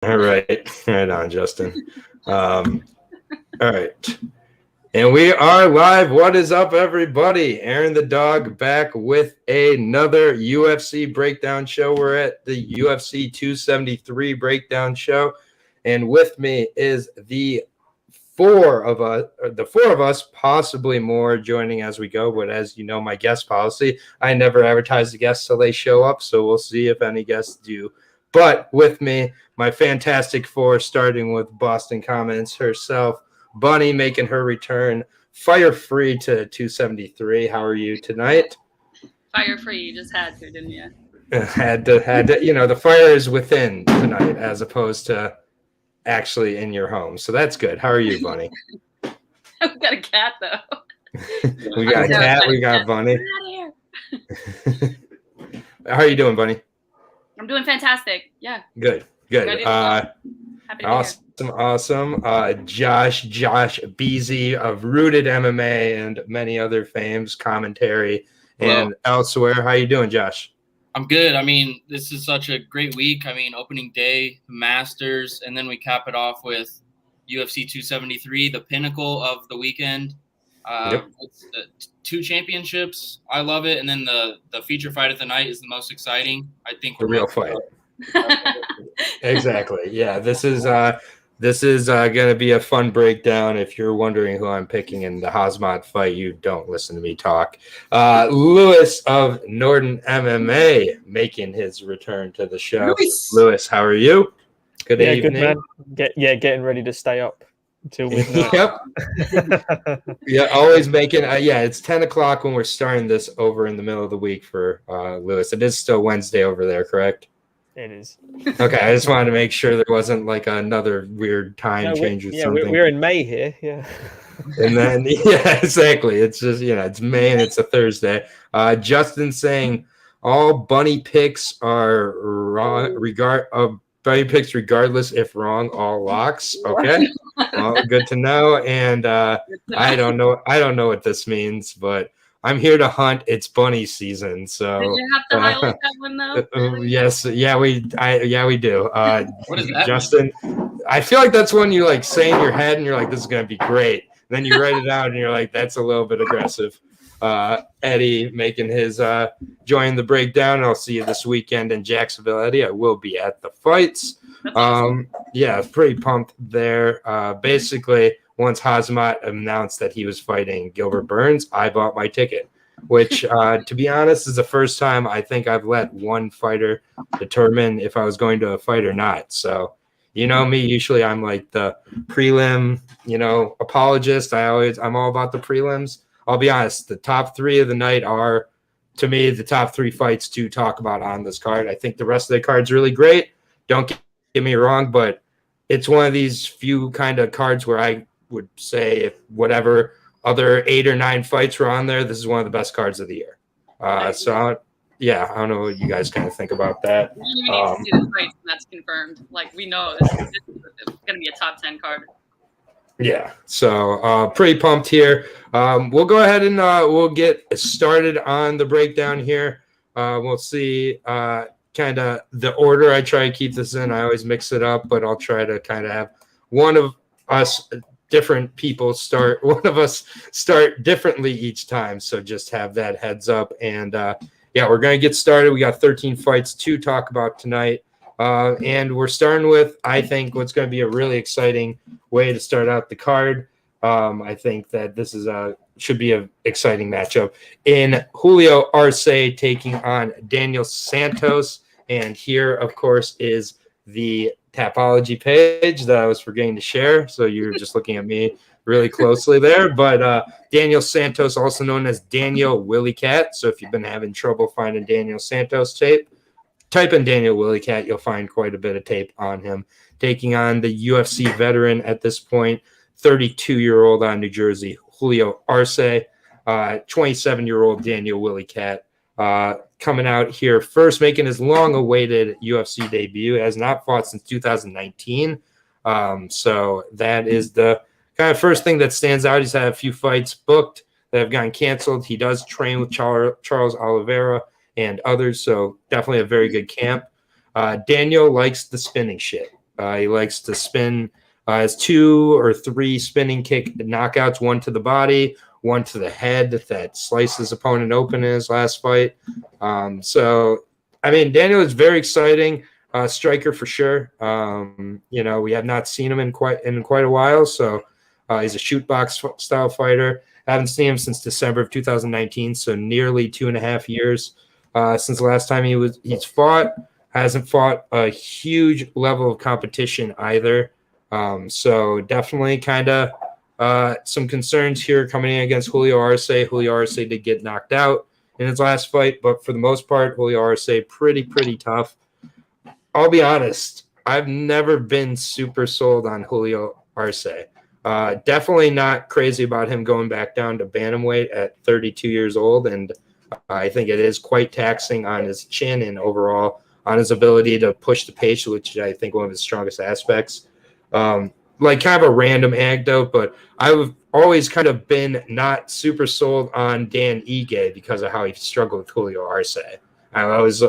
All right. Right on, Justin. All right. And we are live. What is up, everybody? Aaron the Dog back with another UFC breakdown show. We're at the UFC 273 breakdown show. And with me is the four of us, possibly more, joining as we go. But as you know, my guest policy, I never advertise the guests till they show up. So we'll see if any guests do. But with me, my fantastic four, starting with Boston Commons herself, Bunny making her return, fire free to 273. How are you tonight? Fire free, you just had to, didn't you? Had to. You know, the fire is within tonight as opposed to actually in your home. So that's good. How are you, Bunny? We've got a cat, though. We got a cat. We got Bunny. How are you doing, Bunny? I'm doing fantastic. Yeah. Good. Awesome. Josh Beasy of Rooted MMA and many other fames, commentary and elsewhere. How you doing, Josh? I'm good. I mean, this is such a great week. I mean, opening day, Masters, and then we cap it off with UFC 273, the pinnacle of the weekend. It's, 2 champiomships. I love it. And then the feature fight of the night is the most exciting. I think the real fight. Exactly. Yeah, this is going to be a fun breakdown. If you're wondering who I'm picking in the Hazmat fight, you don't listen to me talk. Lewis of Norton MMA making his return to the show. Lewis, how are you? Good evening. Good, man. Getting ready to stay up until midnight. Yep. Yeah, always making. It's 10 o'clock when we're starting this over in the middle of the week for Lewis. It is still Wednesday over there, correct? It is. Okay, I just wanted to make sure there wasn't like another weird time change or something. We're in May here, yeah. And then, exactly. It's just, it's May and it's a Thursday. Justin saying all Bunny picks are wrong, Bunny picks regardless if wrong, all locks. Okay, well, good to know. And I don't know what this means, but I'm here to hunt. It's bunny season, so. Did you have to highlight that one though? Yes, we do. What is that, Justin? I feel like that's one you like say in your head, and you're like, "This is gonna be great." And then you write it out, and you're like, "That's a little bit aggressive." Eddie making his join the breakdown. I'll see you this weekend in Jacksonville, Eddie. I will be at the fights. Pretty pumped there. Basically, once Hazmat announced that he was fighting Gilbert Burns, I bought my ticket, which, to be honest, is the first time I think I've let one fighter determine if I was going to a fight or not. So, you know me, usually I'm like the prelim, apologist. I'm all about the prelims. I'll be honest, the top 3 of the night are, to me, the top 3 fights to talk about on this card. I think the rest of the card's really great. Don't get me wrong, but it's one of these few kind of cards where I would say if whatever other 8 or 9 fights were on there, this is one of the best cards of the year. I don't know what you guys kind of think about that. We need to see the fights, and that's confirmed. Like, we know this is going to be a top 10 card. Yeah, so pretty pumped here. We'll go ahead and we'll get started on the breakdown here. We'll see kind of the order I try to keep this in. I always mix it up, but I'll try to kind of have one of us different people start differently each time. So just have that heads up. And we're going to get started. We got 13 fights to talk about tonight. And we're starting with, I think, what's going to be a really exciting way to start out the card. I think that this should be an exciting matchup in Julio Arce taking on Daniel Santos. And here, of course, is the Tapology page that I was forgetting to share. So you're just looking at me really closely there. But Daniel Santos, also known as Daniel Willie Cat. So if you've been having trouble finding Daniel Santos tape, type in Daniel Willie Cat. You'll find quite a bit of tape on him. Taking on the UFC veteran at this point, 32-year-old on New Jersey, Julio Arce, 27-year-old Daniel Willie Cat. Coming out here first, making his long-awaited UFC debut. Has not fought since 2019. So that is the kind of first thing that stands out. He's had a few fights booked that have gotten canceled. He does train with Charles Oliveira and others, so definitely a very good camp. Daniel likes the spinning shit. He likes to spin. Has 2 or 3 spinning kick knockouts, 1 to the body, 1 to the head that slices opponent open in his last fight. So, I mean, Daniel is very exciting. Striker for sure. We have not seen him in quite a while. So he's a shoot box style fighter. Haven't seen him since December of 2019. So nearly 2.5 years since the last time he's fought. Hasn't fought a huge level of competition either. So definitely kind of some concerns here coming in against Julio Arce. Julio Arce did get knocked out in his last fight, but for the most part, Julio Arce pretty tough. I'll be honest, I've never been super sold on Julio Arce. Definitely not crazy about him going back down to bantamweight at 32 years old, and I think it is quite taxing on his chin and overall on his ability to push the pace, which I think one of his strongest aspects. Like kind of a random anecdote, but I've always kind of been not super sold on Dan Ige because of how he struggled with Julio Arce. I was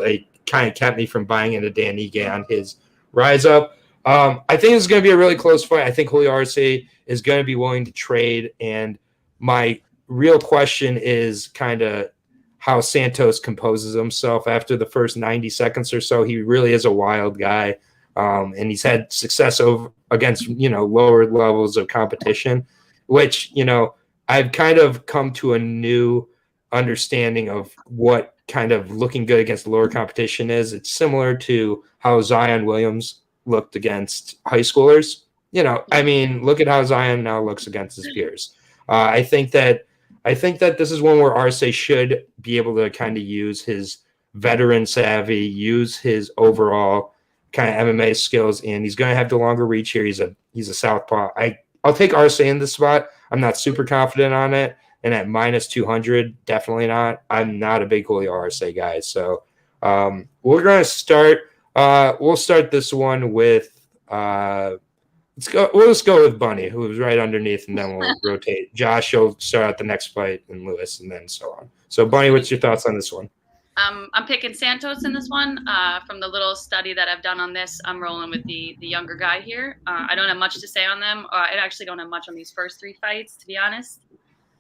kind of kept me from buying into Dan Ige on his rise up. I think it's going to be a really close fight. I think Julio Arce is going to be willing to trade, and my real question is kind of how Santos composes himself after the first 90 seconds or so. He really is a wild guy. And he's had success against, lower levels of competition, which, I've kind of come to a new understanding of what kind of looking good against lower competition is. It's similar to how Zion Williams looked against high schoolers. Look at how Zion now looks against his peers. I think that this is one where Arce should be able to kind of use his veteran savvy, use his overall kind of MMA skills, and he's going to have the longer reach here. He's a southpaw. I'll take Arce in this spot. I'm not super confident on it, and at minus 200, definitely not. I'm not a big Julio Arce guy, so we're going to start. We'll start this one with. We'll just go with Bunny, who is right underneath, and then we'll rotate. Josh will start out the next fight, and Lewis, and then so on. So, Bunny, what's your thoughts on this one? I'm picking Santos in this one. From the little study that I've done on this, I'm rolling with the younger guy here. I don't have much to say on them. I actually don't have much on these first 3 fights, to be honest.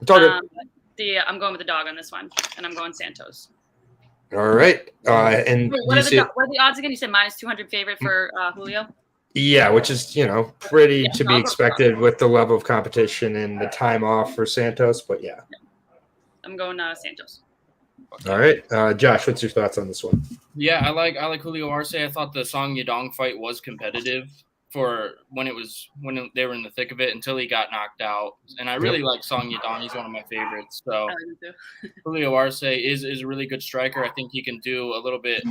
I'm going with the dog on this one, and I'm going Santos. All right. And wait, what are the odds again? You said minus 200 favorite for Julio? Yeah, which is, pretty to be expected with the level of competition and the time off for Santos. But yeah. I'm going Santos. All right, Josh, what's your thoughts on this one? Yeah, I like Julio Arce. I thought the Song Yadong fight was competitive for when they were in the thick of it until he got knocked out. And I really like Song Yadong. He's one of my favorites. So Julio Arce is a really good striker. I think he can do a little bit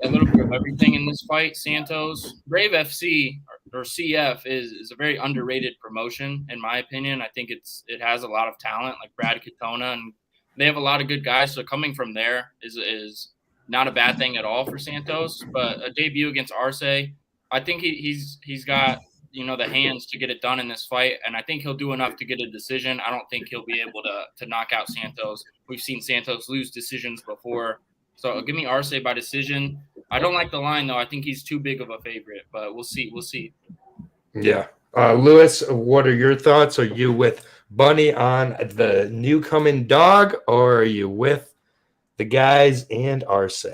of everything in this fight. Santos, Brave FC or CF is a very underrated promotion in my opinion. I think it has a lot of talent like Brad Katona, and they have a lot of good guys. So coming from there is not a bad thing at all for Santos. But a debut against Arce, I think he's got the hands to get it done in this fight, and I think he'll do enough to get a decision. I don't think he'll be able to knock out Santos. We've seen Santos lose decisions before. So give me Arce by decision. I don't like the line, though. I think he's too big of a favorite, but we'll see. Yeah. Lewis, what are your thoughts? Are you with Bunny on the new coming dog, or are you with the guys and Arce?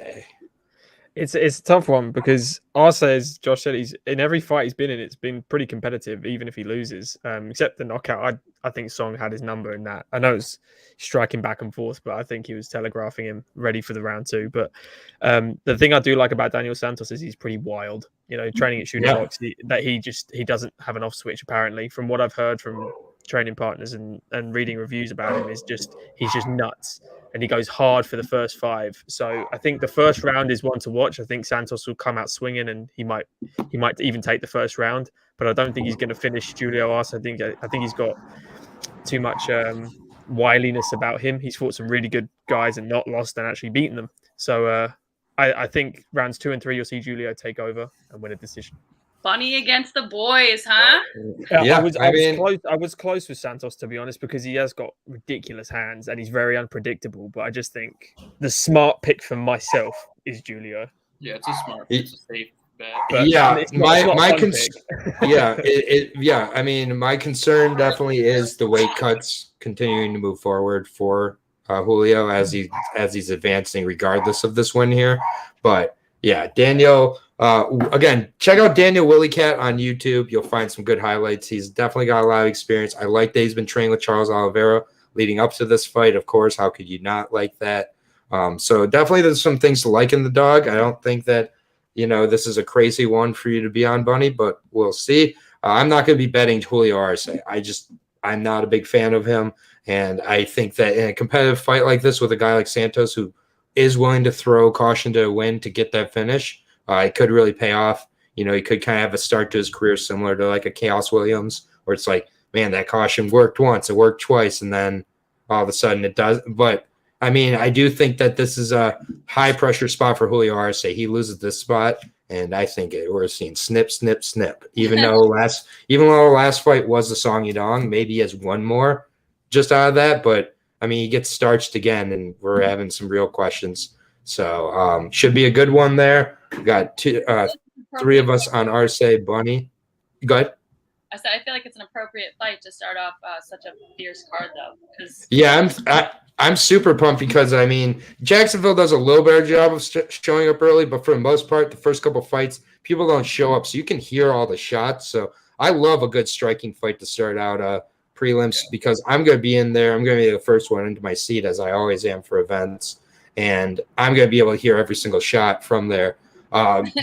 It's a tough one because Arce, as Josh said, he's in every fight he's been in, it's been pretty competitive, even if he loses. Except the knockout, I think Song had his number in that. I know it's striking back and forth, but I think he was telegraphing him ready for the round 2. But the thing I do like about Daniel Santos is he's pretty wild. Training at shooting box, he doesn't have an off switch apparently. From what I've heard from training partners and reading reviews about him, he's just nuts. And he goes hard for the first 5. So I think the first round is one to watch. I think Santos will come out swinging, and he might even take the first round. But I don't think he's going to finish Julio Arce. I think he's got too much wiliness about him. He's fought some really good guys and not lost and actually beaten them. So I think rounds 2 and 3, you'll see Julio take over and win a decision. Bunny against the boys, huh? Yeah, I was close with Santos, to be honest, because he has got ridiculous hands and he's very unpredictable. But I just think the smart pick for myself is Julio. Yeah, it's a safe But yeah, it's not my a fun pick. yeah, I mean, my concern definitely is the weight cuts continuing to move forward for Julio as he's advancing, regardless of this win here. But yeah, Daniel. Again, check out Daniel Willycat on YouTube. You'll find some good highlights. He's definitely got a lot of experience. I like that he's been training with Charles Oliveira leading up to this fight. Of course, how could you not like that? So definitely there's some things to like in the dog. I don't think that, this is a crazy one for you to be on, Bunny, but we'll see. I'm not going to be betting Julio Arce. I'm not a big fan of him. And I think that in a competitive fight like this with a guy like Santos, who is willing to throw caution to a win to get that finish, it could really pay off. He could kind of have a start to his career similar to like a Chaos Williams, where it's like, man, that caution worked once, it worked twice, and then all of a sudden it does. But I mean, I do think that this is a high pressure spot for Julio Arce. He loses this spot, and I think we're seeing snip, snip, snip. Even though the last fight was the Song Yadong, maybe he has one more just out of that. But I mean, he gets starched again, and we're having some real questions. So should be a good one there. We got three of us on Arce. Bunny, go ahead. I said I feel like it's an appropriate fight to start off such a fierce card, though. Yeah, I'm super pumped because, I mean, Jacksonville does a little better job of showing up early, but for the most part, the first couple fights, people don't show up, so you can hear all the shots. So I love a good striking fight to start out prelims because I'm going to be in there. I'm going to be the first one into my seat, as I always am for events, and I'm going to be able to hear every single shot from there.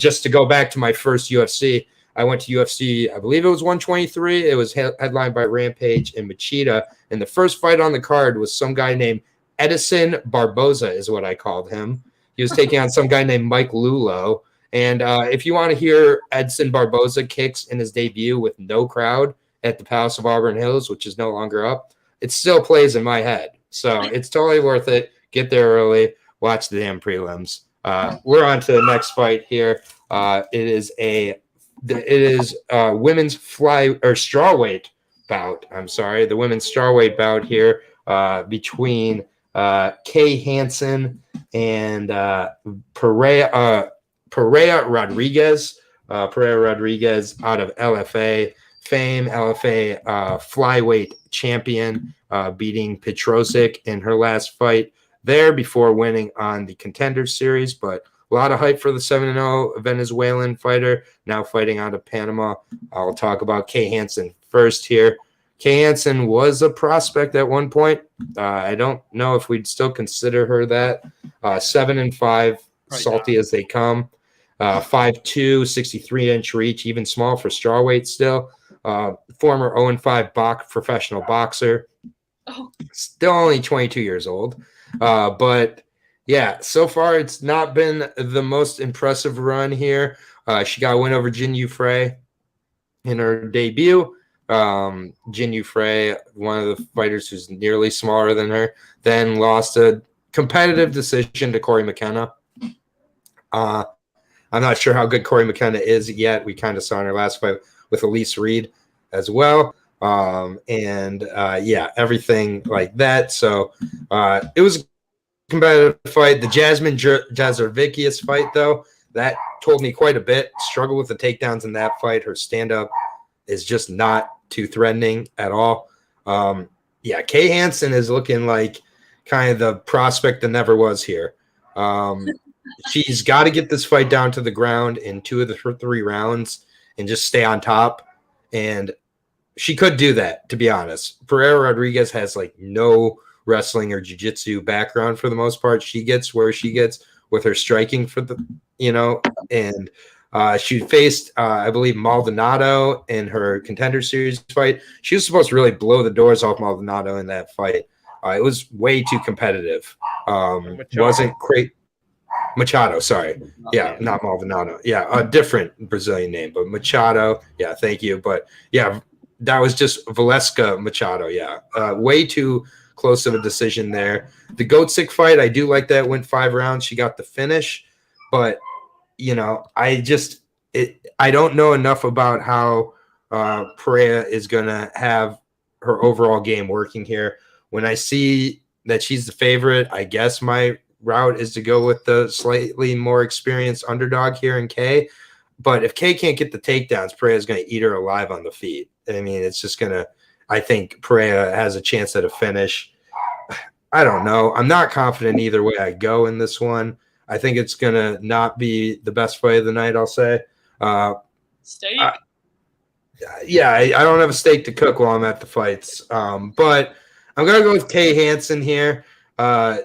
Just to go back to my first UFC, I went to UFC, I believe it was 123. It was headlined by Rampage and Machida. And the first fight on the card was some guy named Edison Barboza is what I called him. He was taking on some guy named Mike Lulo. And if you want to hear Edson Barboza kicks in his debut with no crowd at the Palace of Auburn Hills, which is no longer up, it still plays in my head. So it's totally worth it. Get there early. Watch the damn prelims. We're on to the next fight here. It is women's strawweight bout. I'm sorry, the women's strawweight bout here between Kay Hanson and Pereira Rodriguez. Pereira Rodriguez out of LFA fame, LFA flyweight champion, beating Petrosic in her last fight there before winning on the Contender Series, but a lot of hype for the 7-0 Venezuelan fighter, now fighting out of Panama. I'll talk about Kay Hanson first here. Kay Hanson was a prospect at one point. I don't know if we'd still consider her that. 7-5, salty as they come. 5'2", 63-inch reach, even small for strawweight still. Former 0-5 professional boxer. Still only 22 years old. But yeah, so far it's not been the most impressive run here. She got a win over Jinyu Frey in her debut. Jinyu Frey, one of the fighters who's nearly smaller than her, then lost a competitive decision to Corey McKenna. I'm not sure how good Corey McKenna is yet. We kind of saw in her last fight with Elise Reed as well. Yeah, everything like that. So it was a competitive fight. The Jasmine Jazarvikius fight, though, that told me quite a bit. Struggled with the takedowns in that fight. Her stand-up is just not too threatening at all. Yeah, Kay Hanson is looking like kind of the prospect that never was here. She's got to get this fight down to the ground in 2 of the 3 rounds and just stay on top. And she could do that, to be honest. Pereira Rodriguez has like no wrestling or jiu-jitsu background for the most part. She gets where she gets with her striking for the, and she faced, I believe, Maldonado in her Contender Series fight. She was supposed to really blow the doors off Maldonado in that fight. It was way too competitive. Wasn't great. Machado, sorry. Yeah, not Maldonado. Yeah, a different Brazilian name, but Machado. Yeah, thank you. But yeah, that was just Valesca Machado. Yeah, way too close of a decision there. The Goatsick fight, I do like that. Went 5 rounds. She got the finish, but I don't know enough about how Pereira is gonna have her overall game working here. When I see that she's the favorite, I guess my route is to go with the slightly more experienced underdog here in Kay. But if Kay can't get the takedowns, Pereira's going to eat her alive on the feet. I mean, it's just going to – I think Pereira has a chance at a finish. I don't know. I'm not confident either way I go in this one. I think it's going to not be the best fight of the night, I'll say. Steak. I don't have a steak to cook while I'm at the fights. But I'm going to go with Kay Hanson here,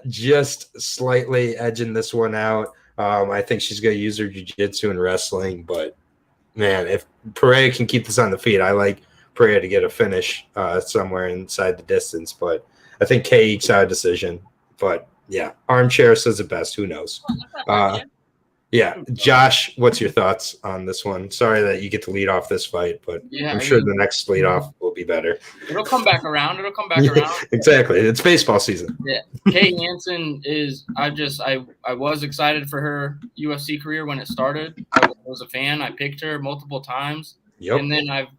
just slightly edging this one out. I think she's going to use her jiu-jitsu and wrestling. But, man, if Pereira can keep this on the feet, I like Pereira to get a finish somewhere inside the distance. But I think Kay ekes out a decision. But, yeah, armchair says it best. Who knows? Yeah, Josh, what's your thoughts on this one? Sorry that you get to lead off this fight, but I'm sure the next lead off will be better. It'll come back around. Exactly. It's baseball season. Yeah. Kay Hanson is I was excited for her UFC career when it started. I was a fan. I picked her multiple times. Yep. And then I've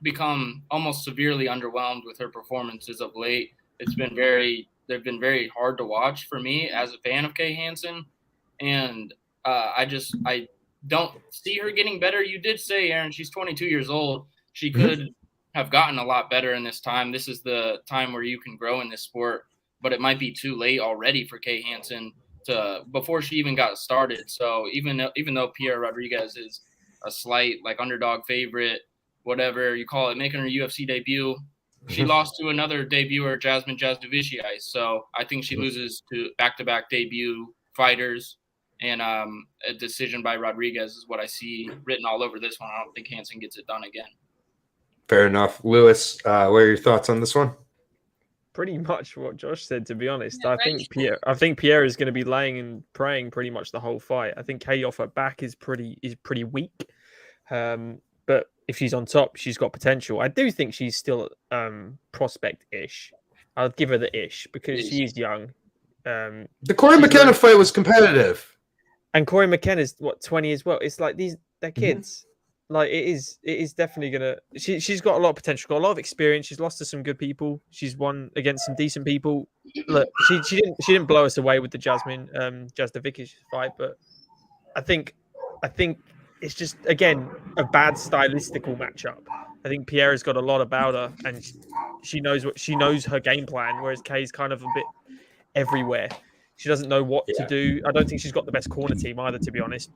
become almost severely underwhelmed with her performances of late. They've been very hard to watch for me as a fan of Kay Hanson. And I don't see her getting better. You did say, Aaron, she's 22 years old. She could have gotten a lot better in this time. This is the time where you can grow in this sport, but it might be too late already for Kay Hanson before she even got started. So even though Pierre Rodriguez is a slight underdog favorite, whatever you call it, making her UFC debut, she lost to another debuter, Jasmine Jasudavicius. So I think she loses to back-to-back debut fighters. And a decision by Rodriguez is what I see written all over this one. I don't think Hanson gets it done again. Fair enough. Lewis, what are your thoughts on this one? Pretty much what Josh said, to be honest. I think Pierre is going to be laying and praying pretty much the whole fight. I think Kay off her back is pretty weak. But if she's on top, she's got potential. I do think she's still prospect-ish. I'll give her the ish because she is young. The Corey McKenna fight was competitive. And Corey McKenna's 20 as well. It's like they're kids. Like it is definitely gonna. She's got a lot of potential, got a lot of experience. She's lost to some good people. She's won against some decent people. Look, she didn't blow us away with the Jasmine Jasudavicius fight, but I think it's just again a bad stylistical matchup. I think Pierre's got a lot about her, and she knows her game plan, whereas Kay's kind of a bit everywhere. She doesn't know what to do. I don't think she's got the best corner team either, to be honest.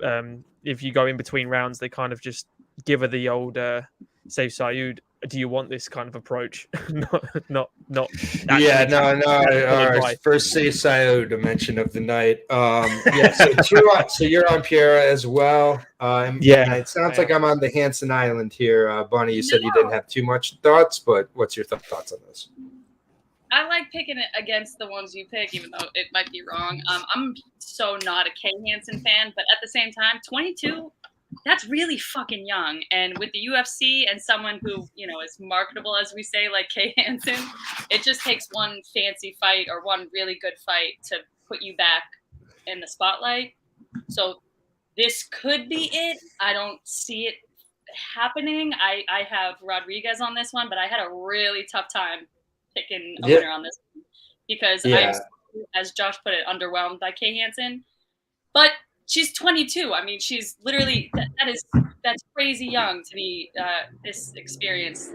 If you go in between rounds, they kind of just give her the old say, Sayoud, do you want this kind of approach? not. Yeah, no. First say Sayoud, a mention of the night. So you're on Pierre as well. It sounds like I'm on the Hanson Island here. Bonnie, you said you didn't have too much thoughts, but what's your thoughts on this? I like picking it against the ones you pick, even though it might be wrong. I'm so not a Kay Hanson fan, but at the same time, 22, that's really fucking young. And with the UFC and someone who, is marketable, as we say, like Kay Hanson, it just takes one fancy fight or one really good fight to put you back in the spotlight. So this could be it. I don't see it happening. I have Rodriguez on this one, but I had a really tough time picking a winner on this one because I'm, as Josh put it, underwhelmed by Kay Hanson. But she's 22. I mean, she's literally that's crazy young to be this experienced.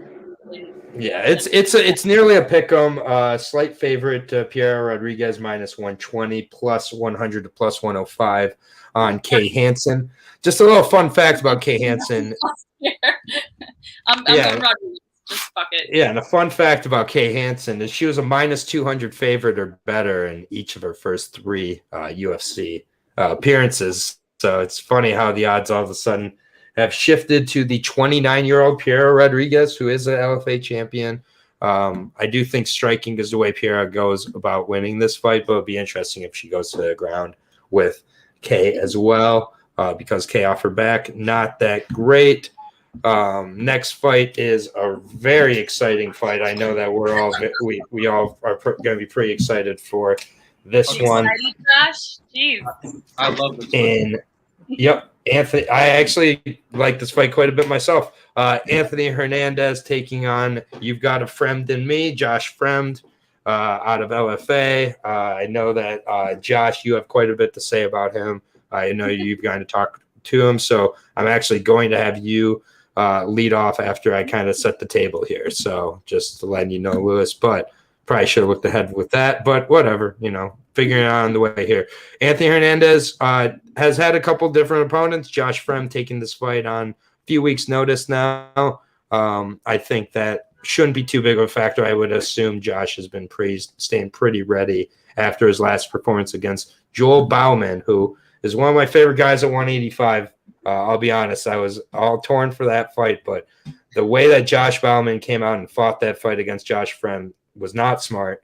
It's nearly a pick 'em. Slight favorite Pierre Rodriguez minus 120 plus 100 to plus 105 on Kay Hanson. Just a little fun fact about Kay Hanson. I'm going Rodriguez. Just fuck it. Yeah, and a fun fact about Kay Hanson is she was a minus 200 favorite or better in each of her first 3 UFC appearances. So it's funny how the odds all of a sudden have shifted to the 29-year-old Pierre Rodriguez, who is an LFA champion. I do think striking is the way Pierre goes about winning this fight, but it'll be interesting if she goes to the ground with Kay as well, because Kay off her back, not that great. Next fight is a very exciting fight. I know that we all are going to be pretty excited for this one. Excited, Josh? Jeez. I love this one. Anthony. I actually like this fight quite a bit myself. Anthony Hernandez taking on You've Got a Fremd in Me, Josh Fremd, out of LFA. I know that Josh, you have quite a bit to say about him. I know you've going to talk to him. So I'm actually going to have you lead off after I kind of set the table here. So just to let you know, Lewis, but probably should have looked ahead with that, but whatever, figuring it out on the way here. Anthony Hernandez has had a couple different opponents. Josh Frem taking this fight on a few weeks' notice now. I think that shouldn't be too big of a factor. I would assume Josh has been staying pretty ready after his last performance against Joel Bauman, who is one of my favorite guys at 185. I'll be honest, I was all torn for that fight, but the way that Josh Bauman came out and fought that fight against Josh Frem was not smart.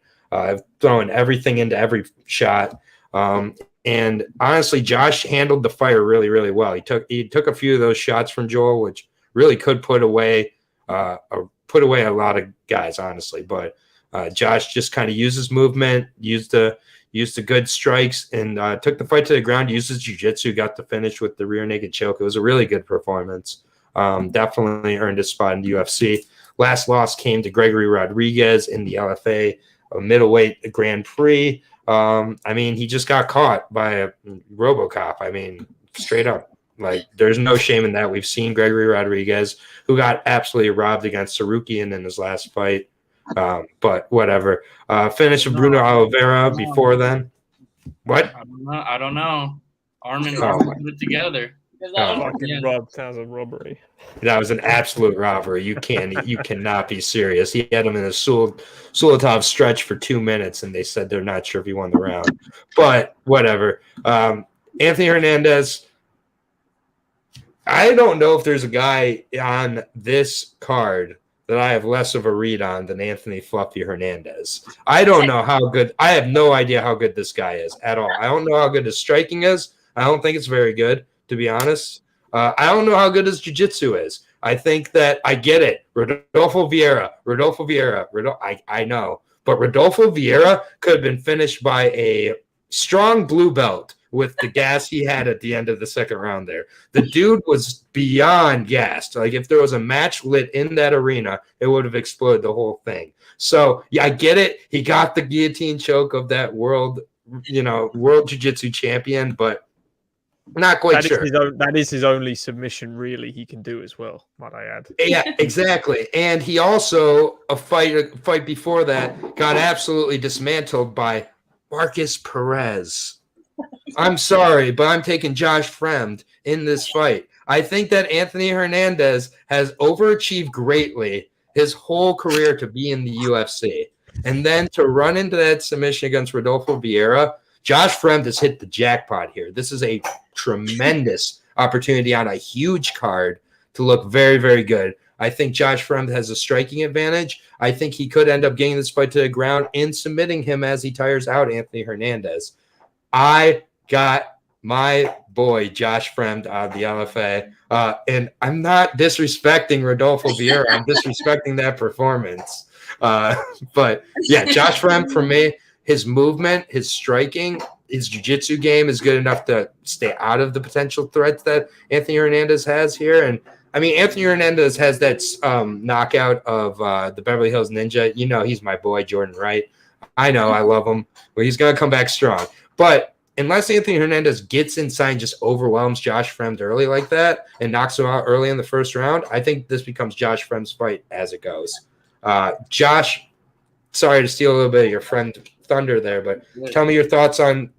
Throwing everything into every shot. And honestly, Josh handled the fire really, really well. He took a few of those shots from Joel, which really could put away a lot of guys, honestly. But Josh just kind of used his movement, used the good strikes, and took the fight to the ground, used his jiu-jitsu, got the finish with the rear naked choke. It was a really good performance. Definitely earned his spot in the UFC. Last loss came to Gregory Rodriguez in the LFA middleweight Grand Prix. He just got caught by a RoboCop. Straight up. There's no shame in that. We've seen Gregory Rodriguez, who got absolutely robbed against Sarukian in his last fight. But whatever. Finish of Bruno Oliveira before then. What? I don't know. Armin put it together. Sounds a robbery. That was an absolute robbery. You cannot be serious. He had him in a Sulatov stretch for 2 minutes, and they said they're not sure if he won the round. But whatever. Anthony Hernandez, I don't know if there's a guy on this card that I have less of a read on than Anthony Fluffy Hernandez. I don't know how good – I have no idea how good this guy is at all. I don't know how good his striking is. I don't think it's very good, to be honest. I don't know how good his jiu-jitsu is. I think that I get it. Rodolfo Vieira. I know. But Rodolfo Vieira could have been finished by a strong blue belt with the gas he had at the end of the second round there. The dude was beyond gassed. If there was a match lit in that arena, it would have exploded the whole thing. So, yeah, I get it. He got the guillotine choke of that world jiu-jitsu champion, but not quite sure. That is his only submission, really, he can do as well, might I add. Yeah, exactly. And he also, a fight before that, got absolutely dismantled by Marcus Perez. I'm sorry, but I'm taking Josh Fremd in this fight. I think that Anthony Hernandez has overachieved greatly his whole career to be in the UFC. And then to run into that submission against Rodolfo Vieira, Josh Fremd has hit the jackpot here. This is a tremendous opportunity on a huge card to look very, very good. I think Josh Fremd has a striking advantage. I think he could end up getting this fight to the ground and submitting him as he tires out Anthony Hernandez. I got my boy Josh Fremd out of the LFA, and I'm not disrespecting Rodolfo Vieira. I'm disrespecting that performance. But, yeah, Josh Fremd, for me, his movement, his striking, his jiu-jitsu game is good enough to stay out of the potential threats that Anthony Hernandez has here. And, Anthony Hernandez has that knockout of the Beverly Hills Ninja. He's my boy, Jordan Wright. I know, I love him. But he's going to come back strong. But unless Anthony Hernandez gets inside and just overwhelms Josh Fremd early like that and knocks him out early in the first round, I think this becomes Josh Fremd's fight as it goes. Josh, sorry to steal a little bit of your friend thunder there, but tell me your thoughts on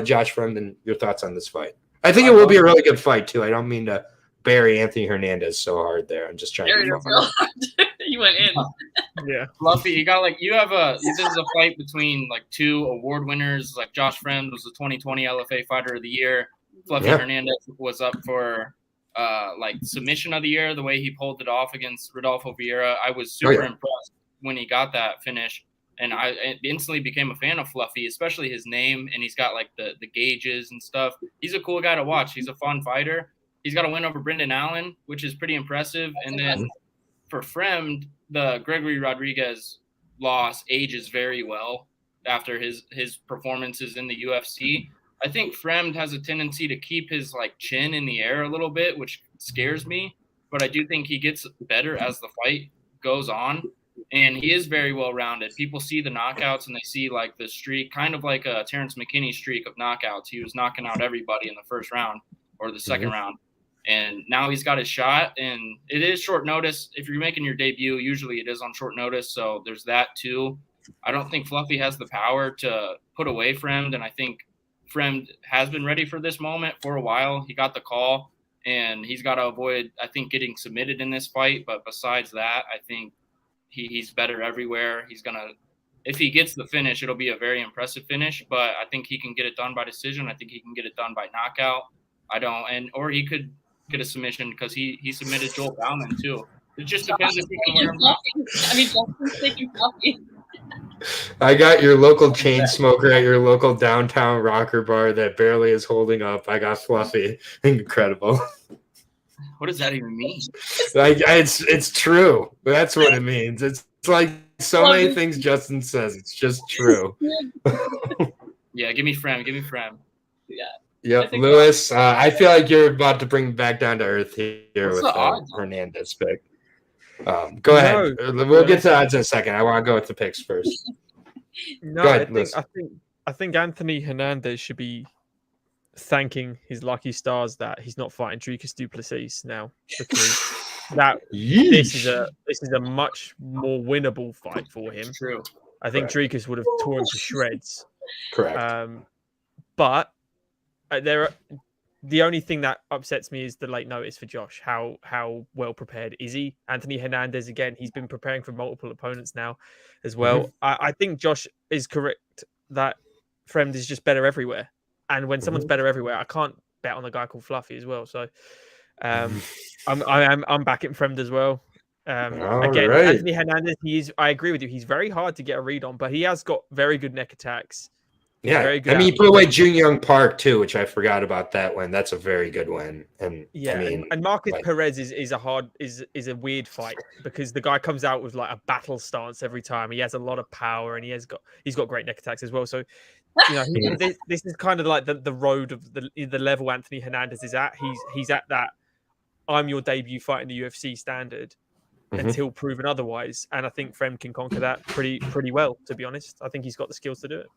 Josh Fremd and your thoughts on this fight. I think it will be a really good fight, too. I don't mean to bury Anthony Hernandez so hard there. I'm just trying to – You went in. Yeah. Fluffy, this is a fight between two award winners. Josh Fremd was the 2020 LFA Fighter of the Year. Fluffy Hernandez was up for submission of the year, the way he pulled it off against Rodolfo Vieira. I was super impressed when he got that finish. And I instantly became a fan of Fluffy, especially his name. And he's got the gauges and stuff. He's a cool guy to watch. He's a fun fighter. He's got a win over Brendan Allen, which is pretty impressive. And then for Fremd, the Gregory Rodriguez loss ages very well after his performances in the UFC. I think Fremd has a tendency to keep his chin in the air a little bit, which scares me. But I do think he gets better as the fight goes on. And he is very well-rounded. People see the knockouts and they see the streak, kind of like a Terrence McKinney streak of knockouts. He was knocking out everybody in the first round. or the second round. And now he's got his shot, and it is short notice. If you're making your debut, usually it is on short notice. So there's that too. I don't think Fluffy has the power to put away Fremd, and I think Fremd has been ready for this moment for a while. He got the call, and he's got to avoid, I think, getting submitted in this fight. But besides that, I think he's better everywhere. He's going to – if he gets the finish, it'll be a very impressive finish. But I think he can get it done by decision. I think he can get it done by knockout. Or he could – get a submission because he submitted Joel Bauman too. It just depends if he can wear him. I mean, Justin's taking Fluffy. I got your local chain smoker at your local downtown rocker bar that barely is holding up. I got Fluffy. Incredible. What does that even mean? It's true. That's what it means. It's like so many things Justin says. It's just true. Yeah, give me Frem. Yeah. Yep, Lewis. I feel like you're about to bring back down to earth here with Hernandez pick. Go ahead. We'll get to odds in a second. I want to go with the picks first. No, go ahead, I think Anthony Hernandez should be thanking his lucky stars that he's not fighting Dricus du Plessis now, because this is a much more winnable fight for him. True. I think Dricus would have torn to shreds. Correct. But the only thing that upsets me is the late notice for Josh. How well prepared is he? Anthony Hernandez, again, he's been preparing for multiple opponents now as well. Mm-hmm. I think Josh is correct that Fremd is just better everywhere. And when someone's better everywhere, I can't bet on a guy called Fluffy as well. So I'm backing Fremd as well. Again, right. Anthony Hernandez, I agree with you. He's very hard to get a read on, but he has got very good neck attacks. Yeah, I mean, you put away Junyoung Park too, which I forgot about that win. That's a very good win. And yeah, I mean, and Marcus Perez is a weird fight because the guy comes out with like a battle stance every time. He has a lot of power and he's got great neck attacks as well. So this is kind of like the road of the level Anthony Hernandez is at. He's at that I'm your debut fight in the UFC standard until proven otherwise. And I think Fremd can conquer that pretty well. To be honest, I think he's got the skills to do it.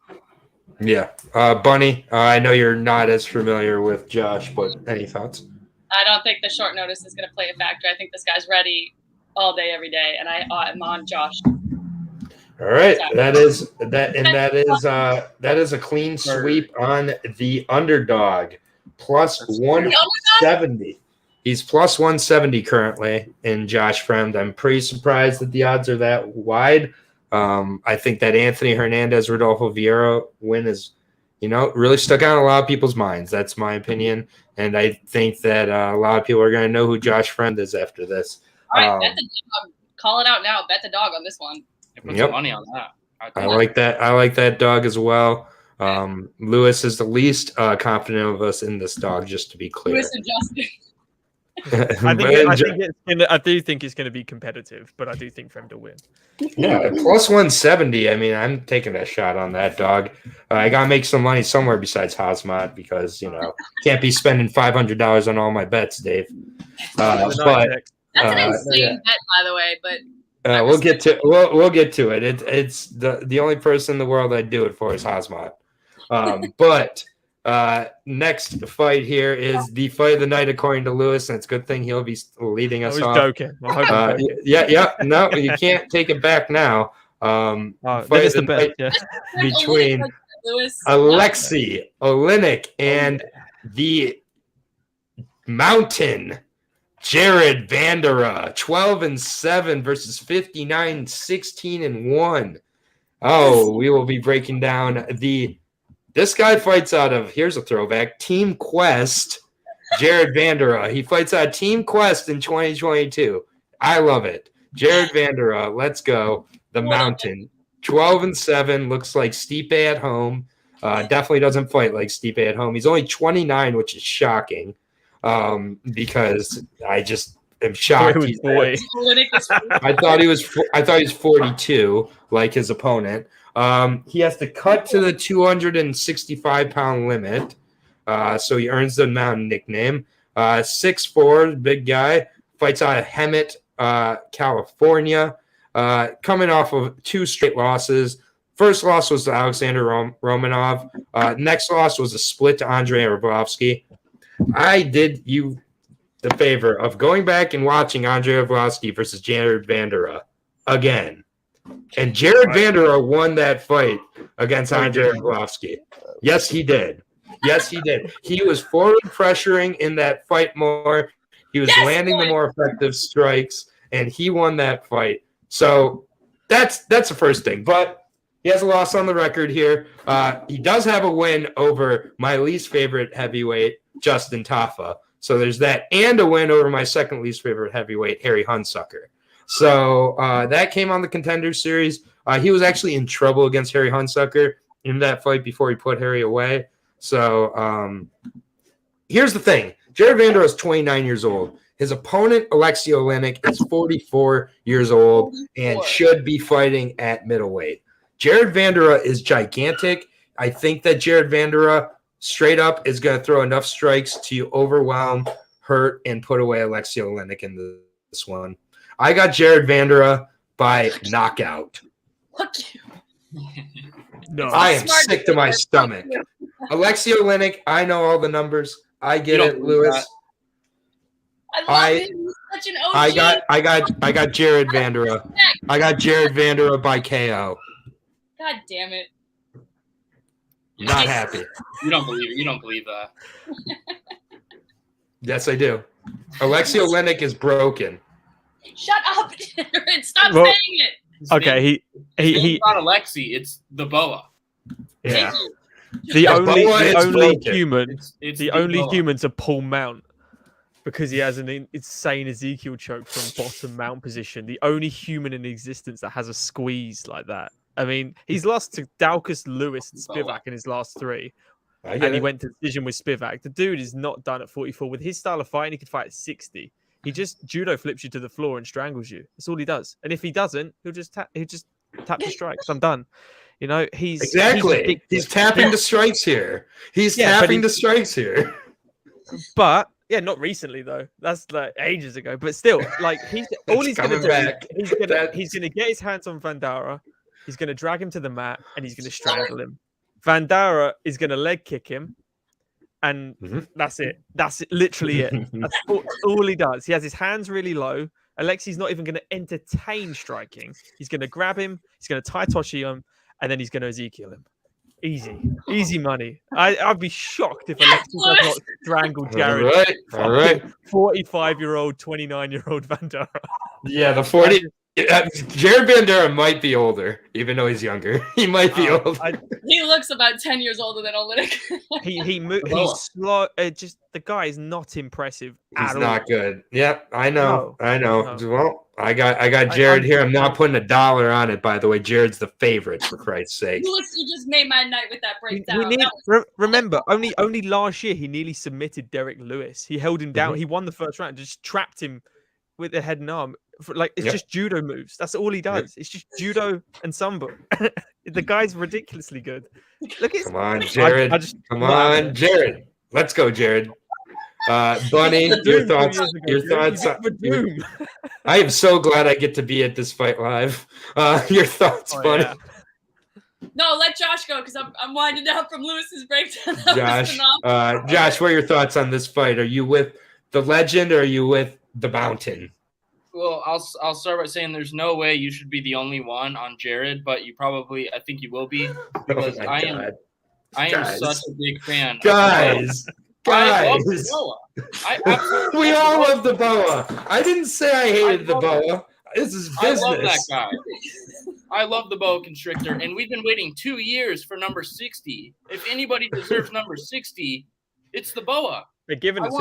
Yeah. Bunny, I know you're not as familiar with Josh, but any thoughts? I don't think the short notice is going to play a factor. I think this guy's ready all day, every day, and I'm on Josh. All right. That is a clean sweep on the underdog. Plus 170. He's plus 170 currently in Josh Fremd. I'm pretty surprised that the odds are that wide. I think that Anthony Hernandez, Rodolfo Vieira win is, really stuck out in a lot of people's minds. That's my opinion. And I think that a lot of people are going to know who Josh Fremd is after this. All right, bet the dog. Call it out now. Bet the dog on this one. Put some money on that. I like that. I like that dog as well. Lewis is the least confident of us in this dog, just to be clear. Lewis and Justin. I do think it's going to be competitive, but I do think Fremd will win. Yeah, plus 170. I mean, I'm taking a shot on that dog. I got to make some money somewhere besides Hazmat because, can't be spending $500 on all my bets, Dave. That's an insane bet, by the way, but we'll get to it. It's the only person in the world I'd do it for is Hazmat. But next fight here is the fight of the night according to Lewis, and it's a good thing he'll be leading us off. Joking. No, you can't take it back now. Fight of the night between Alexei Oleinik and the Mountain Jared Vanderaa, 12-7 versus 59, 16-1. Oh, we will be breaking down this guy fights out of, here's a throwback, Team Quest, Jared Vanderaa. He fights out of Team Quest in 2022. I love it. Jared Vanderaa, let's go. The Mountain, 12-7, looks like Stipe at home. Definitely doesn't fight like Stipe at home. He's only 29, which is shocking because I just am shocked. I thought he was 42, like his opponent. He has to cut to the 265-pound limit, so he earns the Mountain nickname. 6'4", big guy, fights out of Hemet, California, coming off of 2 straight losses. First loss was to Alexander Romanov. Next loss was a split to Andrei Arlovsky. I did you the favor of going back and watching Andrei Arlovski versus Jared Vanderaa again. And Jared Vanderaa won that fight against Andrei Arlovski. Yes, he did. Yes, he did. He was forward pressuring in that fight more. He was landing the more effective strikes, and he won that fight. So that's the first thing. But he has a loss on the record here. He does have a win over my least favorite heavyweight, Justin Tafa. So there's that, and a win over my second least favorite heavyweight, Harry Hunsucker. So that came on the Contender Series. He was actually in trouble against Harry Hunsucker in that fight before he put Harry away. So here's the thing. Jared Vanderaa is 29 years old. His opponent, Alexei Oleinik, is 44 years old and should be fighting at middleweight. Jared Vanderaa is gigantic. I think that Jared Vanderaa straight up is going to throw enough strikes to overwhelm, hurt, and put away Alexei Oleinik in this one. I got Jared Vanderaa by knockout. Fuck you. No, I am sick to my stomach. Alexei Oleinik, I know all the numbers. I get it, Lewis. I love him. He's such an OG. I got Jared Vanderaa. I got Jared Vanderaa by KO. God damn it. Not happy. You don't believe that. Yes, I do. Alexei Oleinik is broken. Shut up and stop saying it. Okay, It's not Alexei, it's the Boa. Yeah. The only broken. human, It's the only human to pull mount because he has an insane Ezekiel choke from bottom mount position. The only human in existence that has a squeeze like that. I mean, he's lost to Daukus, Lewis, and Spivak in his last three. And he went to decision with Spivak. The dude is not done at 44. With his style of fighting, he could fight at 60. He just judo flips you to the floor and strangles you. That's all he does. And if he doesn't, he'll just tap the strikes. I'm done. You know, he's tapping the strikes here. He's tapping the strikes here. But yeah, not recently though. That's like ages ago. But still, like he's going to do. He's going to get his hands on Vanderaa. He's going to drag him to the mat and he's going to strangle him. Vanderaa is going to leg kick him. And that's it. That's literally it. That's all he does. He has his hands really low. Alexei's not even going to entertain striking. He's going to grab him. He's going to Tai Toshi him. And then he's going to Ezekiel him. Easy money. I'd be shocked if Alexei does not strangle Jared. All right. 45-year-old, 29-year-old Vanderaa. Yeah, the 40. Jared Vanderaa might be older, even though he's younger. He might be older. He looks about 10 years older than Oleinik. He's slow. Just the guy is not impressive. He's not good. Yep, I know. No. Well, I got Jared here. I'm not putting $1 on it, by the way. Jared's the favorite, for Christ's sake. You just made my night with that breakdown. Remember, only last year he nearly submitted Derek Lewis. He held him down. He won the first round, just trapped him with the head and arm. It's just judo moves. That's all he does. It's just judo and sambo. The guy's ridiculously good. Come on, Jared. Come on, Jared. Let's go, Jared. Bunny, your thoughts? I am so glad I get to be at this fight live. Your thoughts, Bunny? Yeah. No, let Josh go because I'm winding down from Lewis's breakdown. Josh, what are your thoughts on this fight? Are you with the legend or are you with the mountain? Well, I'll start by saying there's no way you should be the only one on Jared, but I think you will be because I am such a big fan. Guys. I love the Boa. We all love the Boa. I didn't say I hated the Boa. This is business. I love that guy. I love the Boa Constrictor, and we've been waiting 2 years for number 60. If anybody deserves number 60, it's the Boa. They're giving it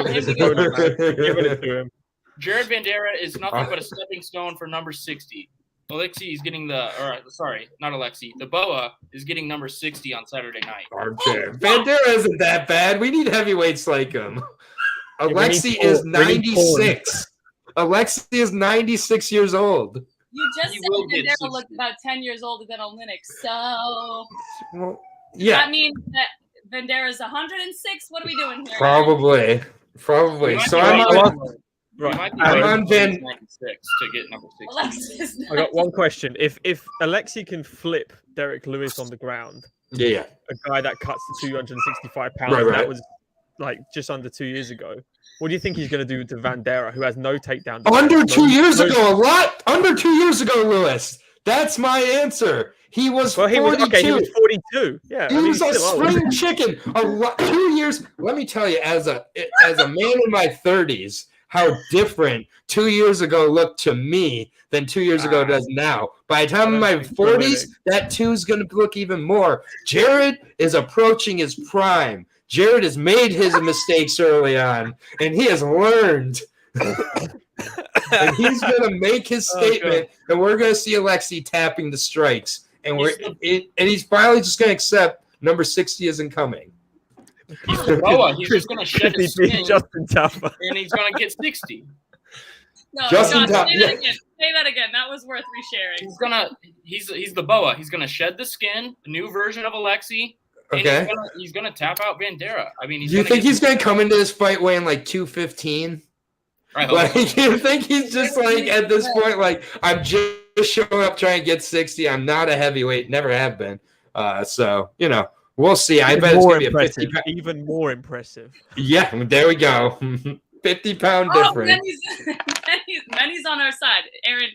to him. Jared Vanderaa is nothing but a stepping stone for number 60. Alexei is getting not Alexei. The Boa is getting number 60 on Saturday night. Armchair. Vanderaa isn't that bad. We need heavyweights like him. Alexei is 96. Alexei is 96 years old. You just said Vanderaa looked about 10 years older than Oleinik. So that means that Vanderaa is 106. What are we doing here? Probably. So I'm on Van 96 to get number 60. I got one question. If Alexei can flip Derek Lewis on the ground, a guy that cuts to 265 pounds, that was like just under 2 years ago. What do you think he's going to do to Vandera, who has no takedown? Under 2 years ago, a lot. Under 2 years ago, Lewis. That's my answer. He was 42. He was 42. Yeah, he was a spring chicken. 2 years. Let me tell you, as a man in my 30s, how different 2 years ago looked to me than 2 years ago does now. By the time of my 40s, that 2 is going to look even more. Jared is approaching his prime. Jared has made his mistakes early on, and he has learned. And he's going to make his statement, and we're going to see Alexei tapping the strikes. And he's finally just going to accept number 60 isn't coming. He's the Boa. He's just going to shed his skin, Justin Taffer, and he's going to get 60. No, Justin Josh, say that again. That was worth resharing. He's the Boa. He's going to shed the skin, a new version of Alexei. Okay. He's gonna tap out Vandera. I mean, you think he's gonna come into this fight weighing like 215? Like, you think he's just like at this point, like, I'm just showing up trying to get 60. I'm not a heavyweight, never have been. So we'll see. I bet it's gonna be a 50 pound. Even more impressive. Yeah, there we go. 50-pound difference. Manny's on our side. Aaron,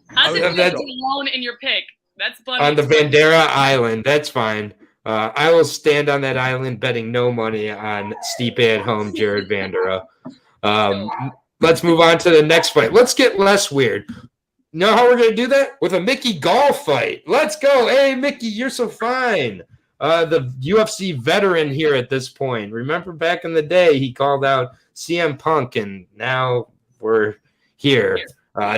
how's it feel to be alone in your pick? That's funny. On the Vandera Island. That's fine. I will stand on that island betting no money on Stipe at home, Jared Vandera. Let's move on to the next fight. Let's get less weird. You know how we're going to do that? With a Mickey Gall fight. Let's go. Hey, Mickey, you're so fine. The UFC veteran here at this point. Remember back in the day, he called out CM Punk, and now we're here.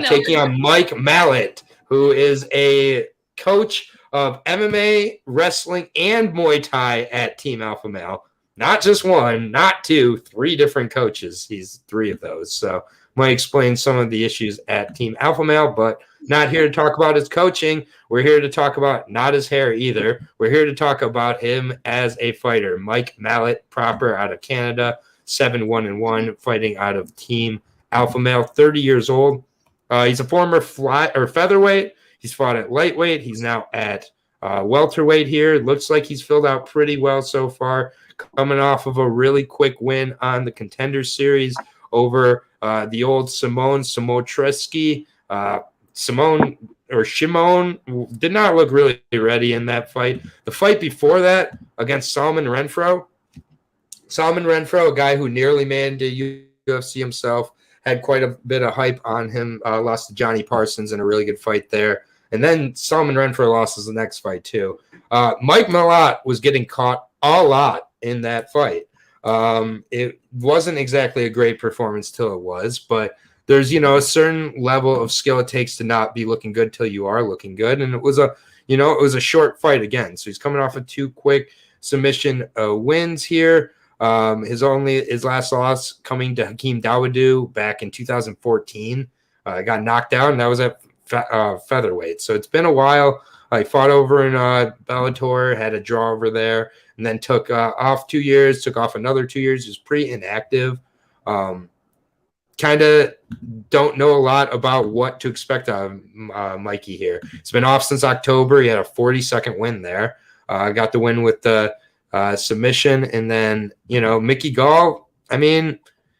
Taking on Mike Mallet, who is a coach of MMA, wrestling, and Muay Thai at Team Alpha Male. Not just one, not two, 3 different coaches. He's 3 of those. So might explain some of the issues at Team Alpha Male, but not here to talk about his coaching. We're here to talk about not his hair either. We're here to talk about him as a fighter. Mike Mallet, proper out of Canada, 7-1-1, fighting out of Team Alpha Male, 30 years old. He's a former featherweight. He's fought at lightweight. He's now at welterweight here. Looks like he's filled out pretty well so far, coming off of a really quick win on the Contender Series over the old Shimon Treski. Shimon did not look really ready in that fight. The fight before that against Salman Renfro, a guy who nearly made it to UFC himself, had quite a bit of hype on him, lost to Johnny Parsons in a really good fight there. And then Salman Renfro lost his next fight too. Mike Mallet was getting caught a lot in that fight. It wasn't exactly a great performance till it was, but there's, a certain level of skill it takes to not be looking good till you are looking good. And it was a short fight again. So he's coming off of 2 quick submission wins here. His last loss coming to Hakeem Dawodu back in 2014. Got knocked out, and that was at featherweight. So it's been a while. I fought over in Bellator, had a draw over there, and then took off 2 years, took off another 2 years. He was pretty inactive. Kind of don't know a lot about what to expect of Mikey here. It's been off since October. He had a 40-second win there. Got the win with the submission. And then, Mickey Gall, I mean,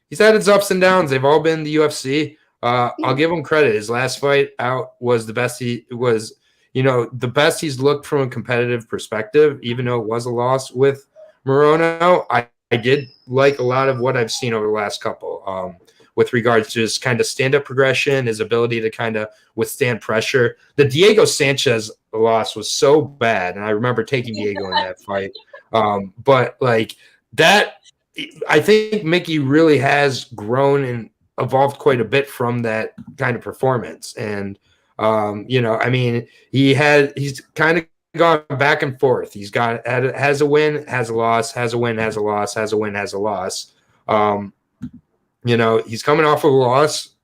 he's had his ups and downs. They've all been the UFC. I'll give him credit. His last fight out was the best the best he's looked from a competitive perspective, even though it was a loss with Morono. I did like a lot of what I've seen over the last couple with regards to his kind of stand-up progression, his ability to kind of withstand pressure. The Diego Sanchez loss was so bad, and I remember taking Diego in that fight. But like that, I think Mickey really has grown and evolved quite a bit from that kind of performance. And, he's kind of gone back and forth. Has a win, has a loss, has a win, has a loss, has a win, has a loss. He's coming off of a loss.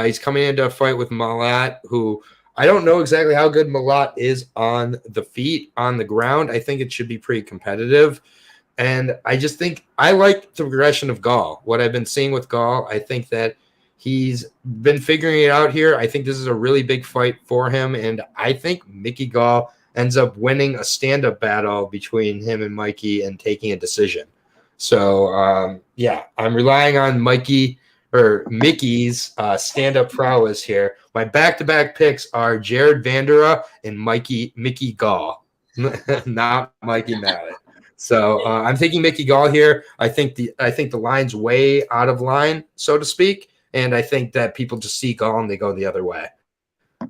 He's coming into a fight with Mallet, who I don't know exactly how good Mallet is on the feet, on the ground. I think it should be pretty competitive. And I just think I like the progression of Gall. What I've been seeing with Gall, I think that he's been figuring it out here. I think this is a really big fight for him. And I think Mickey Gall ends up winning a stand-up battle between him and Mikey and taking a decision. So yeah, I'm relying on Mickey's stand-up prowess here. My back-to-back picks are Jared Vandera and Mickey Gall, not Mikey Mallet. So I'm taking Mickey Gall here. I think the line's way out of line, so to speak, and I think that people just see Gall and they go the other way.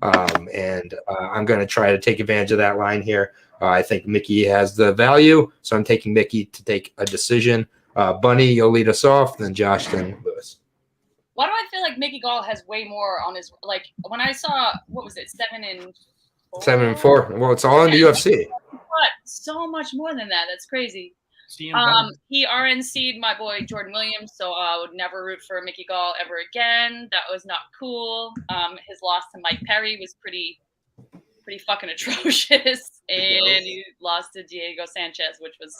And I'm going to try to take advantage of that line here. I think Mickey has the value, so I'm taking Mickey to take a decision. Bunny, you'll lead us off, then Josh, then Lewis. Why do I feel like Mickey Gall has way more on his, like, when I saw, what was it, 7-4? 7-4. Well, it's all in the UFC. But so much more than that. That's crazy. He RNC'd my boy Jordan Williams, so I would never root for Mickey Gall ever again. That was not cool. His loss to Mike Perry was pretty fucking atrocious, and he lost to Diego Sanchez, which was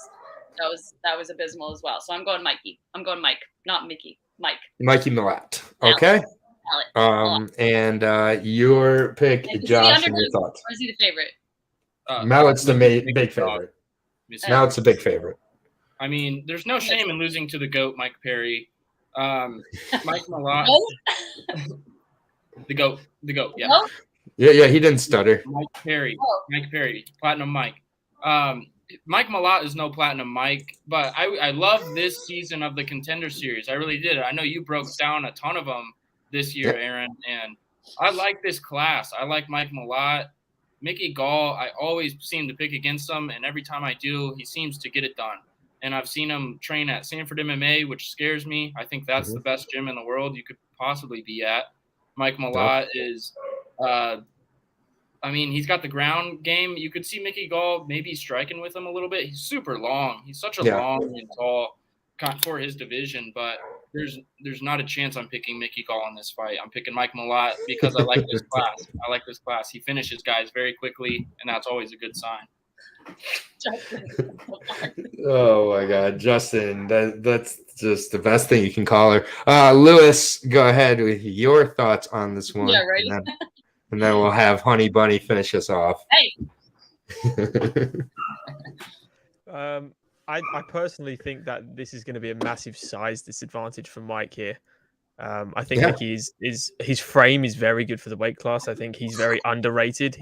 abysmal as well. So I'm going Mikey. I'm going Mike, not Mickey. Mike. Mikey Mallet. Okay. Mallet. And your pick, Josh, and your thoughts. Or is he the favorite? Mallet's the big favorite. Mallet's a big favorite. I mean, there's no shame in losing to the GOAT, Mike Perry. Mike Mallet. The GOAT, yeah. No? Yeah, he didn't stutter. Mike Perry, Platinum Mike. Mike Mallet is no Platinum Mike, but I love this season of the Contender Series. I really did. I know you broke down a ton of them this year, Aaron, and I like this class. I like Mike Mallet. Mickey Gall, I always seem to pick against him, and every time I do, he seems to get it done. And I've seen him train at Sanford MMA, which scares me. I think that's the best gym in the world you could possibly be at. Mike Mallet is he's got the ground game. You could see Mickey Gall maybe striking with him a little bit. He's super long. He's such a long and tall for his division, but there's not a chance I'm picking Mickey Gall in this fight. I'm picking Mike Mallet because I like this class. He finishes guys very quickly, and that's always a good sign. Oh my God, Justin, that's just the best thing you can call her. Lewis, go ahead with your thoughts on this one. Yeah, right. And then we'll have Honey Bunny finish us off. Hey. I personally think that this is going to be a massive size disadvantage for Mike here. I think Mickey his frame is very good for the weight class. I think he's very underrated.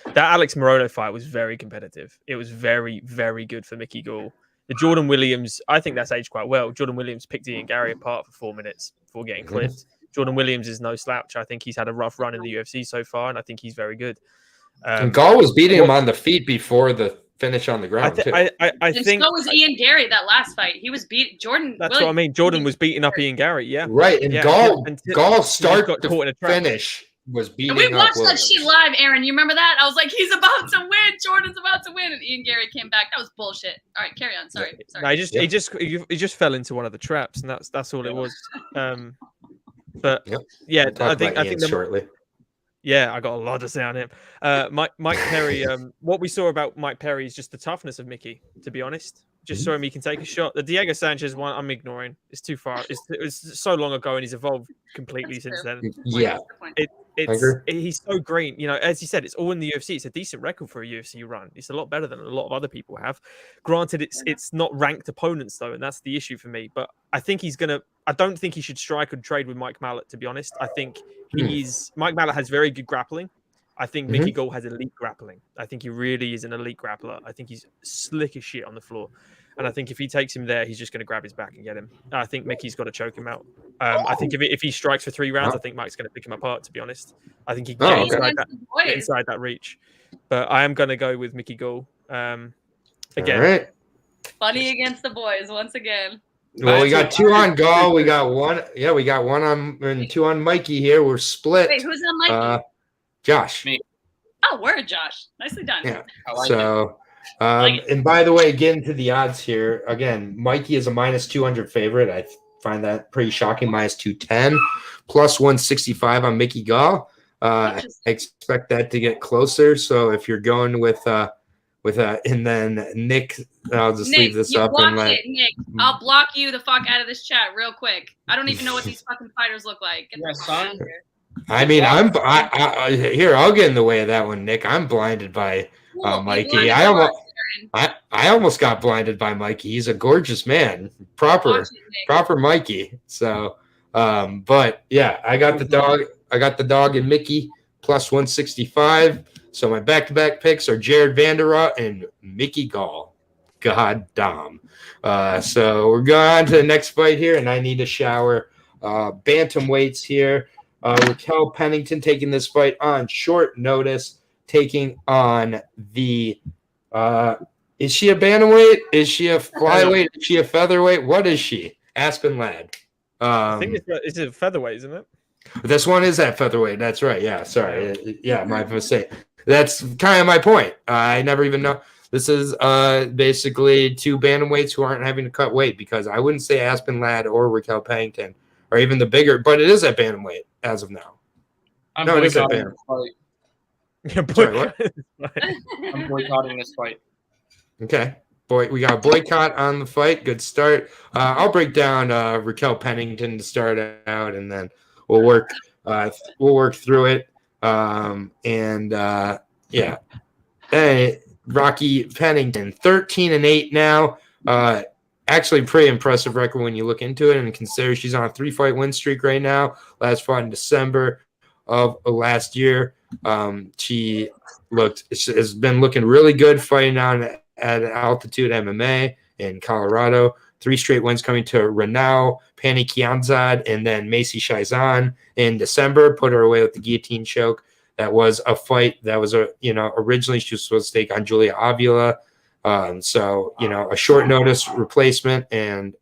That Alex Morono fight was very competitive. It was very, very good for Mickey Gall. The Jordan Williams, I think that's aged quite well. Jordan Williams picked Ian Gary apart for 4 minutes before getting clipped. Jordan Williams is no slouch. I think he's had a rough run in the UFC so far, and I think he's very good. And Gall was beating him on the feet before the finish on the ground, too. I think so was Ian Gary that last fight. He was beat Jordan. That's Williams. What I mean. Jordan was beating up Ian Gary, yeah. Right, and Gall start to finish was beating up Williams. And we watched Williams. that shit live, Aaron. You remember that? I was like, he's about to win. Jordan's about to win, and Ian Gary came back. That was bullshit. All right, carry on. Sorry. No, he just fell into one of the traps, and that's all it was. But I think shortly. Yeah, I got a lot to say on him. Mike Perry. What we saw about Mike Perry is just the toughness of Mickey. To be honest, just saw him. He can take a shot. The Diego Sanchez one, I'm ignoring. It's too far. It's so long ago, and he's evolved completely since then. Yeah, he's so green. You know, as you said, it's all in the UFC. It's a decent record for a UFC run. It's a lot better than a lot of other people have. Granted, it's not ranked opponents though, and that's the issue for me. But I think I don't think he should strike and trade with Mike Mallet. To be honest, I think Mike Mallet has very good grappling. I think Mickey Gall has elite grappling. I think he really is an elite grappler. I think he's slick as shit on the floor. And I think if he takes him there, he's just going to grab his back and get him. I think Mickey's got to choke him out. I think if he strikes for 3 rounds, I think Mike's going to pick him apart, to be honest. I think he can get inside that reach. But I am going to go with Mickey Gall. Again. All right. Funny against the boys once again. Well, we got 2 on Gall. We got 1. Yeah, we got 1 on and 2 on Mikey here. We're split. Wait, who's on Mikey? Josh. Me. Oh, word, Josh. Nicely done. Yeah. And by the way, getting to the odds here again, Mikey is a -200 favorite. I find that pretty shocking. -210, +165 on Mickey Gall. I expect that to get closer. So if you're going with and then Nick, I'll just leave this up and let Nick. I'll block you the fuck out of this chat real quick. I don't even know what these fucking fighters look like. Son. I mean, I'll get in the way of that one, Nick. I'm blinded by Mikey. I almost got blinded by Mikey. He's a gorgeous man, proper Mikey. So, but yeah, I got the dog. I got the dog and Mickey plus 165. So my back-to-back picks are Jared Vanderrot and Mickey Gall. God damn. So we're going on to the next fight here, and I need a shower. Bantamweights here. Raquel Pennington taking this fight on short notice, taking on the is she a bantamweight? Is she a flyweight? Is she a featherweight? What is she? Aspen Ladd. I think it's a featherweight, isn't it? This one is at featherweight. That's right. Yeah, sorry. Yeah, my mistake. That's kind of my point. I never even know. This is basically two bantamweights who aren't having to cut weight, because I wouldn't say Aspen Ladd or Raquel Pennington or even the bigger, but it is at bantamweight as of now. I'm no, it is at boycotting bantamweight. this fight. Sorry, what? I'm boycotting this fight. Okay. We got a boycott on the fight. Good start. I'll break down Raquel Pennington to start out, and then we'll work through it. Yeah. Hey, Rocky Pennington, 13-8 now. Actually, pretty impressive record when you look into it and consider she's on a 3-fight win streak right now. Last fought in December of last year. She has been looking really good fighting on at Altitude MMA in Colorado. 3 straight wins coming to Renaud, Pani Kianzad, and then Macy Chizan in December. Put her away with the guillotine choke. That was a fight that was originally she was supposed to take on Julia Avila. So a short notice replacement, and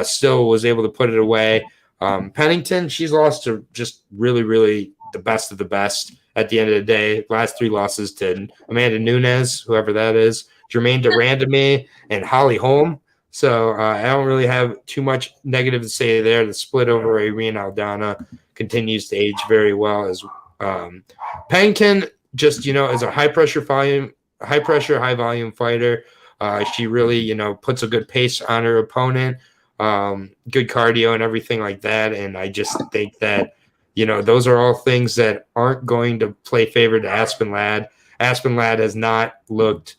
still was able to put it away. Pennington, she's lost to just really, really the best of the best at the end of the day. Last 3 losses to Amanda Nunes, whoever that is, Jermaine Durandamy, and Holly Holm. So I don't really have too much negative to say there. The split over Irene Aldana continues to age very well as Pennington just, is a high pressure, high volume fighter. She really, puts a good pace on her opponent, good cardio and everything like that. And I just think that, those are all things that aren't going to play favor to Aspen Ladd. Aspen Ladd has not looked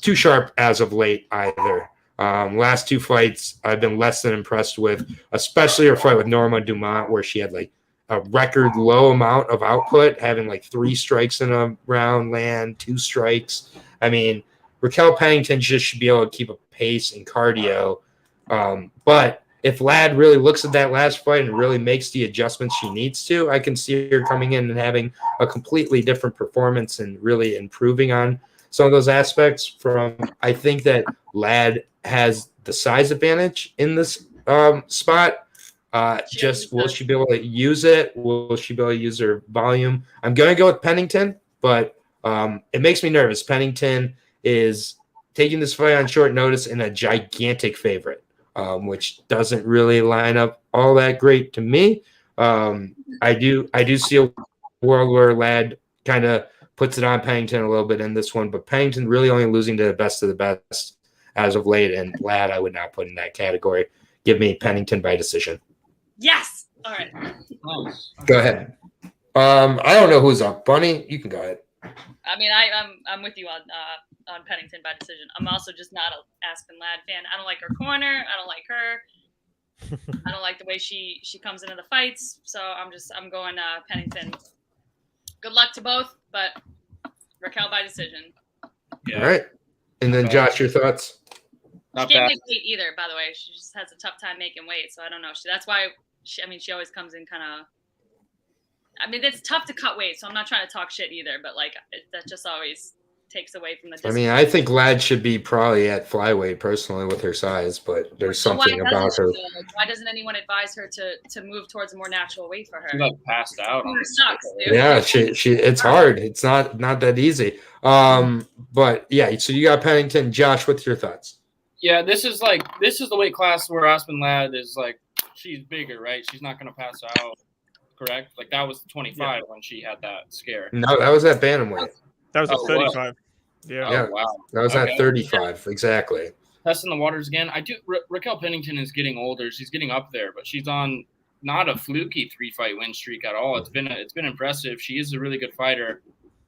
too sharp as of late either. Last 2 fights I've been less than impressed with, especially her fight with Norma Dumont, where she had like a record low amount of output, having like 3 strikes in a round, land 2 strikes. I mean, Raquel Pennington just should be able to keep a pace and cardio. But if Ladd really looks at that last fight and really makes the adjustments she needs to, I can see her coming in and having a completely different performance and really improving on some of those aspects. I think that Ladd has the size advantage in this spot. Will she be able to use it? Will she be able to use her volume? I'm going to go with Pennington, but it makes me nervous. Pennington is taking this fight on short notice and a gigantic favorite, which doesn't really line up all that great to me. I do see a world where Ladd kind of puts it on Pennington a little bit in this one, but Pennington really only losing to the best of the best as of late, and Ladd I would not put in that category. Give me Pennington by decision. Yes. All right. Go ahead. I don't know who's up. Bunny, you can go ahead. I mean, I'm with you on Pennington by decision. I'm also just not a Aspen Ladd fan. I don't like her corner. I don't like her. I don't like the way she comes into the fights. So I'm going Pennington. Good luck to both, but Raquel by decision. Yeah. All right. And then Josh, your thoughts? She can't make weight either, by the way. She just has a tough time making weight. So I don't know. That's why she always comes in kind of. I mean, it's tough to cut weight, so I'm not trying to talk shit either. But that just always takes away from the distance. I mean, I think Ladd should be probably at flyweight personally with her size, but there's something about her. Why doesn't anyone advise her to move towards a more natural weight for her? She passed out. It sucks, dude. Yeah, she it's hard. It's not that easy. But yeah, so you got Pennington. Josh, what's your thoughts? Yeah, this is the weight class where Aspen Ladd is like, she's bigger, right? She's not going to pass out, correct? Like that was 25 when she had that scare. No, that was at bantamweight. That was at 35. What? Yeah. Yeah, wow. That was at 35, exactly. Testing the waters again. Raquel Pennington is getting older. She's getting up there, but she's on not a fluky 3-fight win streak at all. It's been impressive. She is a really good fighter.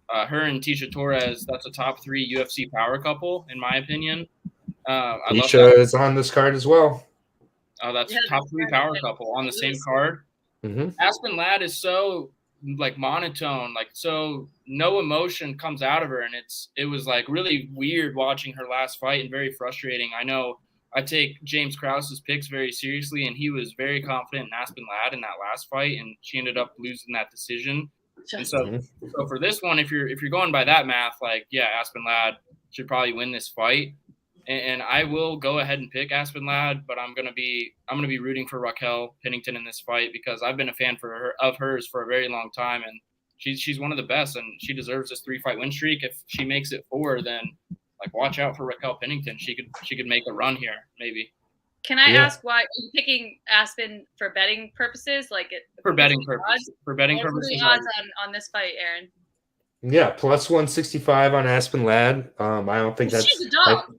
Her and Tisha Torres, that's a top 3 UFC power couple, in my opinion. I love Tisha that. is on this card as well. Oh, that's top 3 power couple on the same card. Mm-hmm. Aspen Ladd is so like monotone, like so no emotion comes out of her, and it was like really weird watching her last fight and very frustrating. I know I take James Krause's picks very seriously, and he was very confident in Aspen Ladd in that last fight, and she ended up losing that decision. And so for this one, if you're going by that math, like yeah, Aspen Ladd should probably win this fight. And I will go ahead and pick Aspen Ladd, but I'm gonna be rooting for Raquel Pennington in this fight because I've been a fan of hers for a very long time, and she's one of the best, and she deserves this 3-fight win streak. If she makes it 4, then like watch out for Raquel Pennington. She could make a run here, maybe. Can I ask why are you picking Aspen for betting purposes? For betting purposes. What are the odds on this fight, Aaron? Yeah, plus 165 on Aspen Ladd. I don't think that's. She's a dog.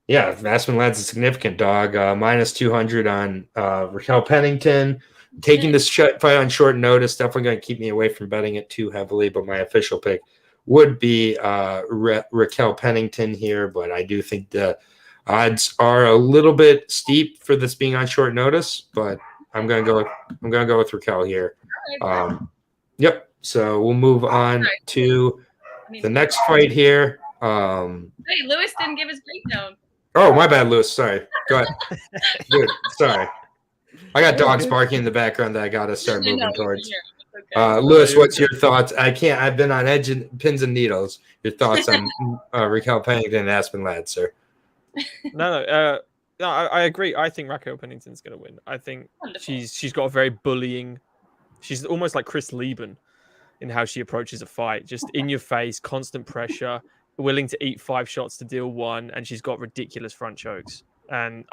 Yeah, Aspen Ladd's a significant dog. Minus 200 on Raquel Pennington. Taking this fight on short notice, definitely going to keep me away from betting it too heavily, but my official pick would be Raquel Pennington here, but I do think the odds are a little bit steep for this being on short notice, but I'm going to go with Raquel here. Yep. So we'll move on to the next fight here. Hey, Lewis didn't give his breakdown. Oh, my bad, Lewis. Sorry. Go ahead. Dude, sorry. I got dogs barking in the background that I got to start moving towards. Okay. Lewis, what's your thoughts? I've been on edge and pins and needles. Your thoughts on Raquel Pennington and Aspen Ladd, sir? No, I agree. I think Raquel Pennington's going to win. I think she's got a very bullying. She's almost like Chris Lieben in how she approaches a fight. Just in your face, constant pressure, willing to eat 5 shots to deal 1, and she's got ridiculous front chokes. And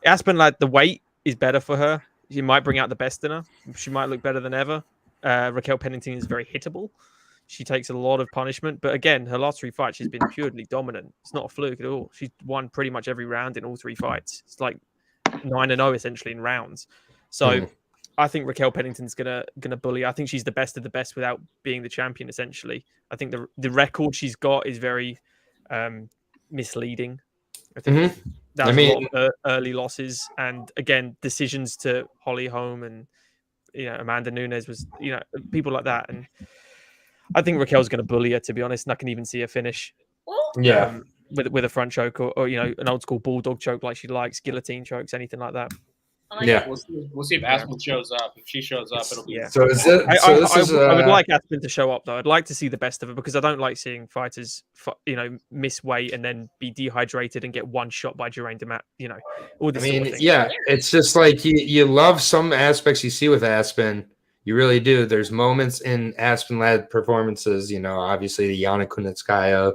Aspen Ladd, the weight is better for her. She might bring out the best in her. She might look better than ever. Raquel Pennington is very hittable. She takes a lot of punishment. But again, her last 3 fights, she's been purely dominant. It's not a fluke at all. She's won pretty much every round in all 3 fights. It's like 9-0 essentially in rounds. So I think Raquel Pennington's gonna bully. I think she's the best of the best without being the champion, essentially. I think the record she's got is very misleading. I think that was a lot of early losses, and again, decisions to Holly Holm and Amanda Nunes was people like that. And I think Raquel's going to bully her, to be honest. And I can even see her finish. Yeah, with a front choke or an old school bulldog choke like she likes, guillotine chokes, anything like that. Yeah, we'll see if Aspen shows up. If she shows up, it'll be. So is it? I would like Aspen to show up though. I'd like to see the best of her because I don't like seeing fighters, miss weight and then be dehydrated and get one shot by Geraint Demat. All this. Sort of thing. Yeah, it's just like you love some aspects you see with Aspen. You really do. There's moments in Aspen Ladd performances. Obviously the Yana Kunitskaya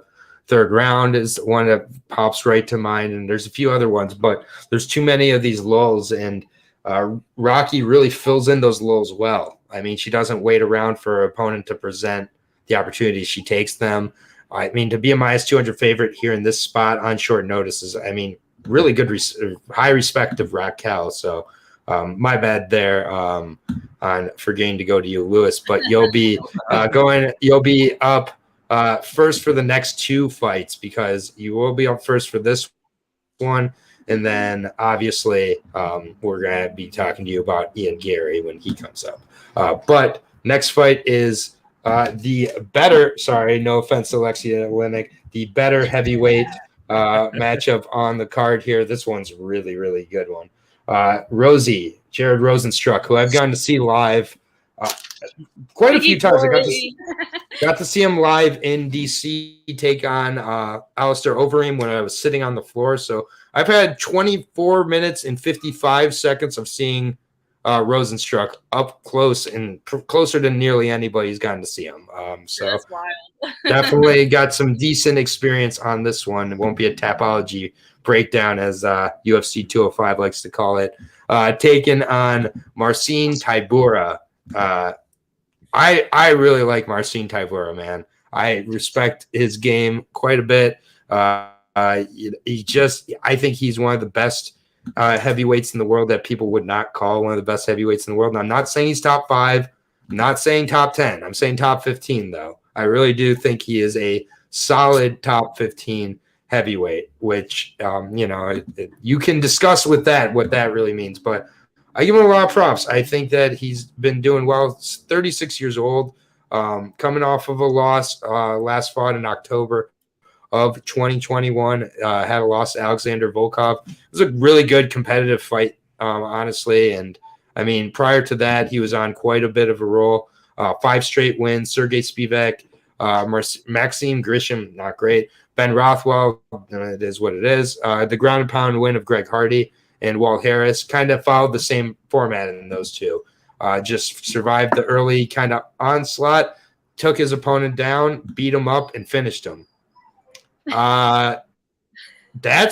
3rd round is one that pops right to mind, and there's a few other ones, but there's too many of these lulls, and Rocky really fills in those lulls well. I mean, she doesn't wait around for her opponent to present the opportunities. She takes them. I mean, to be a minus 200 favorite here in this spot on short notice is, really good, high respect of Raquel. So my bad there on forgetting to go to you, Lewis, but you'll be up first for the next 2 fights because you will be up first for this one. And then obviously we're going to be talking to you about Ian Gary when he comes up. But next fight is the better, sorry, no offense to Alexia Olenek, the better heavyweight matchup on the card here. This one's really, really good one. Jared Rosenstruck, who I've gotten to see live quite a few times. I got to see him live in DC take on Alistair Overeem when I was sitting on the floor. So I've had 24 minutes and 55 seconds of seeing Rosenstruck up close and closer than nearly anybody's gotten to see him. So that's wild. Definitely got some decent experience on this one. It won't be a Tapology breakdown, as UFC 205 likes to call it. Taken on Marcin Tybura. I really like Marcin Tybura, man. I respect his game quite a bit. I think he's one of the best heavyweights in the world that people would not call one of the best heavyweights in the world. And I'm not saying he's top 5. I'm not saying top 10. I'm saying top 15, though. I really do think he is a solid top 15 heavyweight, which, you can discuss with that what that really means. But I give him a lot of props. I think that he's been doing well. He's 36 years old, coming off of a loss, last fought in October of 2021, had a loss to Alexander Volkov. It was a really good competitive fight, honestly. And I mean, prior to that, he was on quite a bit of a roll. 5 straight wins. Sergey Spivak, Maxime Grisham, not great. Ben Rothwell, it is what it is. The ground and pound win of Greg Hardy and Walt Harris kind of followed the same format in those two. Just survived the early kind of onslaught, took his opponent down, beat him up, and finished him. That's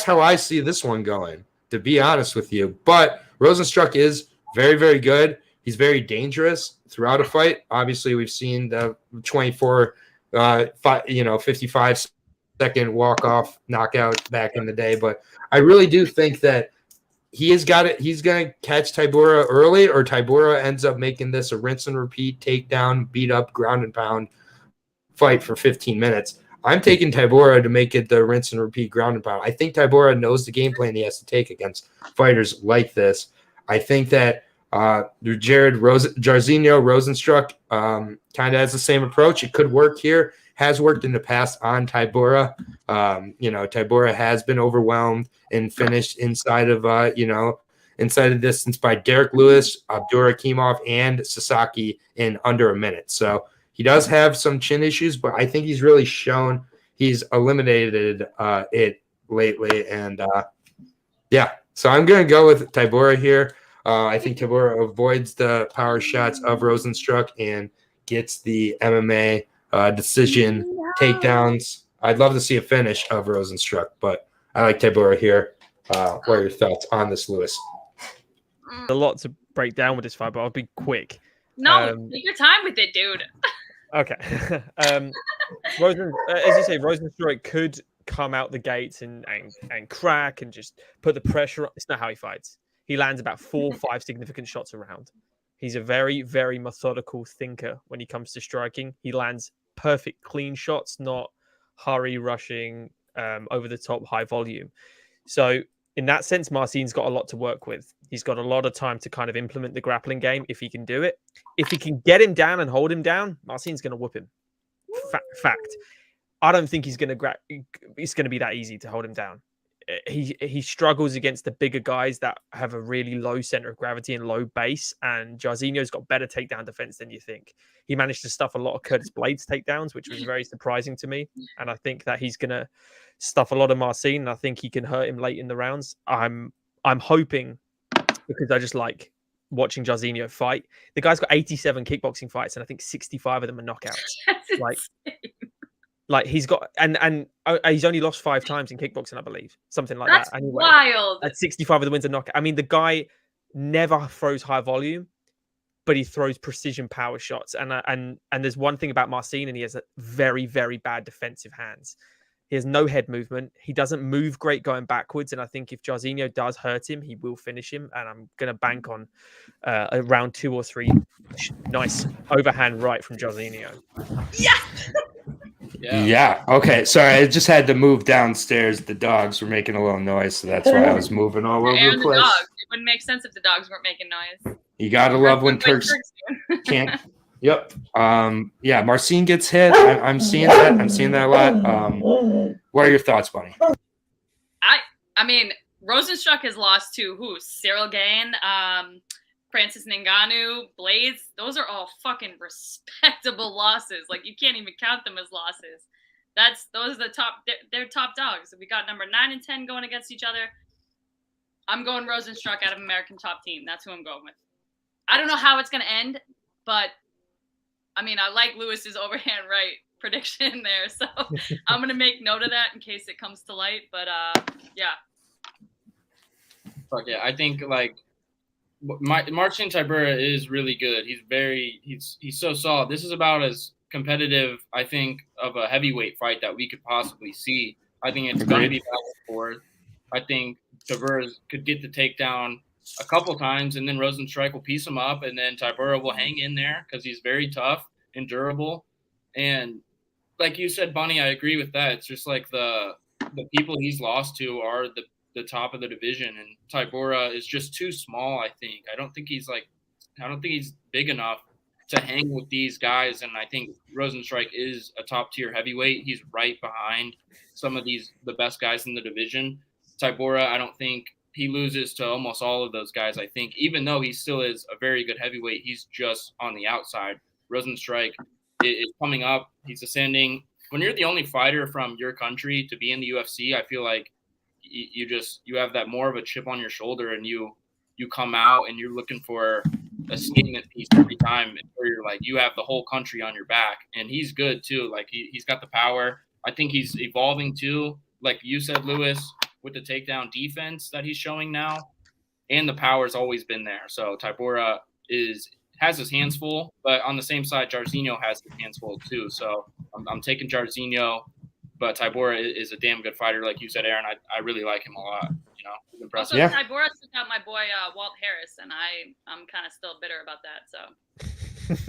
how I see this one going, to be honest with you. But Rozenstruik is very, very good. He's very dangerous throughout a fight. Obviously, we've seen the 55-second walk-off knockout back in the day. But I really do think that he has got it. He's going to catch Tybura early, or Tybura ends up making this a rinse and repeat, takedown, beat up, ground and pound fight for 15 minutes. I'm taking Tybura to make it the rinse and repeat ground and pound. I think Tybura knows the game plan he has to take against fighters like this. I think that Jairzinho Rozenstruik kind of has the same approach. It could work here. Has worked in the past on Tybura. Tybura has been overwhelmed and finished inside of distance by Derek Lewis, Abdurakhimov, and Sasaki in under a minute. So he does have some chin issues, but I think he's really shown he's eliminated it lately. And so I'm going to go with Tybura here. I think Tybura avoids the power shots of Rozenstruik and gets the MMA decision takedowns. I'd love to see a finish of Rozenstruik, but I like Tybura here. What are your thoughts on this, Lewis? A lot to break down with this fight, but I'll be quick. No, take your time with it, dude. Okay. As you say, Rozenstruik could come out the gates and crack and just put the pressure on. It's not how he fights. He lands about 4 or 5 significant shots a round. He's a very, very methodical thinker when he comes to striking. He lands perfect, clean shots, not hurry, rushing, over the top, high volume. So in that sense, Marcin's got a lot to work with. He's got a lot of time to kind of implement the grappling game if he can do it. If he can get him down and hold him down, Marcin's going to whoop him. Fact. I don't think it's going to be that easy to hold him down. He struggles against the bigger guys that have a really low center of gravity and low base, and Jairzinho's got better takedown defense than you think. He managed to stuff a lot of Curtis Blades takedowns, which was very surprising to me, and I think that he's going to stuff a lot of Marcin, and I think he can hurt him late in the rounds. I'm hoping, because I just like watching Jairzinho fight. The guy's got 87 kickboxing fights, and I think 65 of them are knockouts. Like he's got, and he's only lost 5 times in kickboxing, I believe, something like That's that. Anyway, wild. at 65 of the wins are knockout. I mean, the guy never throws high volume, but he throws precision power shots. And there's one thing about Marcin, and he has a very, very bad defensive hands. He has no head movement. He doesn't move great going backwards. And I think if Jairzinho does hurt him, he will finish him. And I'm going to bank on a round 2 or 3 nice overhand right from Jairzinho. Yeah. Yeah. Okay. Sorry, I just had to move downstairs. The dogs were making a little noise, so that's why I was moving all over the place. Dogs. It wouldn't make sense if the dogs weren't making noise. You gotta love when Turks can't. Yep. Yeah. Marcin gets hit. I'm seeing that. I'm seeing that a lot. What are your thoughts, Bunny? I mean, Rozenstruik has lost to who? Cyril Gane, Francis Ngannou, Blades. Those are all fucking respectable losses. Like, you can't even count them as losses. Those are the top. They're top dogs. We got number 9 and 10 going against each other. I'm going Rozenstruik out of American Top Team. That's who I'm going with. I don't know how it's going to end, but I mean, I like Lewis's overhand right prediction there, so I'm going to make note of that in case it comes to light. But yeah. Fuck yeah, I think like Marcin Tybura is really good. He's so solid. This is about as competitive, I think, of a heavyweight fight that we could possibly see. I think it's going to be back and forth. I think Tybura could get the takedown a couple times, and then Rozenstruik will piece him up, and then Tybura will hang in there because he's very tough and durable. And like you said, Bunny, I agree with that. It's just like the people he's lost to are the top of the division, and Tybura is just too small. I don't think he's big enough to hang with these guys. And I think Rosenstrike is a top tier heavyweight. He's right behind some of the best guys in the division. Tybura, I don't think he loses to almost all of those guys. I think even though he still is a very good heavyweight, he's just on the outside. Rosenstrike is coming up. He's ascending. When you're the only fighter from your country to be in the UFC, I feel like you have that more of a chip on your shoulder, and you come out and you're looking for a statement piece every time, where you're like, you have the whole country on your back. And he's good too. Like he's got the power. I think he's evolving too. Like you said, Lewis, with the takedown defense that he's showing now, and the power's always been there. So Tybura has his hands full, but on the same side, Jairzinho has his hands full too. So I'm taking Jairzinho, but Tybura is a damn good fighter, like you said, Aaron. I really like him a lot. He's impressive. Also, Tybura took out my boy Walt Harris, and I'm kind of still bitter about that. So.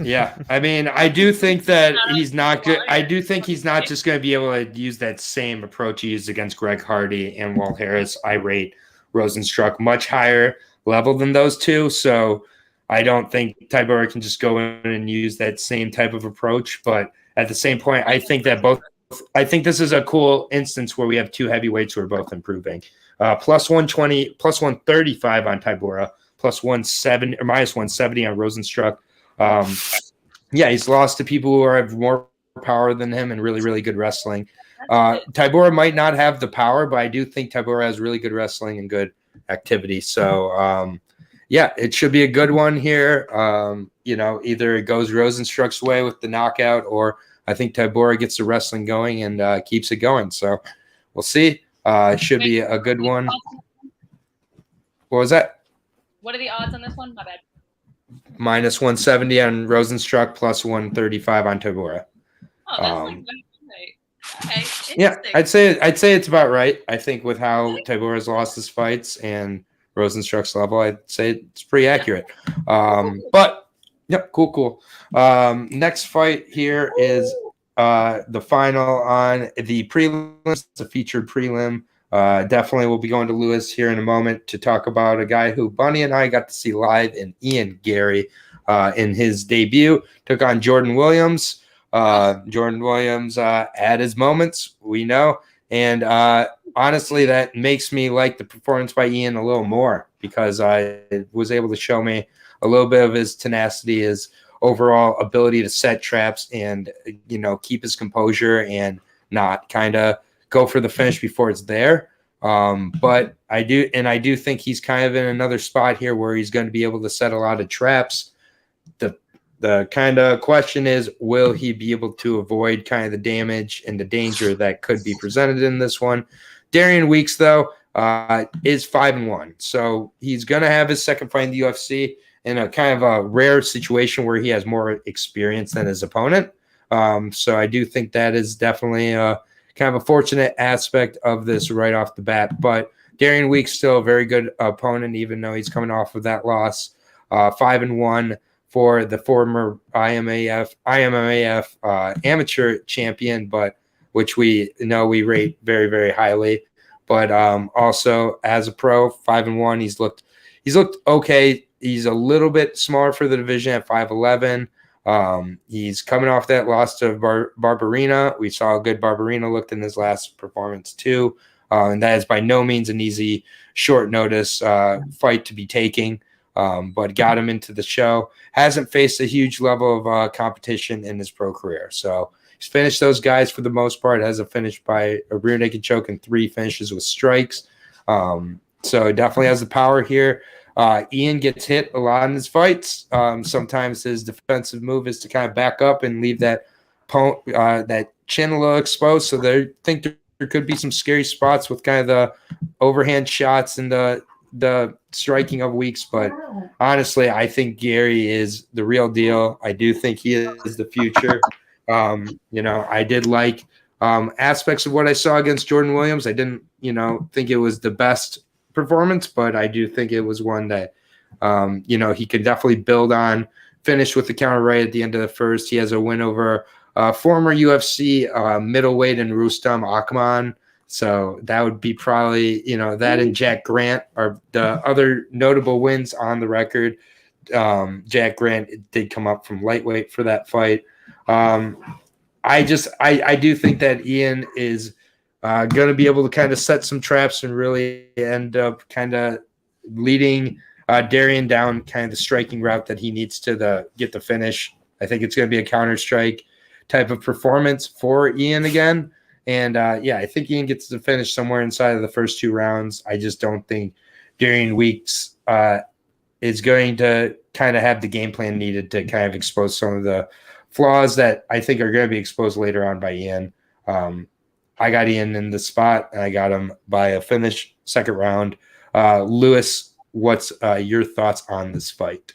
Yeah, I mean, I do think that he's not good. I do think he's not just going to be able to use that same approach he used against Greg Hardy and Walt Harris. I rate Rosenstruck much higher level than those two, so I don't think Tybura can just go in and use that same type of approach. But at the same point, I think this is a cool instance where we have two heavyweights who are both improving. Plus 120, plus 135 on Tybura, plus 170 or minus 170 on Rosenstruck. Yeah, he's lost to people who have more power than him and really, really good wrestling. Tybura might not have the power, but I do think Tybura has really good wrestling and good activity. So, yeah, it should be a good one here. Either it goes Rosenstruck's way with the knockout, or I think Tybura gets the wrestling going and keeps it going. So we'll see. It should be a good one. What was that? What are the odds on this one? My bad. Minus 170 on Rosenstruck, plus 135 on Tybura. Oh, that's like okay. Yeah, I'd say it's about right. I think with how Tybura's lost his fights and Rosenstruck's level, I'd say it's pretty accurate. But yeah, cool. Next fight here is the final on the prelims. It's a featured prelim. Definitely we'll be going to Lewis here in a moment to talk about a guy who Bunny and I got to see live in Ian Gary in his debut. Took on Jordan Williams. Jordan Williams had his moments, we know. And honestly, that makes me like the performance by Ian a little more, because I was able to show me a little bit of his tenacity, his overall ability to set traps and, keep his composure and not kind of go for the finish before it's there. But I do think he's kind of in another spot here where he's going to be able to set a lot of traps. The kind of question is, will he be able to avoid kind of the damage and the danger that could be presented in this one? Darian Weeks, though, is 5-1. So he's going to have his second fight in the UFC in a kind of a rare situation where he has more experience than his opponent. So I do think that is definitely kind of a fortunate aspect of this right off the bat. But Darian Weeks still a very good opponent, even though he's coming off of that loss. 5-1 for the former IMMAF amateur champion, but which we know we rate very, very highly. But also as a pro, 5-1, he's looked okay. He's a little bit smaller for the division at 5'11". He's coming off that loss to Barberina. We saw how good Barberina looked in his last performance too. And that is by no means an easy short notice fight to be taking, but got him into the show. Hasn't faced a huge level of competition in his pro career. So he's finished those guys for the most part. Has a finish by a rear naked choke and 3 finishes with strikes. So he definitely has the power here. Ian gets hit a lot in his fights. Sometimes his defensive move is to kind of back up and leave that chin a little exposed. So they think there could be some scary spots with kind of the overhand shots and the striking of Weeks. But honestly, I think Gary is the real deal. I do think he is the future. I did like aspects of what I saw against Jordan Williams. I didn't, think it was the best performance, but I do think it was one that he could definitely build on. Finish with the counter right at the end of the first. He has a win over former UFC middleweight in Rustam Akman. So that would be probably, that and Jack Grant are the other notable wins on the record. Jack Grant did come up from lightweight for that fight. I do think that Ian is going to be able to kind of set some traps and really end up kind of leading Darian down kind of the striking route that he needs to get the finish. I think it's going to be a counter-strike type of performance for Ian again. And, I think Ian gets the finish somewhere inside of the first 2 rounds. I just don't think Darian Weeks is going to kind of have the game plan needed to kind of expose some of the flaws that I think are going to be exposed later on by Ian. I got Ian in the spot, and I got him by a finish, second round. Lewis, what's your thoughts on this fight?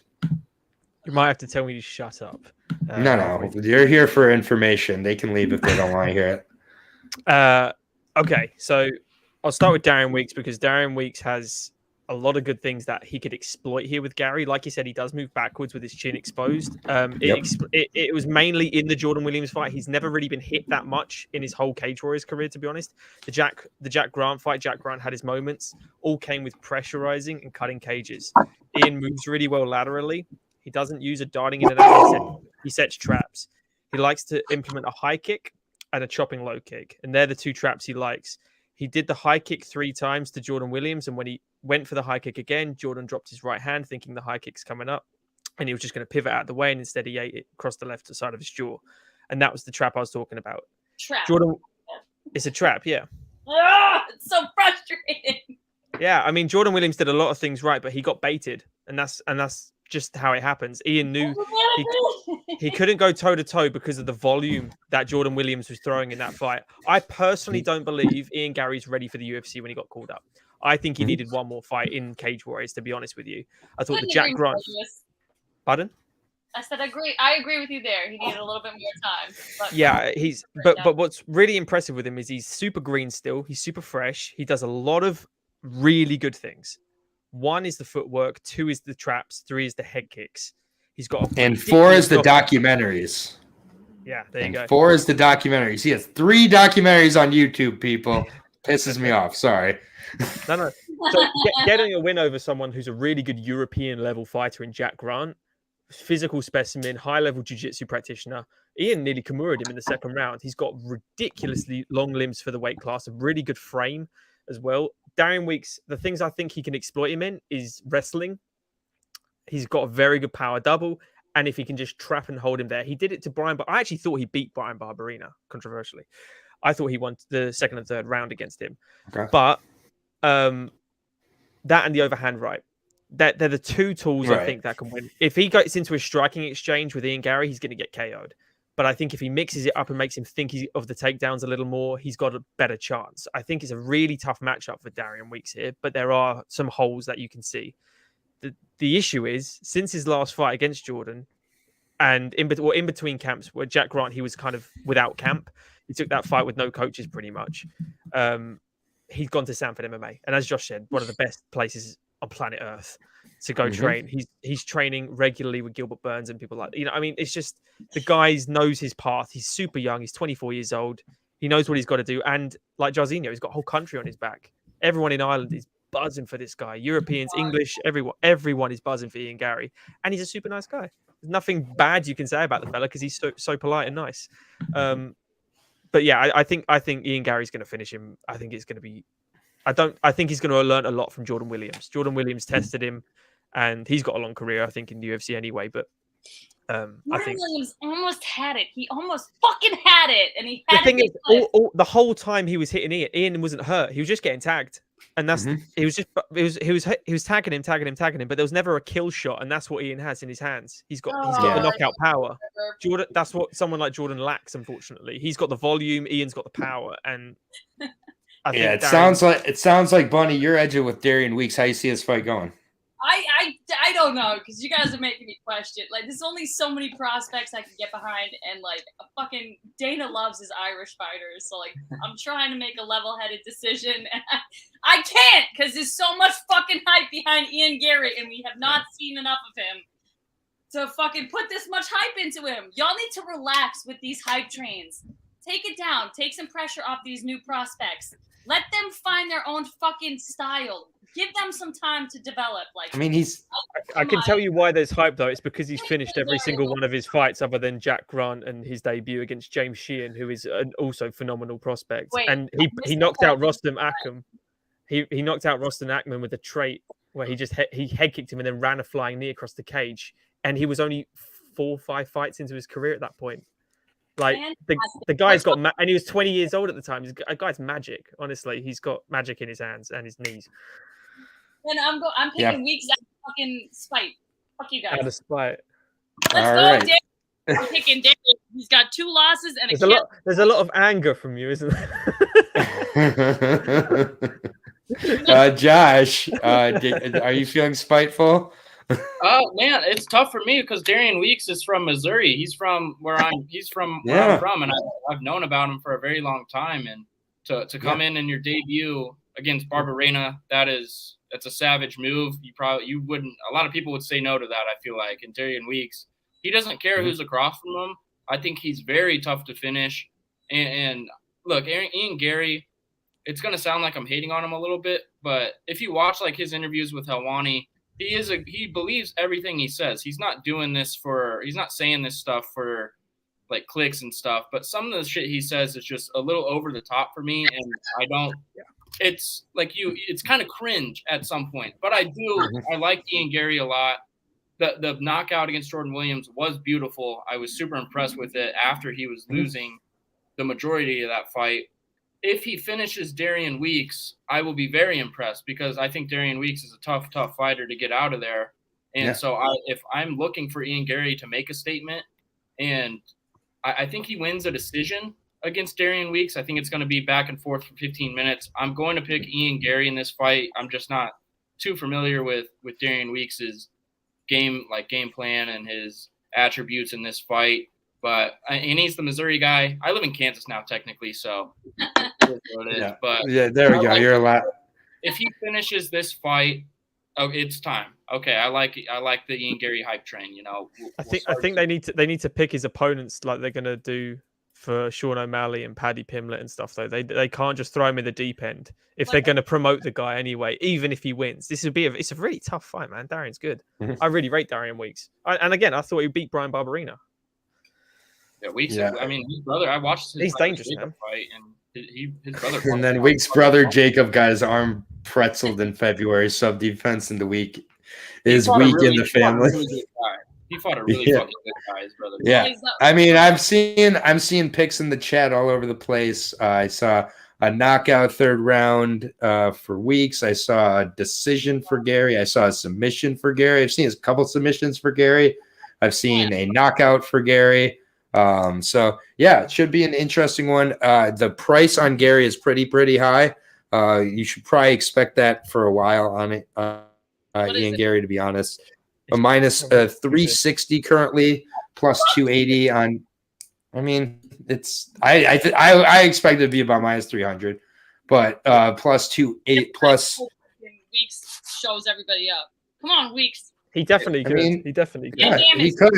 You might have to tell me to shut up. No. You're here for information. They can leave if they don't want to hear it. Okay, so I'll start with Darian Weeks because Darian Weeks has a lot of good things that he could exploit here with Gary. Like you said, he does move backwards with his chin exposed. It was mainly in the Jordan Williams fight. He's never really been hit that much in his whole Cage Warriors career, to be honest. The Jack Grant fight, Jack Grant had his moments. All came with pressurizing and cutting cages. Ian moves really well laterally. He doesn't use a darting in and out. He sets traps. He likes to implement a high kick and a chopping low kick. And they're the 2 traps he likes. He did the high kick 3 times to Jordan Williams. And when he went for the high kick again, Jordan dropped his right hand thinking the high kick's coming up. And he was just going to pivot out of the way. And instead he ate it across the left side of his jaw. And that was the trap I was talking about. Trap. Jordan, it's a trap, yeah. It's so frustrating. Yeah, I mean, Jordan Williams did a lot of things right, but he got baited. And that's just how it happens. Ian knew he couldn't go toe-to-toe because of the volume that Jordan Williams was throwing in that fight. I personally don't believe Ian Gary's ready for the UFC when he got called up. I think he needed one more fight in Cage Warriors, to be honest with you. I thought the Jack Grant... Pardon? I said agree. I agree with you there. He needed a little bit more time. But yeah, but what's really impressive with him is he's super green still. He's super fresh. He does a lot of really good things. 1 is the footwork, 2 is the traps, 3 is the head kicks. He's got and 4 is the documentaries. Yeah, there you go. 4 is the documentaries. He has 3 documentaries on YouTube, people. Pisses me off. Sorry. No. So getting a win over someone who's a really good European level fighter in Jack Grant, physical specimen, high level jiu-jitsu practitioner. Ian nearly Kimura'd him in the second round. He's got ridiculously long limbs for the weight class, a really good frame as well. Darian Weeks, the things I think he can exploit him in is wrestling. He's got a very good power double. And if he can just trap and hold him there, he did it to Brian. But I actually thought he beat Brian Barberena, controversially. I thought he won the second and third round against him. Okay. But that and the overhand right, they're the 2 tools I think that can win. If he gets into a striking exchange with Ian Gary, he's going to get KO'd. But I think if he mixes it up and makes him think of the takedowns a little more, he's got a better chance. I think it's a really tough matchup for Darian Weeks here, but there are some holes that you can see. The issue is, since his last fight against Jordan, and in between camps where Jack Grant, he was kind of without camp. He took that fight with no coaches pretty much. He's gone to Sanford MMA. And as Josh said, one of the best places on planet Earth to go train. He's training regularly with Gilbert Burns and people like that. I mean, it's just the guy knows his path. He's super young. He's 24 years old. He knows what he's got to do. And like Jarzinho, he's got a whole country on his back. Everyone in Ireland is buzzing for this guy. Europeans, English, everyone is buzzing for Ian Gary. And he's a super nice guy. There's nothing bad you can say about the fella because he's so polite and nice. But yeah, I think Ian Gary's going to finish him. I think it's going to be... I think he's going to learn a lot from Jordan Williams. Jordan Williams tested him, and he's got a long career, I think, in the UFC anyway. But I think Williams almost had it. He almost fucking had it, and he had the thing is, the whole time he was hitting Ian wasn't hurt. He was just getting tagged, and that's he was tagging him. But there was never a kill shot, and that's what Ian has in his hands. He's got the knockout power. Jordan, that's what someone like Jordan lacks. Unfortunately, he's got the volume. Ian's got the power, and it sounds like Bunny, you're edging with Darian Weeks. How you see this fight going? I don't know, because you guys are making me question. Like, there's only so many prospects I can get behind, and like a fucking Dana loves his Irish fighters, so like I'm trying to make a level-headed decision, and I can't, because there's so much fucking hype behind Ian Gary, and we have not seen enough of him to fucking put this much hype into him. Y'all need to relax with these hype trains. Take it down. Take some pressure off these new prospects. Let them find their own fucking style. Give them some time to develop. Like, I mean, I can tell you why there's hype though. It's because he's finished every single one of his fights, other than Jack Grant and his debut against James Sheehan, who is an also phenomenal prospect. Wait, and he knocked out Rostam Akram. He knocked out Rostam Akram with a trait where he head kicked him and then ran a flying knee across the cage. And he was only 4 or 5 fights into his career at that point. Like the guy's got, and he was 20 years old at the time. A guy's magic. Honestly, he's got magic in his hands and his knees. And I'm picking Weeks out of fucking spite. Fuck you guys. Out of spite. Let's All go, right. Dave. I'm picking Dave. He's got 2 losses and There's a lot of anger from you, isn't there? Josh, are you feeling spiteful? Oh man, it's tough for me because Darian Weeks is from Missouri. He's from where I'm from, and I've known about him for a very long time. And to come in your debut against Barberena, that's a savage move. You wouldn't. A lot of people would say no to that. I feel like. And Darian Weeks, he doesn't care who's across from him. I think he's very tough to finish. And look, Ian Gary, it's gonna sound like I'm hating on him a little bit, but if you watch like his interviews with Helwani, he believes everything he says. He's not saying this stuff for like clicks and stuff, but some of the shit he says is just a little over the top for me. And it's like it's kind of cringe at some point, but I like Ian Gary a lot. The knockout against Jordan Williams was beautiful. I was super impressed with it after he was losing the majority of that fight. If he finishes Darian Weeks, I will be very impressed because I think Darian Weeks is a tough fighter to get out of there. And so if I'm looking for Ian Gary to make a statement, and I think he wins a decision against Darian Weeks. I think it's going to be back and forth for 15 minutes. I'm going to pick Ian Gary in this fight. I'm just not too familiar with Darian Weeks's game plan and his attributes in this fight. But and he's the Missouri guy. I live in Kansas now, technically, so it is. But there we go. You're a lot. If he finishes this fight, it's time. Okay, I like the Ian Gary hype train. I think they need to pick his opponents like they're gonna do for Sean O'Malley and Paddy Pimblett and stuff. Though they can't just throw him in the deep end if they're gonna promote the guy anyway. Even if he wins, it's a really tough fight, man. Darian's good. I really rate Darian Weeks. And again, I thought he beat Brian Barberena. Yeah, Weeks. I mean, his brother. I watched his he's dangerous, man. Fight, and his brother. And then Weeks' brother Jacob got his arm pretzeled in February. Sub defense in the week is weak in the family. He fought a really fucking good guy, his brother. Yeah, I mean, I'm seeing pics in the chat all over the place. I saw a knockout 3rd round for Weeks. I saw a decision for Gary. I saw a submission for Gary. I've seen a couple submissions for Gary. I've seen a knockout for Gary. So yeah, it should be an interesting one. The price on Gary is pretty high. You should probably expect that for a while on it. Ian Gary, to be honest, a minus 360 currently, plus 280 on. I mean, it's I expect it to be about minus 300, but plus 280 plus. Weeks shows everybody up. Come on, Weeks. He definitely could. He definitely could. Yeah, he could.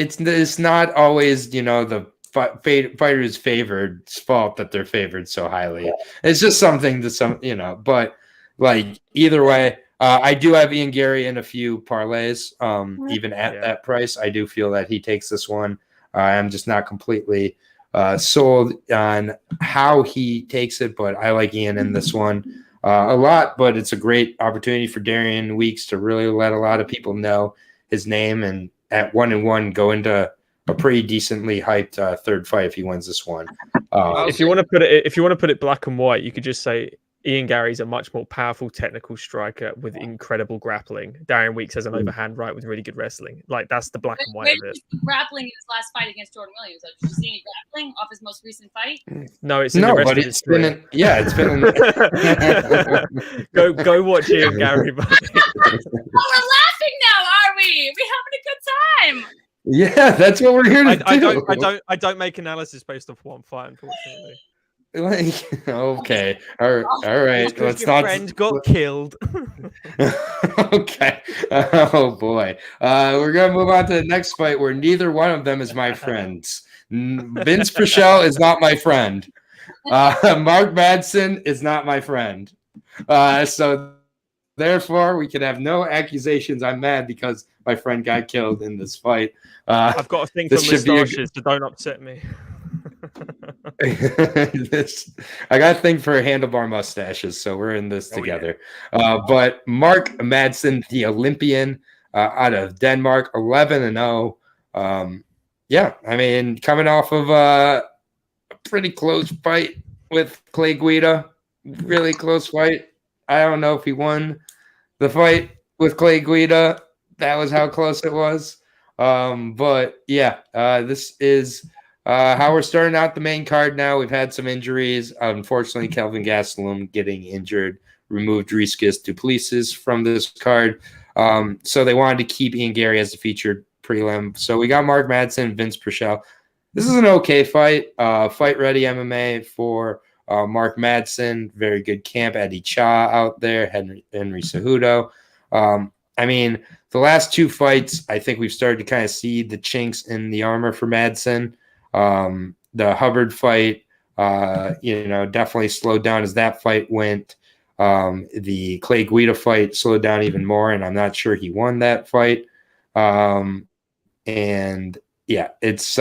It's not always the fighter's favored's fault that they're favored so highly. It's just something to but like either way, I do have Ian Gary in a few parlays. Even at that price, I do feel that he takes this one. I'm just not completely sold on how he takes it, but I like Ian in this one. A lot, but it's a great opportunity for Darian Weeks to really let a lot of people know his name, and at 1-1 go into a pretty decently hyped 3rd fight if he wins this one. If you want to put it black and white, you could just say Ian Gary's a much more powerful technical striker with incredible grappling. Darian Weeks has an overhand right with really good wrestling. Like that's the black and white of it. Grappling in his last fight against Jordan Williams. Did you see any grappling off his most recent fight? No, it's in the rest of his career. It's been. Go watch Ian Gary. We're laughing now, are we? We're having a good time. Yeah, that's what we're here to do. I don't make analysis based off one fight, unfortunately. Like, okay, all right. Just 'cause Let's your not. friend got killed. Okay. Oh boy. We're gonna move on to the next fight where neither one of them is my friends. Vince Purchau is not my friend. Mark Madsen is not my friend. So therefore, we can have no accusations. I'm mad because my friend got killed in this fight. I've got a thing for this should be moustaches, so don't upset me. I got a thing for handlebar mustaches, so we're in this together. Yeah. But Mark Madsen, the Olympian out of Denmark, 11-0. Yeah, I mean, coming off of a pretty close fight with Clay Guida, really close fight. I don't know if he won the fight with Clay Guida. That was how close it was. But yeah, this is how we're starting out the main card now. We've had some injuries. Unfortunately, Kelvin Gastelum getting injured removed Riscus Duplessis from this card. So they wanted to keep Ian Gary as the featured prelim. So we got Mark Madsen, Vince Purchau. This is an okay fight. Fight Ready MMA for Mark Madsen. Very good camp. Eddie Cha out there. Henry Cejudo. I mean, the last two fights, I think we've started to kind of see the chinks in the armor for Madsen. The Hubbard fight, definitely slowed down as that fight went. The Clay Guida fight slowed down even more, and I'm not sure he won that fight. And yeah, it's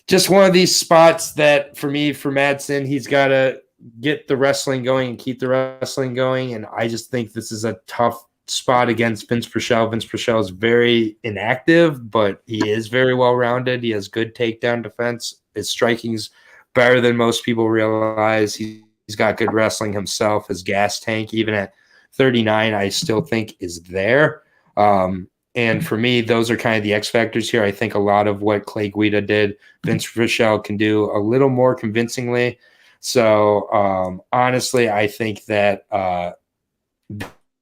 just one of these spots that for me, for Madsen, he's got to get the wrestling going and keep the wrestling going. And I just think this is a tough spot against Vince Purchau. Vince Purchau is very inactive, but he is very well-rounded. He has good takedown defense. His striking's better than most people realize. He's got good wrestling himself. His gas tank, even at 39, I still think is there. And for me, those are kind of the X factors here. I think a lot of what Clay Guida did, Vince Purchau can do a little more convincingly. So honestly, I think that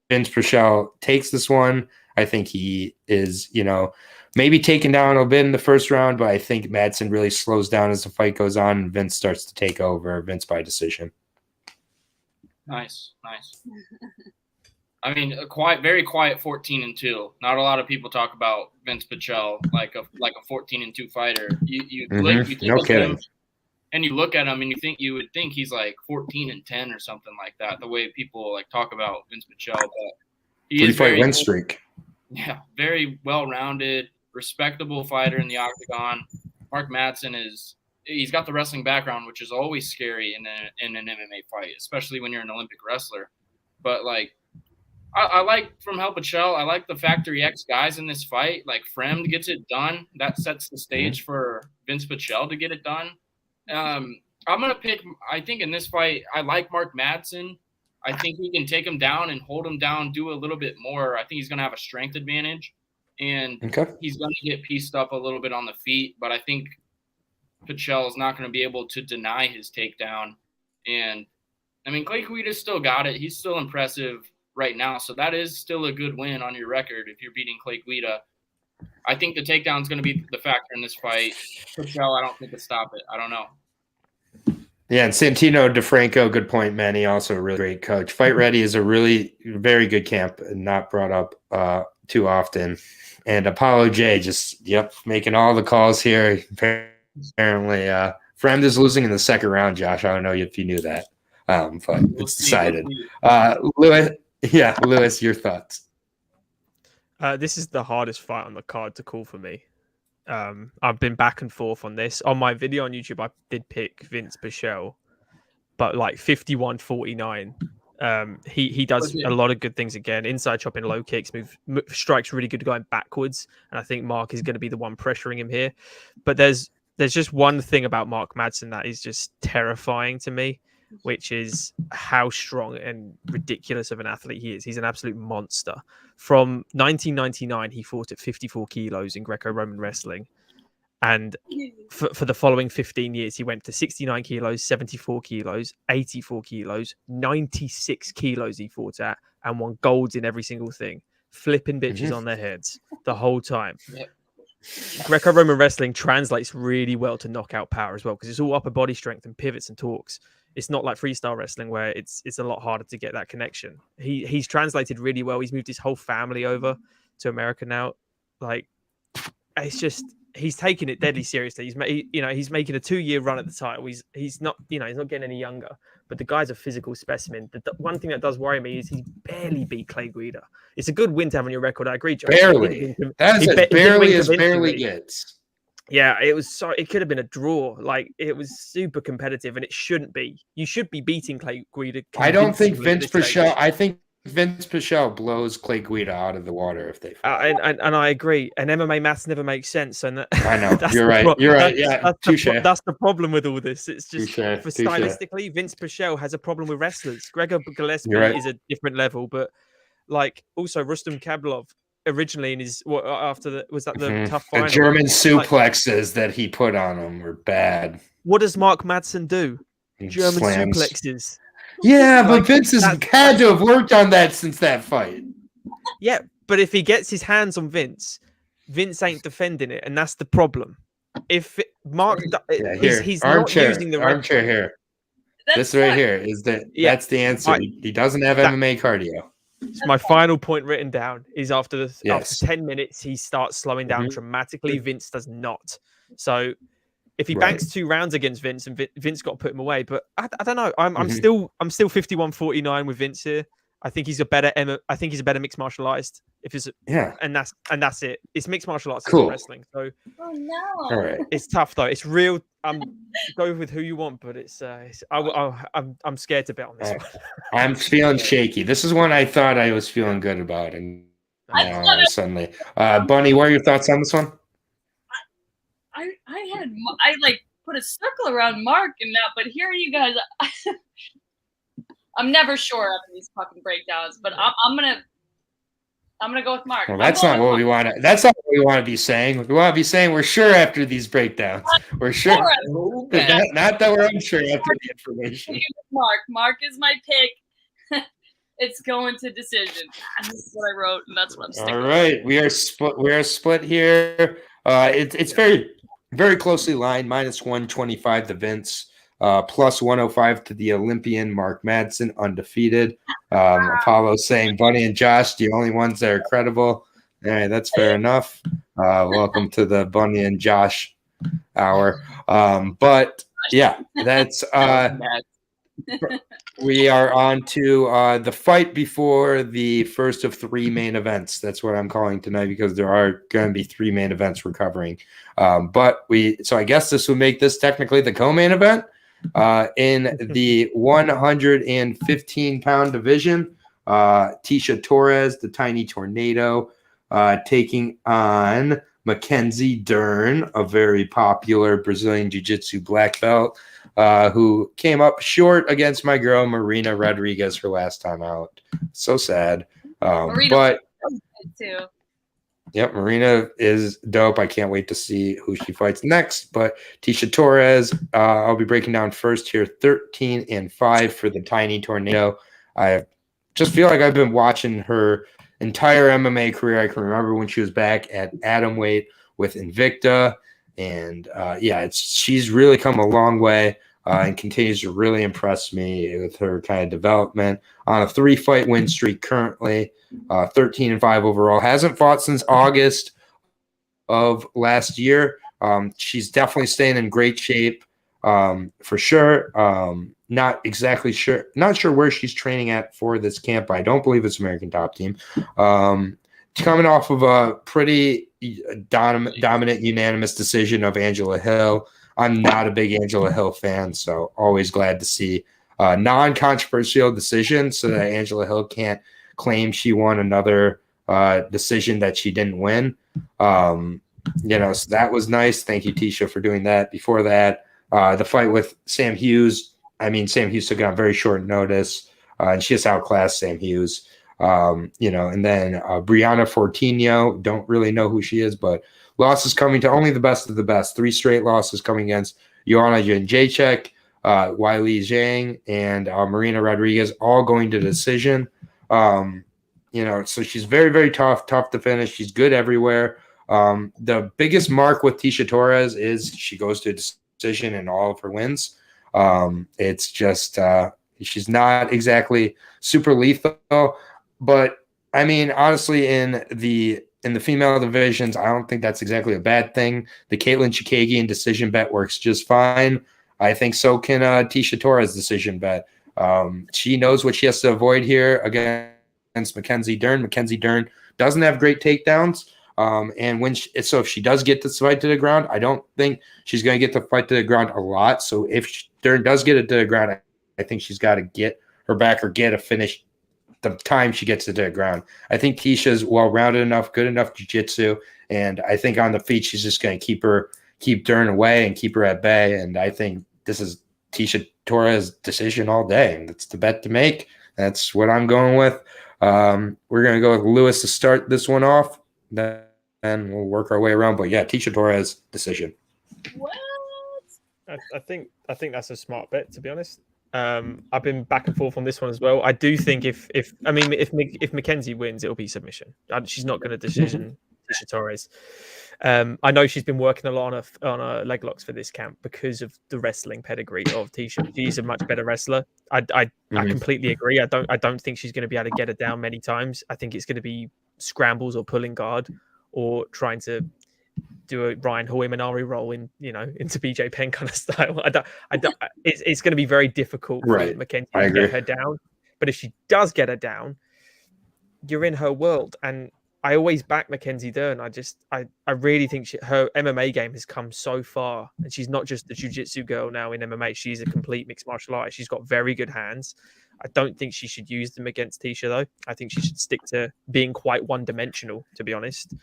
Vince Purchau takes this one. I think he is, maybe taken down a bit in the first round, but I think Madsen really slows down as the fight goes on and Vince starts to take over, Vince by decision. Nice. I mean, very quiet 14-2. Not a lot of people talk about Vince Purchau like a 14-2 fighter. You no kidding. Him, and you look at him and you would think he's like 14-10 or something like that. The way people like talk about Vince Purchau, but he is very win streak. Yeah, very well-rounded, respectable fighter in the octagon. Mark Madsen he's got the wrestling background, which is always scary in an MMA fight, especially when you're an Olympic wrestler. But like, I like from Purchau, I like the Factory X guys in this fight. Like Fremd gets it done. That sets the stage for Vince Purchau to get it done. I'm gonna pick. I think in this fight, I like Mark Madsen. I think he can take him down and hold him down, do a little bit more. I think he's gonna have a strength advantage, and he's gonna get pieced up a little bit on the feet. But I think Purchau is not gonna be able to deny his takedown. And I mean, Clay Guida still got it. He's still impressive right now, so that is still a good win on your record if you're beating Clay Guida. I think the takedown is going to be the factor in this fight. Purchau, I don't think will stop it. I don't know. Yeah, and Santino DeFranco, good point, Manny, also a really great coach. Fight Ready is a really very good camp and not brought up too often. And Apollo J making all the calls here. Apparently, Fremd is losing in the second round, Josh. I don't know if you knew that, but it's decided. Lewis, your thoughts? This is the hardest fight on the card to call for me. I've been back and forth on this. On my video on YouTube, I did pick Vince Purchau, but like 51-49. He does a lot of good things again. Inside chopping, low kicks, strikes really good going backwards. And I think Mark is going to be the one pressuring him here. But there's just one thing about Mark Madsen that is just terrifying to me, which is how strong and ridiculous of an athlete he is. He's an absolute monster. From 1999, he fought at 54 kilos in Greco-Roman wrestling. And for the following 15 years, he went to 69 kilos, 74 kilos, 84 kilos, 96 kilos he fought at, and won golds in every single thing, flipping bitches on their heads the whole time. Yep. Greco-Roman wrestling translates really well to knockout power as well, because it's all upper body strength and pivots and torques. It's not like freestyle wrestling where it's a lot harder to get that connection. He's translated really well. He's moved his whole family over to America now. Like, it's just, he's taking it deadly seriously. He's making a 2-year run at the title. He's not getting any younger. But the guy's a physical specimen. The one thing that does worry me is he barely beat Clay Guida. It's a good win to have on your record. I agree, Josh. Barely. That's as barely as barely gets. Yeah, it could have been a draw. Like, it was super competitive, and it shouldn't be. You should be beating Clay Guida. I don't think Vince Purchau. I think Vince Purchau blows Clay Guida out of the water if they. And I agree. And MMA maths never makes sense. And I know you're right. You're right. Yeah, that's the problem with all this. It's just stylistically, Vince Purchau has a problem with wrestlers. Gregor Gillespie is a different level, but like also Rustam Kablov originally in his the tough final. The German suplexes that he put on him were bad. What does Mark Madsen do? German slams. Suplexes. Yeah, but Vince has had to have worked on that since that fight. Yeah, but if he gets his hands on Vince ain't defending it, and that's the problem. If Mark, he's not using the armchair here. This right here is that's the answer. He doesn't have MMA cardio. My final point written down is after 10 minutes, he starts slowing down dramatically. Vince does not. So if he banks 2 rounds against Vince, and Vince got to put him away, but I don't know. I'm still 51-49 with Vince here. I think he's a better mixed martial artist. And that's it. It's mixed martial arts and wrestling. So all right. It's tough though. It's real. Go with who you want, but I'm scared to bet on this one. I'm feeling shaky. This is one I thought I was feeling good about, and now suddenly, Bunny, what are your thoughts on this one? I put a circle around Mark and that, but here you guys, I'm never sure after these fucking breakdowns, but I'm gonna go with Mark. Well, that's not what we want to be saying. We want to be saying we're sure after these breakdowns. We're sure. Not that we're unsure after the information. Mark is my pick. It's going to decision. This is what I wrote, and that's what I'm sticking with. All right, we are split. We are split here. It's very, very closely lined. -125 to Vince, plus 105 to the Olympian Mark Madsen, undefeated. Apollo saying Bunny and Josh, the only ones that are credible. All right, that's fair enough. Welcome to the Bunny and Josh hour. But yeah, that's we are on to the fight before the first of 3 main events. That's what I'm calling tonight, because there are going to be 3 main events we're covering. So I guess this would make this technically the co-main event in the 115-pound division. Tisha Torres, the Tiny Tornado, taking on Mackenzie Dern, a very popular Brazilian Jiu-Jitsu black belt, who came up short against my girl Marina Rodriguez her last time out. So sad. But too. Yep, Marina is dope. I can't wait to see who she fights next. But Tisha Torres, I'll be breaking down first here. 13-5 for the Tiny Tornado. I just feel like I've been watching her entire MMA career. I can remember when she was back at atomweight with Invicta. And she's really come a long way and continues to really impress me with her kind of development. On a 3-fight win streak currently, 13-5 overall. Hasn't fought since August of last year. She's definitely staying in great shape for sure. Not exactly sure. Not sure where she's training at for this camp. But I don't believe it's American Top Team. Coming off of a pretty dominant unanimous decision of Angela Hill. I'm not a big Angela Hill fan, so always glad to see a non-controversial decision so that Angela Hill can't claim she won another decision that she didn't win. So that was nice. Thank you, Tisha, for doing that. Before that, the fight with Sam Hughes. Sam Hughes took it on very short notice, and she just outclassed Sam Hughes. And then Brianna Fortino, don't really know who she is, but losses coming to only the best of the best. 3 straight losses coming against Joanna Jędrzejczyk, Weili Zhang, and Marina Rodriguez, all going to decision. So she's very, very tough to finish. She's good everywhere. The biggest mark with Tisha Torres is she goes to a decision in all of her wins. It's just she's not exactly super lethal, but I mean, honestly, in the female divisions, I don't think that's exactly a bad thing. The Caitlin Chikagian decision bet works just fine. I think so can Tisha Torres decision bet. She knows what she has to avoid here against Mackenzie Dern. Mackenzie Dern doesn't have great takedowns. And if she does get this fight to the ground, I don't think she's going to get the fight to the ground a lot. So if Dern does get it to the ground, I think she's got to get her back or get a finish the time she gets it to the ground. I think Tisha's well-rounded enough, good enough jiu-jitsu, and I think on the feet she's just going to keep Dern away and keep her at bay. And I think this is Tisha Torres' decision all day. That's the bet to make. That's what I'm going with. We're going to go with Lewis to start this one off. Then we'll work our way around. But yeah, Tisha Torres decision. What? I think that's a smart bet, to be honest. I've been back and forth on this one as well. I do think if Mackenzie wins, it'll be submission. She's not going to decision Tisha Torres. I know she's been working a lot on her leg locks for this camp because of the wrestling pedigree of Tisha. She's a much better wrestler. I completely agree. I don't think she's going to be able to get her down many times. I think it's going to be scrambles or pulling guard or trying to do a Ryan Hall Imanari roll into BJ Penn kind of style. It's going to be very difficult for Mackenzie to get her down. But if she does get her down, you're in her world. And I always back Mackenzie Dern. I really think her MMA game has come so far, and she's not just the jiu-jitsu girl now in MMA. She's a complete mixed martial artist. She's got very good hands. I don't think she should use them against Tisha, though. I think she should stick to being quite one-dimensional, to be honest.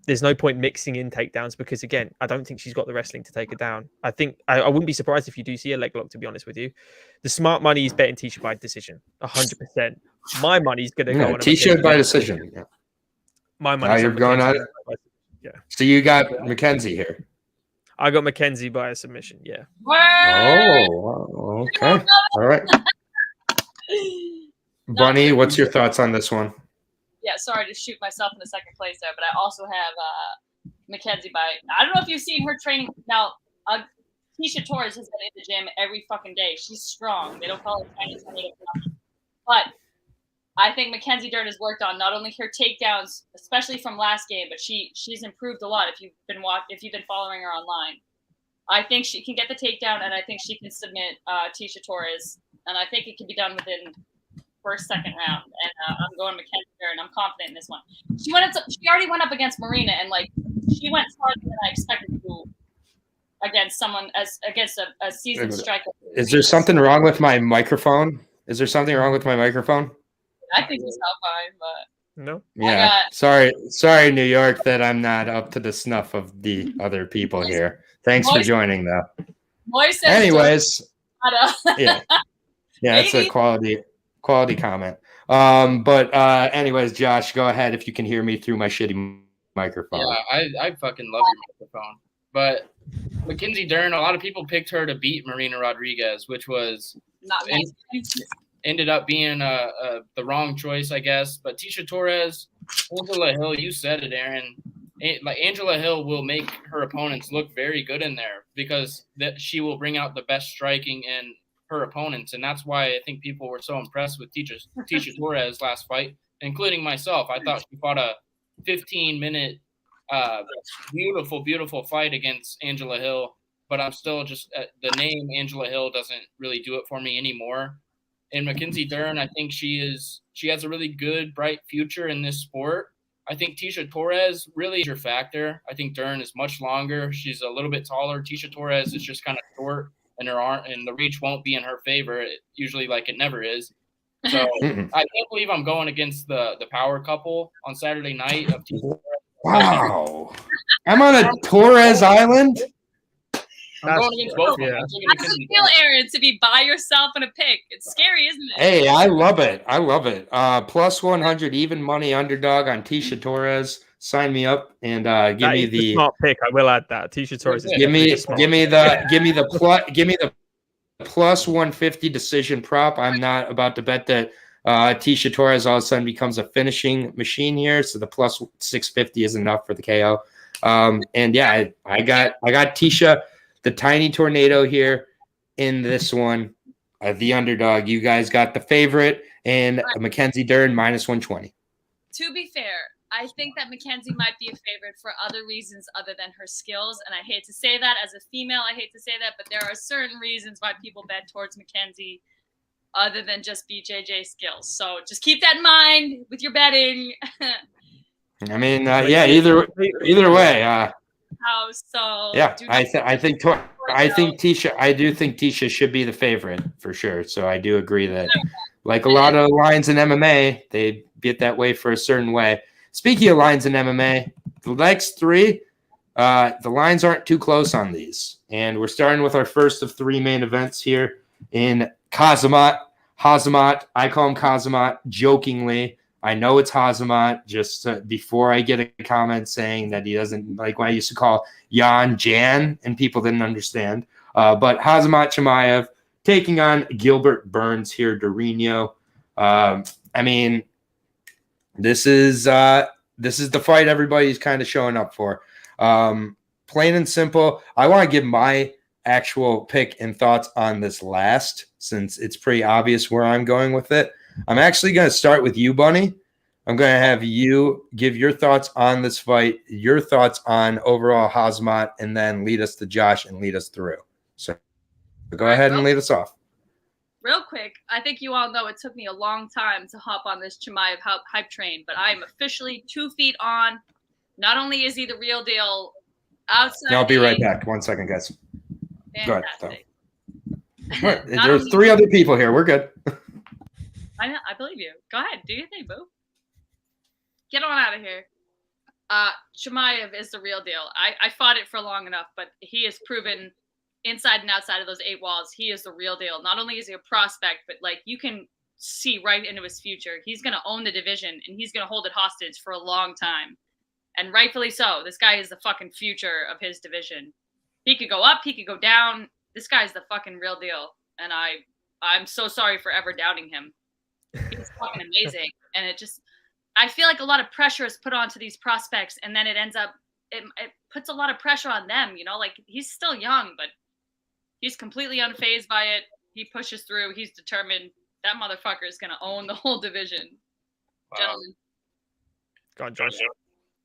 There's no point mixing in takedowns because, again, I don't think she's got the wrestling to take her down. I think I wouldn't be surprised if you do see a leg lock, to be honest with you. The smart money is betting Tisha by decision, 100%. My money's going to go on Tisha by decision. Yeah. My money's you're going on it? Yeah. So you got Mackenzie here. I got Mackenzie by a submission, yeah. Oh, okay. All right. Bunny, what's your thoughts on this one? Yeah, sorry to shoot myself in the second place there, but I also have Mackenzie by. I don't know if you've seen her training. Now, Tisha Torres has been in the gym every fucking day. She's strong. They don't call her Chinese tornado, but I think Mackenzie Dern has worked on not only her takedowns, especially from last game, but she's improved a lot. If you've been following her online, I think she can get the takedown, and I think she can submit Tisha Torres, and I think it can be done within first, second round. And I'm going Mackenzie Dern. I'm confident in this one. She already went up against Marina, and she went farther than I expected to against someone against a seasoned striker. Is there something wrong with my microphone? I think it's not fine, but no. Yeah. Sorry, New York, that I'm not up to the snuff of the other people here. Thanks for joining, though. Anyways, yeah, that's a quality comment. But anyways, Josh, go ahead if you can hear me through my shitty microphone. Yeah, I fucking love your microphone. But Mackenzie Dern, a lot of people picked her to beat Marina Rodriguez, which was not ended up being the wrong choice, I guess. But Tisha Torres, Angela Hill, you said it, Aaron. Angela Hill will make her opponents look very good in there because she will bring out the best striking in her opponents, and that's why I think people were so impressed with Tisha Torres last fight, including myself. I thought she fought a 15-minute, beautiful fight against Angela Hill, but I'm still just the name Angela Hill doesn't really do it for me anymore. And Mackenzie Dern, I think she has a really good, bright future in this sport. I think Tisha Torres really is your factor. I think Dern is much longer. She's a little bit taller. Tisha Torres is just kind of short, and her arm and the reach won't be in her favor. Usually, it never is. So I can't believe I'm going against the power couple on Saturday night of Tisha Torres. Wow, I'm on a Torres Island. I'm going against both. Yeah. How does it feel, Aaron, to be by yourself in a pick? It's scary, isn't it? Hey, I love it. Plus 100 even money underdog on Tisha Torres. Sign me up and give me the smart pick. I will add that. Tisha Torres is give me the plus 150 decision prop. I'm not about to bet that Tisha Torres all of a sudden becomes a finishing machine here, so the plus 650 is enough for the KO. And yeah, I got Tisha, the tiny tornado here in this one, the underdog. You guys got the favorite and Mackenzie Dern minus 120. To be fair, I think that Mackenzie might be a favorite for other reasons other than her skills. And I hate to say that as a female, I hate to say that, but there are certain reasons why people bet towards Mackenzie other than just BJJ skills. So just keep that in mind with your betting. I mean, yeah, either way. How so? Yeah, I think Tisha. I do think Tisha should be the favorite for sure. So I do agree that, like a lot of lines in MMA, they get that way for a certain way. Speaking of lines in MMA, the next three, the lines aren't too close on these, and we're starting with our first of three main events here in Hazamat. I call him Hazamat jokingly. I know it's Hazamat, just before I get a comment saying that he doesn't like what I used to call Jan, and people didn't understand. But Hazamat Chimaev taking on Gilbert Burns here, Dorino. I mean, this is the fight everybody's kind of showing up for. Plain and simple, I want to give my actual pick and thoughts on this last, since it's pretty obvious where I'm going with it. I'm actually going to start with you, Bunny. I'm going to have you give your thoughts on this fight, your thoughts on overall Hazamat, and then lead us to Josh and lead us through. So go ahead and lead us off. Real quick, I think you all know it took me a long time to hop on this Chimaev hype train, but I am officially 2 feet on. Not only is he the real deal outside. I'll be right back. 1 second, guys. Fantastic. Go ahead. There's 3 other people here. We're good. I know. I believe you. Go ahead. Do your thing, boo. Get on out of here. Chimaev is the real deal. I fought it for long enough, but he has proven inside and outside of those 8 walls, he is the real deal. Not only is he a prospect, but like you can see right into his future. He's going to own the division, and he's going to hold it hostage for a long time. And rightfully so. This guy is the fucking future of his division. He could go up. He could go down. This guy's the fucking real deal. And I'm so sorry for ever doubting him. He's fucking amazing. And I feel like a lot of pressure is put onto these prospects, and then it ends up, it puts a lot of pressure on them, like he's still young, but he's completely unfazed by it. He pushes through. He's determined. That motherfucker is going to own the whole division. Wow. Gentlemen. Go on, Josh.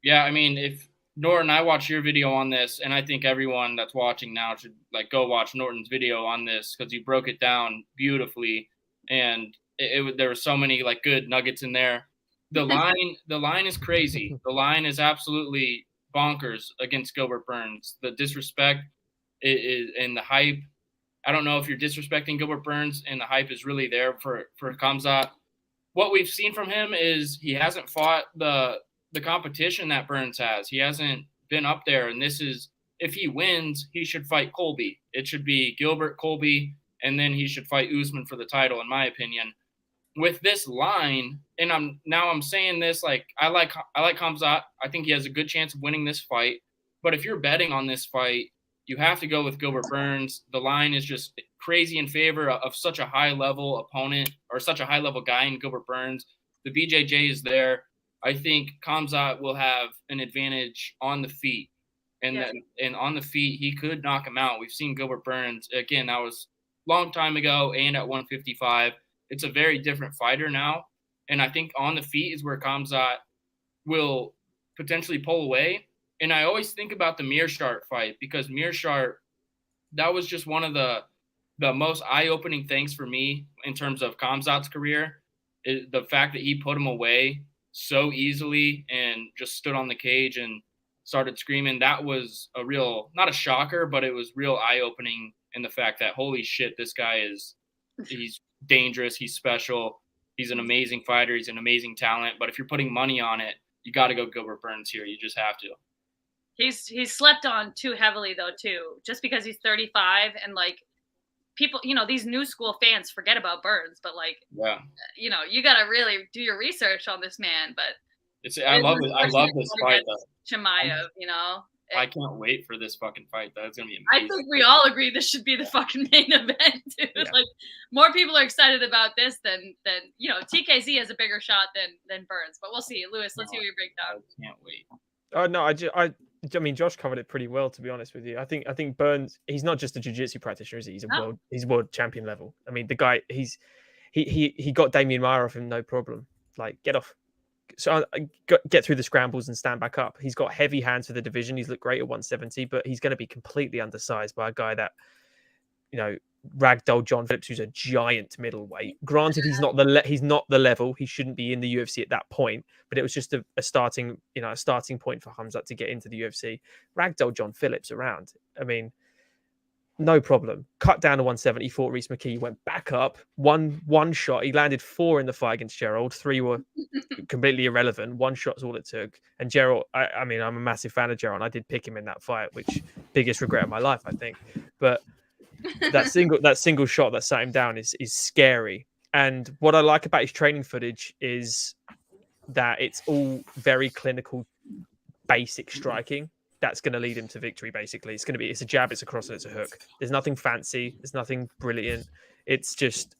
Yeah, I mean, if Norton, I watched your video on this, and I think everyone that's watching now should go watch Norton's video on this, because he broke it down beautifully, and there were so many good nuggets in there. The line is crazy. The line is absolutely bonkers against Gilbert Burns. The disrespect is and the hype. I don't know if you're disrespecting Gilbert Burns and the hype is really there for Khamzat. What we've seen from him is he hasn't fought the competition that Burns has. He hasn't been up there, and this is, if he wins, he should fight Colby. It should be Gilbert, Colby, and then he should fight Usman for the title, in my opinion. With this line, and I'm saying this, I like Khamzat. I think he has a good chance of winning this fight. But if you're betting on this fight, you have to go with Gilbert Burns. The line is just crazy in favor of such a high-level opponent, or such a high-level guy in Gilbert Burns. The BJJ is there. I think Khamzat will have an advantage on the feet. And on the feet, he could knock him out. We've seen Gilbert Burns. Again, that was a long time ago and at 155. It's a very different fighter now. And I think on the feet is where Khamzat will potentially pull away. And I always think about the Mearshart fight, because Mearshart, that was just one of the most eye-opening things for me in terms of Khamzat's career. The fact that he put him away so easily and just stood on the cage and started screaming. That was a real, not a shocker, but it was real eye-opening in the fact that, holy shit, this guy he's dangerous. He's special. He's an amazing fighter. He's an amazing talent. But if you're putting money on it, you got to go Gilbert Burns here. You just have to. He's slept on too heavily, though, too, just because he's 35 and people, these new school fans forget about Burns, but you got to really do your research on this man. But I love this fight, though. Chimaev, I can't wait for this fucking fight. That's gonna be I amazing. think we all agree this should be the fucking main event, dude. Yeah. Like, more people are excited about this than TKZ has a bigger shot than Burns. But we'll see. Lewis, let's hear your breakdown. I can't wait. Oh no, I mean, Josh covered it pretty well, to be honest with you. I think Burns, he's not just a jiu-jitsu practitioner, is he? He's world champion level. I mean, the guy, he got Damian Maia off him no problem. Like, get off. So get through the scrambles and stand back up. He's got heavy hands for the division. He's looked great at 170, but he's going to be completely undersized by a guy that, ragdoll John Phillips, who's a giant middleweight. Granted, he's not the level. He shouldn't be in the UFC at that point, but it was just a starting point for Hamzat to get into the UFC. Ragdoll John Phillips around. I mean, no problem. Cut down to 170, fought Reese McKee, went back up, one shot. He landed 4 in the fight against Gerald. 3 were completely irrelevant. 1 shot's all it took. And Gerald, I mean, I'm a massive fan of Gerald. I did pick him in that fight, which biggest regret of my life, I think. But that single shot that sat him down is scary. And what I like about his training footage is that it's all very clinical, basic striking. That's going to lead him to victory, basically. It's a jab, it's a cross, and it's a hook. There's nothing fancy. There's nothing brilliant. It's just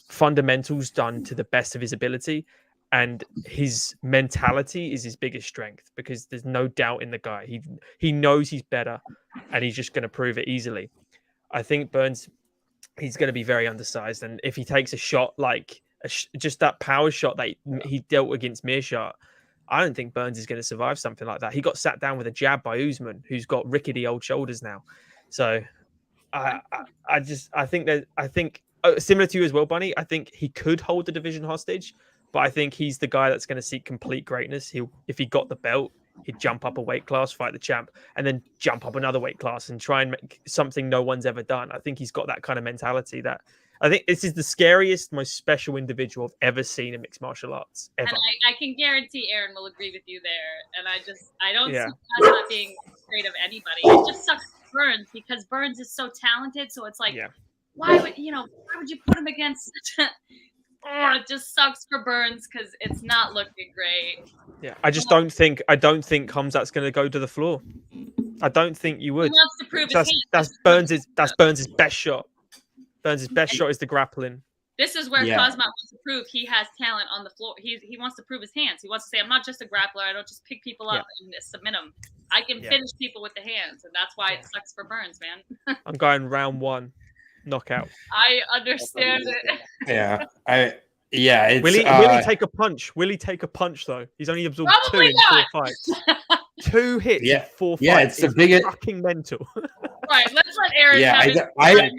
fundamentals done to the best of his ability. And his mentality is his biggest strength, because there's no doubt in the guy. He knows he's better, and he's just going to prove it easily. I think Burns, he's going to be very undersized. And if he takes a shot like just that power shot that he dealt against Meerschaert, I don't think Burns is going to survive something like that. He got sat down with a jab by Usman, who's got rickety old shoulders now. So I think similar to you as well, Bunny. I think he could hold the division hostage, but I think he's the guy that's going to seek complete greatness. If he got the belt, he'd jump up a weight class, fight the champ, and then jump up another weight class and try and make something no one's ever done. I think he's got that kind of mentality that. I think this is the scariest, most special individual I've ever seen in mixed martial arts, ever. And I can guarantee Aaron will agree with you there. And I don't see Hassan being afraid of anybody. It just sucks for Burns, because Burns is so talented. So it's like, why would you put him against such a... Oh, it just sucks for Burns, because it's not looking great. Yeah, I don't think Hamzat's going to go to the floor. I don't think you would. He wants to prove his that's Burns' best shot. Burns' best shot is the grappling. This is where Khamzat wants to prove he has talent on the floor. He wants to prove his hands. He wants to say, I'm not just a grappler. I don't just pick people up and submit them. I can finish people with the hands, and that's why it sucks for Burns, man. I'm going round 1, knockout. I understand it. It's, will he take a punch? Will he take a punch, though? He's only absorbed 2 in 4 fights. 2 hits in 4 fights. Yeah, it's the biggest. Fucking mental. Right, let's let Aaron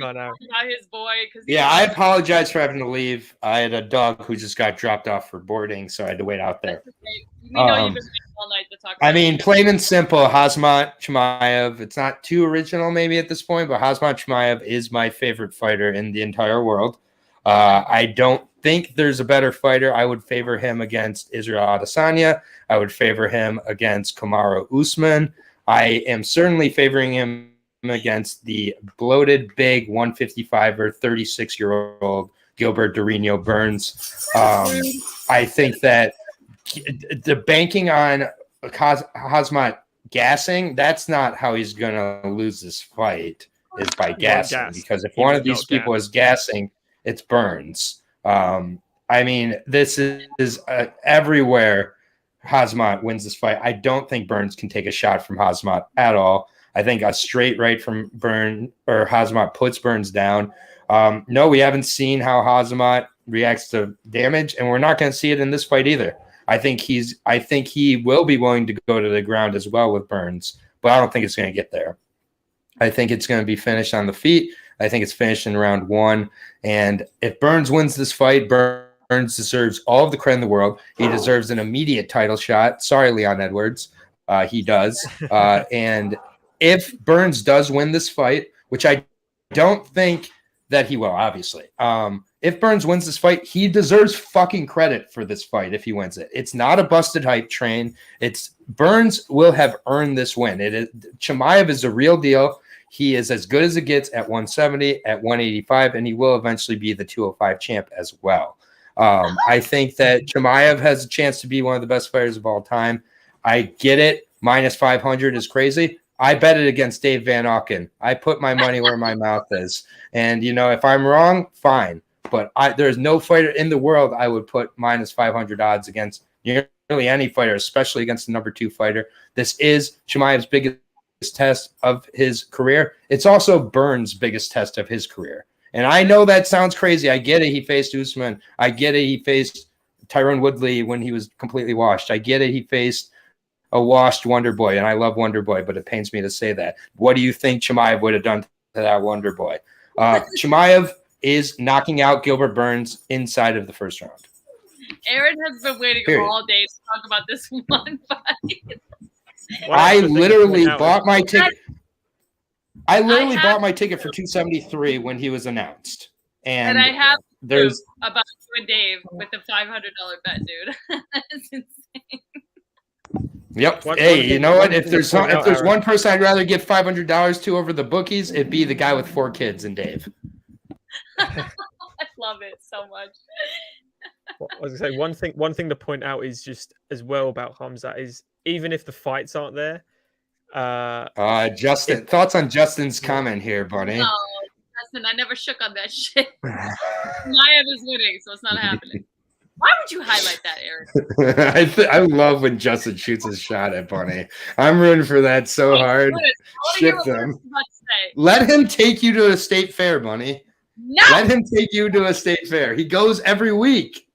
about his boy. I apologize for having to leave. I had a dog who just got dropped off for boarding, so I had to wait out there. We know you've been waiting all night to talk about I mean, plain and simple, Khamzat Chimaev, it's not too original maybe at this point, but Khamzat Chimaev is my favorite fighter in the entire world. I don't think there's a better fighter. I would favor him against Israel Adesanya. I would favor him against Kamaru Usman. I am certainly favoring him against the bloated, big 155er, 36-year-old Gilbert Durinho Burns. I think that the banking on Khamzat gassing, that's not how he's going to lose this fight, is by gassing. Because if one of these people is gassing, it's Burns. I mean, this is everywhere Khamzat wins this fight. I don't think Burns can take a shot from Khamzat at all. I think a straight right from Khamzat puts Burns down. No, we haven't seen how Khamzat reacts to damage, and we're not going to see it in this fight either. I think he will be willing to go to the ground as well with Burns, but I don't think it's going to get there. I think it's going to be finished on the feet. I think it's finished in round 1. And if Burns wins this fight, Burns deserves all of the credit in the world. He deserves an immediate title shot. Sorry, Leon Edwards. He does. And if Burns does win this fight, which I don't think that he will, obviously. If Burns wins this fight, he deserves fucking credit for this fight if he wins it. It's not a busted hype train. Burns will have earned this win. Chimaev is a real deal. He is as good as it gets at 170, at 185, and he will eventually be the 205 champ as well. I think that Chimaev has a chance to be one of the best fighters of all time. I get it. Minus 500 is crazy. I bet it against Dave Van Auken. I put my money where my mouth is. And, if I'm wrong, fine. But there's no fighter in the world I would put minus 500 odds against nearly any fighter, especially against the number 2 fighter. This is Chimaev's biggest test of his career. It's also Burns' biggest test of his career. And I know that sounds crazy. I get it. He faced Usman. I get it. He faced Tyrone Woodley when he was completely washed. I get it. He faced a washed Wonder Boy, and I love Wonder Boy, but it pains me to say that. What do you think Chimaev would have done to that Wonder Boy? Chimaev is knocking out Gilbert Burns inside of the first round. Aaron has been waiting all day to talk about this one fight. I literally bought my ticket. I literally bought my ticket for $273 when he was announced. And I have there's about you and Dave with the $500 bet, dude. That's insane. Yep. Hey, you know what? If there's one person I'd rather give $500 to over the bookies, it'd be the guy with 4 kids and Dave. I love it so much. I was gonna say one thing to point out is just as well about Khamzat is even if the fights aren't there. Justin, thoughts on Justin's comment here, buddy? No, Justin, I never shook on that shit. Maya is winning, so it's not happening. Why would you highlight that, Eric? I love when Justin shoots his shot at Bunny. I'm rooting for that so hard. Ship them. Let him take you to a state fair, Bunny. No. Let him take you to a state fair. He goes every week.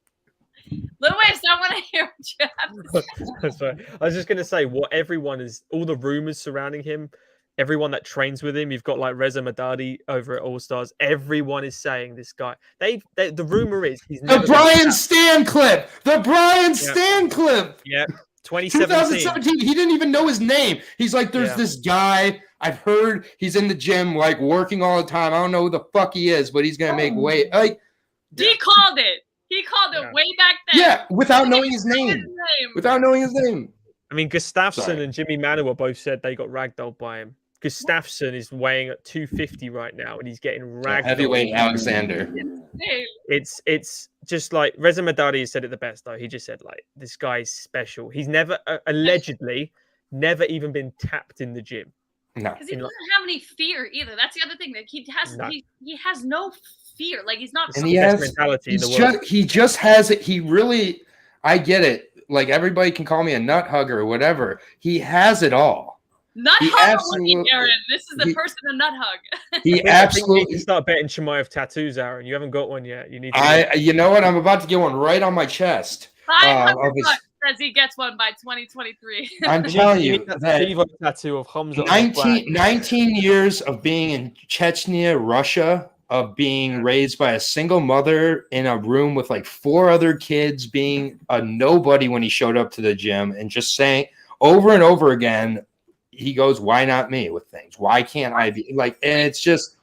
Louis, I want to hear what you have to say. That's right. I was just going to say what everyone is, all the rumors surrounding him, everyone that trains with him. You've got like Reza Madadi over at All Stars. Everyone is saying this guy. The rumor is he's never the Brian Stan clip. The Brian Stan clip. Yep. 2017. He didn't even know his name. He's like, there's this guy. I've heard he's in the gym, like working all the time. I don't know who the fuck he is, but he's gonna make weight. Like he called it. He called it way back then. Yeah, without knowing his name. Without knowing his name. I mean, Gustafsson and Jimmy Manuwa both said they got ragdolled by him. Gustafsson is weighing at 250 right now, and he's getting ragdolled. Heavyweight Alexander. It's just like Reza Madadi said it the best though. He just said like this guy's special. He's never allegedly never even been tapped in the gym. No, because he doesn't have any fear either. That's the other thing that he has. No. He has no fear. Like he's not. And he has mentality in the world. He just has it. He really. I get it. Like everybody can call me a nut hugger or whatever. He has it all. Nut hug, Aaron. This is the person a nut hug. He absolutely. You can start betting Chimaev tattoos, Aaron. You haven't got one yet. You need. You know what? I'm about to get one right on my chest. Says he gets one by 2023. I'm telling you that tattoo of Hamza 19 years of being in Chechnya, Russia, of being raised by a single mother in a room with like 4 other kids, being a nobody when he showed up to the gym, and just saying over and over again, he goes, "Why not me?" with things. Why can't I be like? And it's just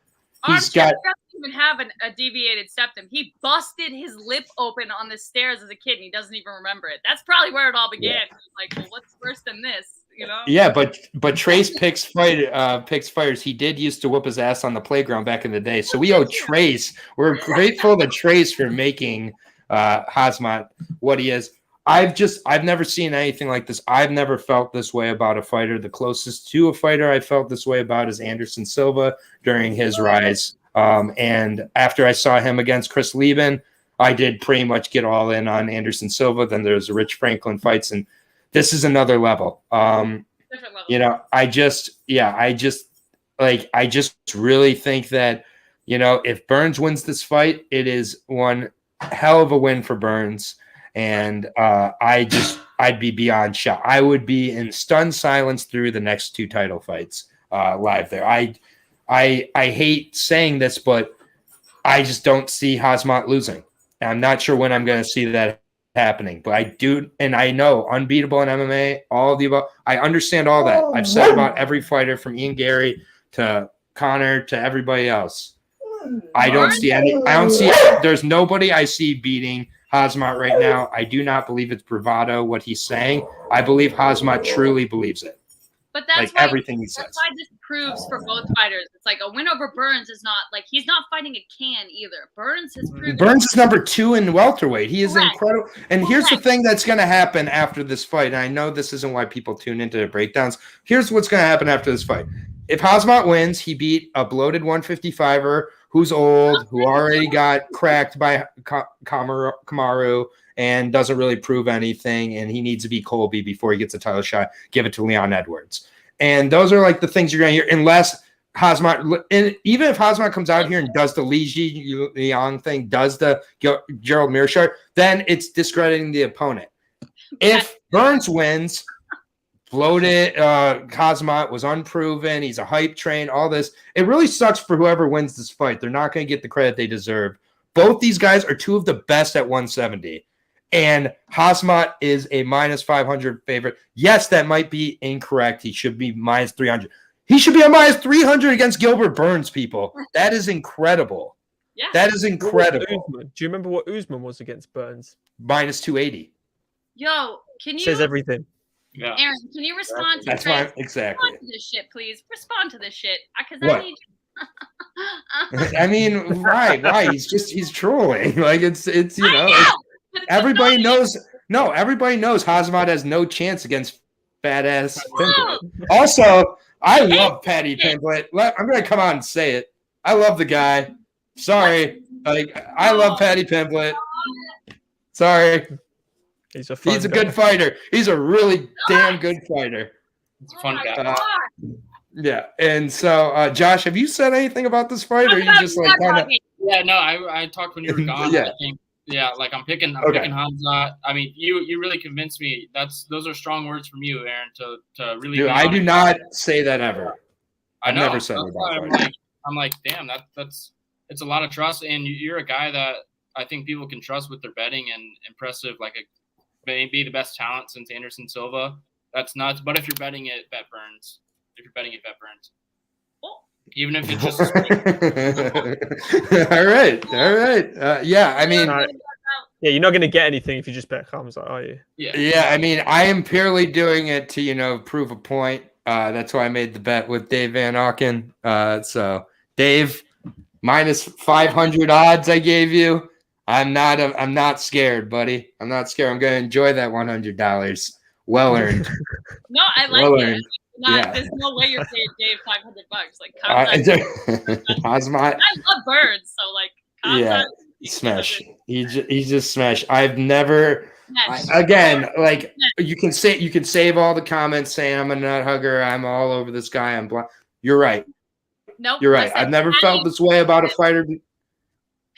he's got. Even have a deviated septum. He busted his lip open on the stairs as a kid, and he doesn't even remember it. That's probably where it all began. Yeah. Like, well, what's worse than this? You know? Yeah, but Trace picks fighters. He did used to whoop his ass on the playground back in the day. So we owe Trace. We're grateful to Trace for making Khamzat what he is. I've never seen anything like this. I've never felt this way about a fighter. The closest to a fighter I felt this way about is Anderson Silva during his rise. And after I saw him against Chris Lieben, I did pretty much get all in on Anderson Silva. Then there's the Rich Franklin fights, and this is another level. You know, I just really think that, you know, if Burns wins this fight, it is one hell of a win for Burns. And I'd be beyond shocked. I would be in stunned silence through the next 2 title fights live there. I hate saying this, but I just don't see Khamzat losing. And I'm not sure when I'm going to see that happening, but I do. And I know unbeatable in MMA, all of the above. I understand all that. I've said about every fighter from Ian Gary to Connor to everybody else. I don't see there's nobody I see beating Khamzat right now. I do not believe it's bravado what he's saying. I believe Khamzat truly believes it. But that's like everything he says. That's why this proves for both fighters. It's like a win over Burns is not like he's not fighting a can either. Burns has proven. Burns is number 2 in welterweight. He is Correct. incredible. And here's the thing that's going to happen after this fight. And I know this isn't why people tune into the breakdowns. Here's what's going to happen after this fight. If Khamzat wins, he beat a bloated 155er who's old, who already got cracked by Kamaru and doesn't really prove anything. And he needs to beat Colby before he gets a title shot. Give it to Leon Edwards. And those are like the things you're going to hear, unless Khamzat, and even if Khamzat comes out here and does the Li Jiang thing, does the Gerald Mearshart, then it's discrediting the opponent. If Burns wins, bloated, Khamzat was unproven, he's a hype train, all this, it really sucks for whoever wins this fight. They're not going to get the credit they deserve. Both these guys are 2 of the best at 170. And Khamzat is a minus 500 favorite. Yes, that might be incorrect. He should be minus 300. He should be a minus 300 against Gilbert Burns, people. That is incredible. Yeah. That is incredible. Do you remember what Usman was against Burns? Minus 280. Yo, can you Says everything. Yeah. Aaron, can you respond to That's Trey? fine. Exactly. Respond to this shit, please. Respond to this shit. Because What? I need you. I mean, why? He's trolling. Like it's you know, everybody knows. No, everybody knows Khamzat has no chance against fat ass Pimplet. Also, I love Patty Pimplet. I'm gonna come out and say it. I love the guy. Sorry, like I love Patty Pimplet. Sorry, He's a fun guy. good fighter. He's a really damn good fighter. It's a fun Oh my guy. God. Yeah, and so Josh, have you said anything about this fight, or are you just like kind of? Yeah, no, I talked when you were gone. Yeah. I think, like I'm picking Okay. Khamzat. I mean, you really convinced me. Those are strong words from you, Aaron. To really. Dude, be I do honest. not say that ever. I I've know. never said That's it why about I'm like, damn, that's it's a lot of trust, and you're a guy that I think people can trust with their betting and impressive, like maybe the best talent since Anderson Silva. That's nuts. But if you're betting it, bet Burns. If you're betting it, bet Burns. Even if it's just all right. Yeah, I mean, Yeah, you're not going to get anything if you just bet Khamzat, are you? yeah, I mean, I am purely doing it to prove a point. That's why I made the bet with Dave Van Auken. So Dave, minus 500 odds I gave you. I'm not scared, buddy. I'm not scared. I'm going to enjoy that $100. Well earned. No, I like Well it. earned. Yeah. There's no way you're paying Dave $500. Like, Khamzat. I love birds, so like, Yeah, smash. He just smash. I've never. Again, like you can save all the comments saying I'm a nut hugger. I'm all over this guy. I'm blind. You're right. Nope. You're right. Listen, I've never Patty, felt this way about a fighter.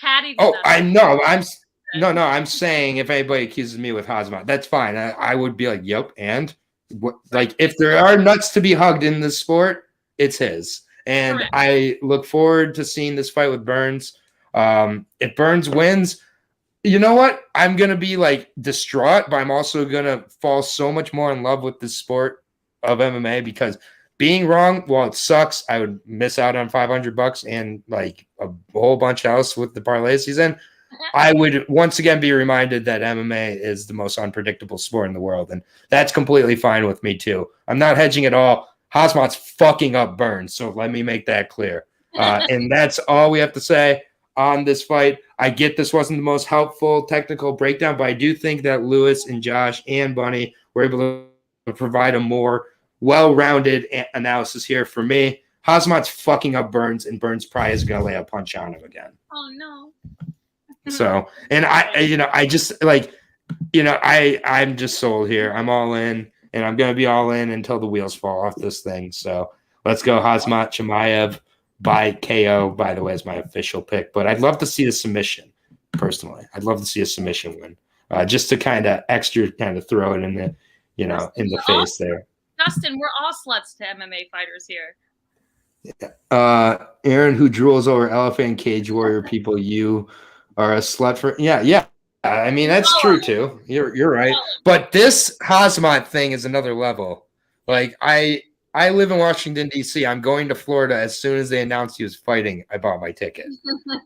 Patty. Oh, I know. I'm saying if anybody accuses me with Khamzat, that's fine. I would be like, yep. And what? Like, if there are nuts to be hugged in this sport, it's his. And Correct. I look forward to seeing this fight with Burns. If Burns wins, you know what? I'm gonna be like distraught, but I'm also gonna fall so much more in love with this sport of MMA because being wrong, while it sucks, I would miss out on $500 and like a whole bunch else with the parlay season. I would once again be reminded that MMA is the most unpredictable sport in the world, and that's completely fine with me too. I'm not hedging at all. Khamzat's fucking up Burns, so let me make that clear. And that's all we have to say on this fight. I get this wasn't the most helpful technical breakdown, but I do think that Lewis and Josh and Bunny were able to provide a more well-rounded analysis here for me. Khamzat's fucking up Burns, and Burns probably is going to lay a punch on him again. Oh no. So, and I'm just sold here. I'm all in, and I'm going to be all in until the wheels fall off this thing. So let's go Khamzat Chimaev by KO, by the way, is my official pick. But I'd love to see a submission, personally. I'd love to see a submission win, just to kind of throw it in the, in the face there. Dustin, we're all sluts to MMA fighters here. Aaron, who drools over elephant cage warrior people, you are a slut for yeah. I mean, that's true too. You're right. But this Khamzat thing is another level. Like I live in Washington, D.C. I'm going to Florida as soon as they announced he was fighting. I bought my ticket.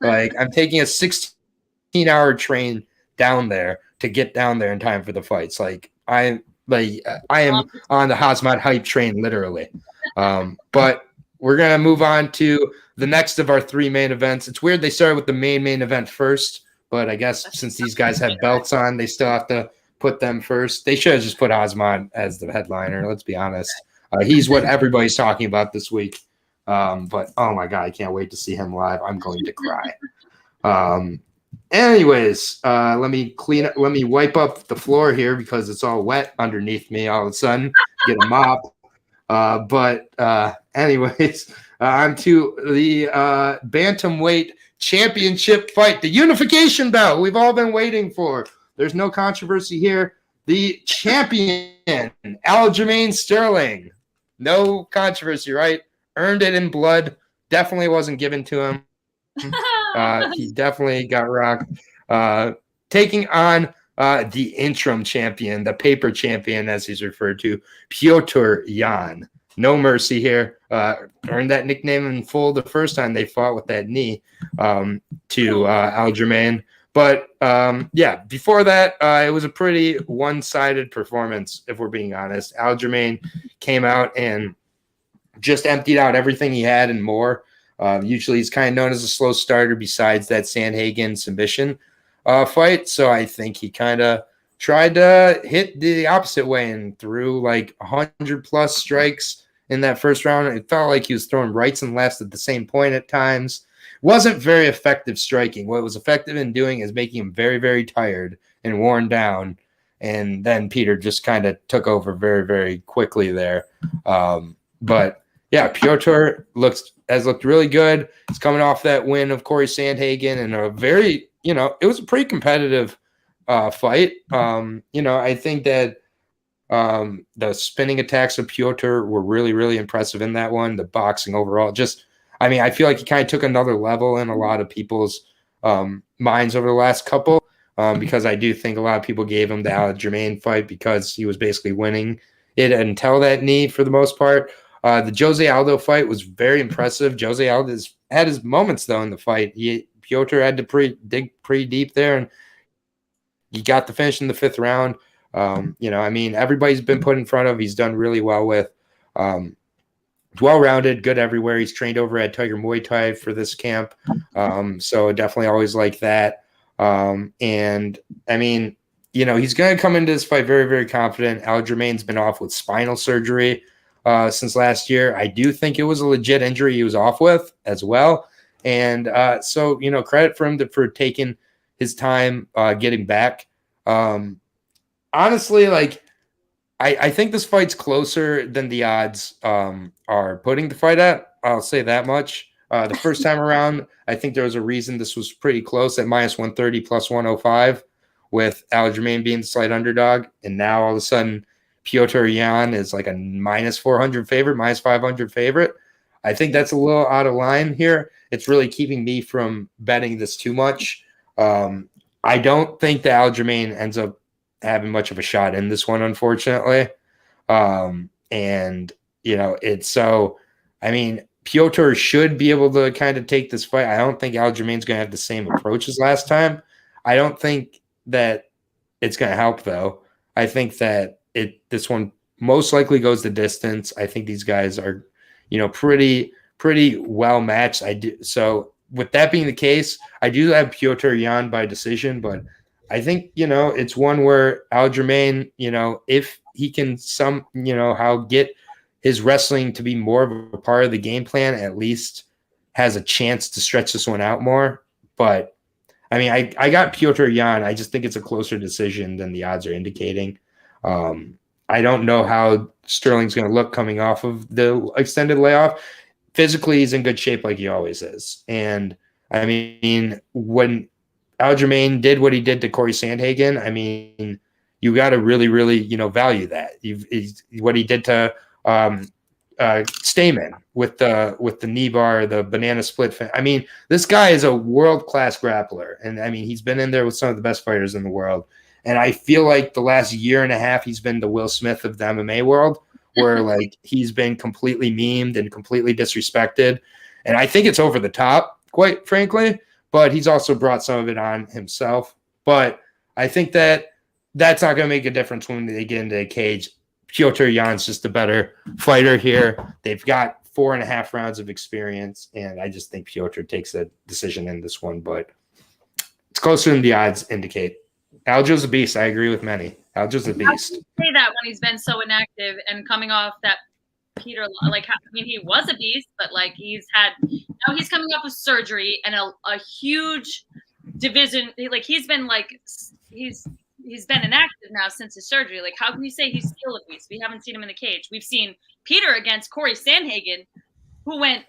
Like I'm taking a 16-hour train down there to get down there in time for the fights. Like I am on the Khamzat hype train, literally. But we're going to move on to the next of our 3 main events. It's weird they started with the main event first, but I guess since these guys have belts on, they still have to put them first. They should have just put Osman as the headliner, let's be honest. He's what everybody's talking about this week. But, oh, my God, I can't wait to see him live. I'm going to cry. Anyways, let me wipe up the floor here because it's all wet underneath me all of a sudden. Get a mop. Anyways, on to the bantamweight championship fight, the unification bout we've all been waiting for. There's no controversy here. The champion, Aljamain Sterling. No controversy, right? Earned it in blood. Definitely wasn't given to him. He definitely got rocked. Taking on the interim champion, the paper champion, as he's referred to, Petr Yan. No mercy here. Earned that nickname in full the first time they fought with that knee to Aljamain. But, before that, it was a pretty one-sided performance, if we're being honest. Aljamain came out and just emptied out everything he had and more. Usually he's kind of known as a slow starter besides that Sandhagen submission fight. So I think he kind of tried to hit the opposite way and threw like 100-plus strikes in that first round. It felt like he was throwing rights and lefts at the same point at times. Wasn't very effective striking. What was effective in doing is making him very, very tired and worn down. And then Peter just kind of took over very, very quickly there. But yeah, Petr has looked really good. He's coming off that win of Corey Sandhagen and a very, it was a pretty competitive fight. I think that the spinning attacks of Petr were really, really impressive in that one. The boxing overall, I feel like he kind of took another level in a lot of people's minds over the last couple because I do think a lot of people gave him the Aljamain fight because he was basically winning it until that knee for the most part. The Jose Aldo fight was very impressive. Jose Aldo had his moments, though, in the fight. Petr had to dig pretty deep there, and he got the finish in the 5th round. Everybody's been put in front of. He's done really well with. Well-rounded, good everywhere. He's trained over at Tiger Muay Thai for this camp. So definitely always like that. He's going to come into this fight very, very confident. Aljamain's been off with spinal surgery since last year. I do think it was a legit injury he was off with as well. And credit for him for taking his time getting back. Honestly, I think this fight's closer than the odds are putting the fight at. I'll say that much. The first time around, I think there was a reason this was pretty close at -130 plus 105 with Aljamain being the slight underdog. And now all of a sudden, Petr Yan is like a -400 favorite, -500 favorite. I think that's a little out of line here. It's really keeping me from betting this too much. I don't think that Aljamain ends up having much of a shot in this one, unfortunately. Petr should be able to kind of take this fight. I don't think Aljamain's going to have the same approach as last time. I don't think that it's going to help, though. I think that this one most likely goes the distance. I think these guys are, pretty well matched. So with that being the case, I do have Petr Yan by decision, but I think, it's one where Aljamain, if he can how get his wrestling to be more of a part of the game plan, at least has a chance to stretch this one out more. But I got Petr Yan. I just think it's a closer decision than the odds are indicating. I don't know how Sterling's going to look coming off of the extended layoff. Physically, he's in good shape like he always is. And when Aljamain did what he did to Corey Sandhagen, you got to really, really, value that. What he did to Stamen with the knee bar, the banana split. This guy is a world-class grappler. And, he's been in there with some of the best fighters in the world. And I feel like the last year and a half, he's been the Will Smith of the MMA world, where he's been completely memed and completely disrespected. And I think it's over the top, quite frankly, but he's also brought some of it on himself. But I think that that's not going to make a difference when they get into a cage. Petr Yan's just a better fighter here. They've got 4.5 rounds of experience, and I just think Piotr takes a decision in this one, but it's closer than the odds indicate. Aljo's a beast. I agree with many. Aljo's a beast. I say that when he's been so inactive and coming off that Peter, like, I mean, he was a beast, but like now he's coming off of surgery and a huge division. Like he's been inactive now since his surgery. Like, how can you say he's still a beast? We haven't seen him in the cage. We've seen Peter against Corey Sandhagen, who went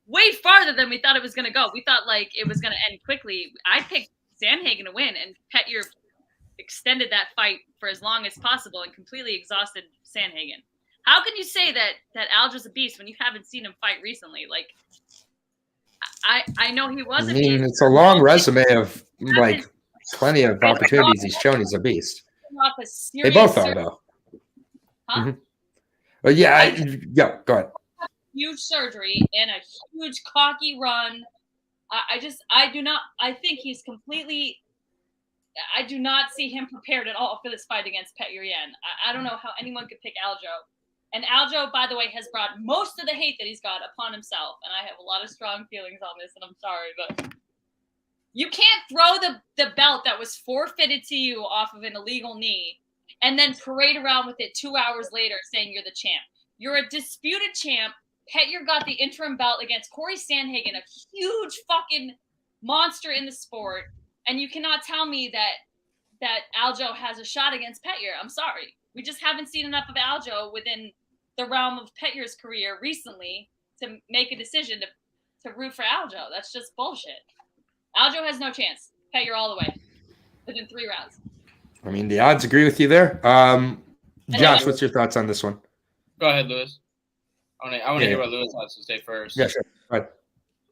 way farther than we thought it was going to go. We thought like it was going to end quickly. I picked Sandhagen to win, and Petr extended that fight for as long as possible and completely exhausted Sandhagen. How can you say that Aljo's a beast when you haven't seen him fight recently? Like, I know he was a beast. It's a long resume of like plenty of opportunities he's shown he's a beast. They both are, though. Huh? Mm-hmm. But yeah, go ahead. Huge surgery and a huge cocky run. I think he's completely. I do not see him prepared at all for this fight against Petr Yan. I don't know how anyone could pick Aljo. And Aljo, by the way, has brought most of the hate that he's got upon himself. And I have a lot of strong feelings on this, and I'm sorry, but you can't throw the belt that was forfeited to you off of an illegal knee and then parade around with it 2 hours later saying you're the champ. You're a disputed champ. Petr got the interim belt against Corey Sandhagen, a huge fucking monster in the sport. And you cannot tell me that Aljo has a shot against Petr. I'm sorry. We just haven't seen enough of Aljo within the realm of Petr's career recently to make a decision to root for Aljo. That's just bullshit. Aljo has no chance. Petr all the way within 3 rounds. I mean, the odds agree with you there. Josh, what's your thoughts on this one? Go ahead, Lewis. I want to hear what Lewis has to say first. Yeah, sure. Go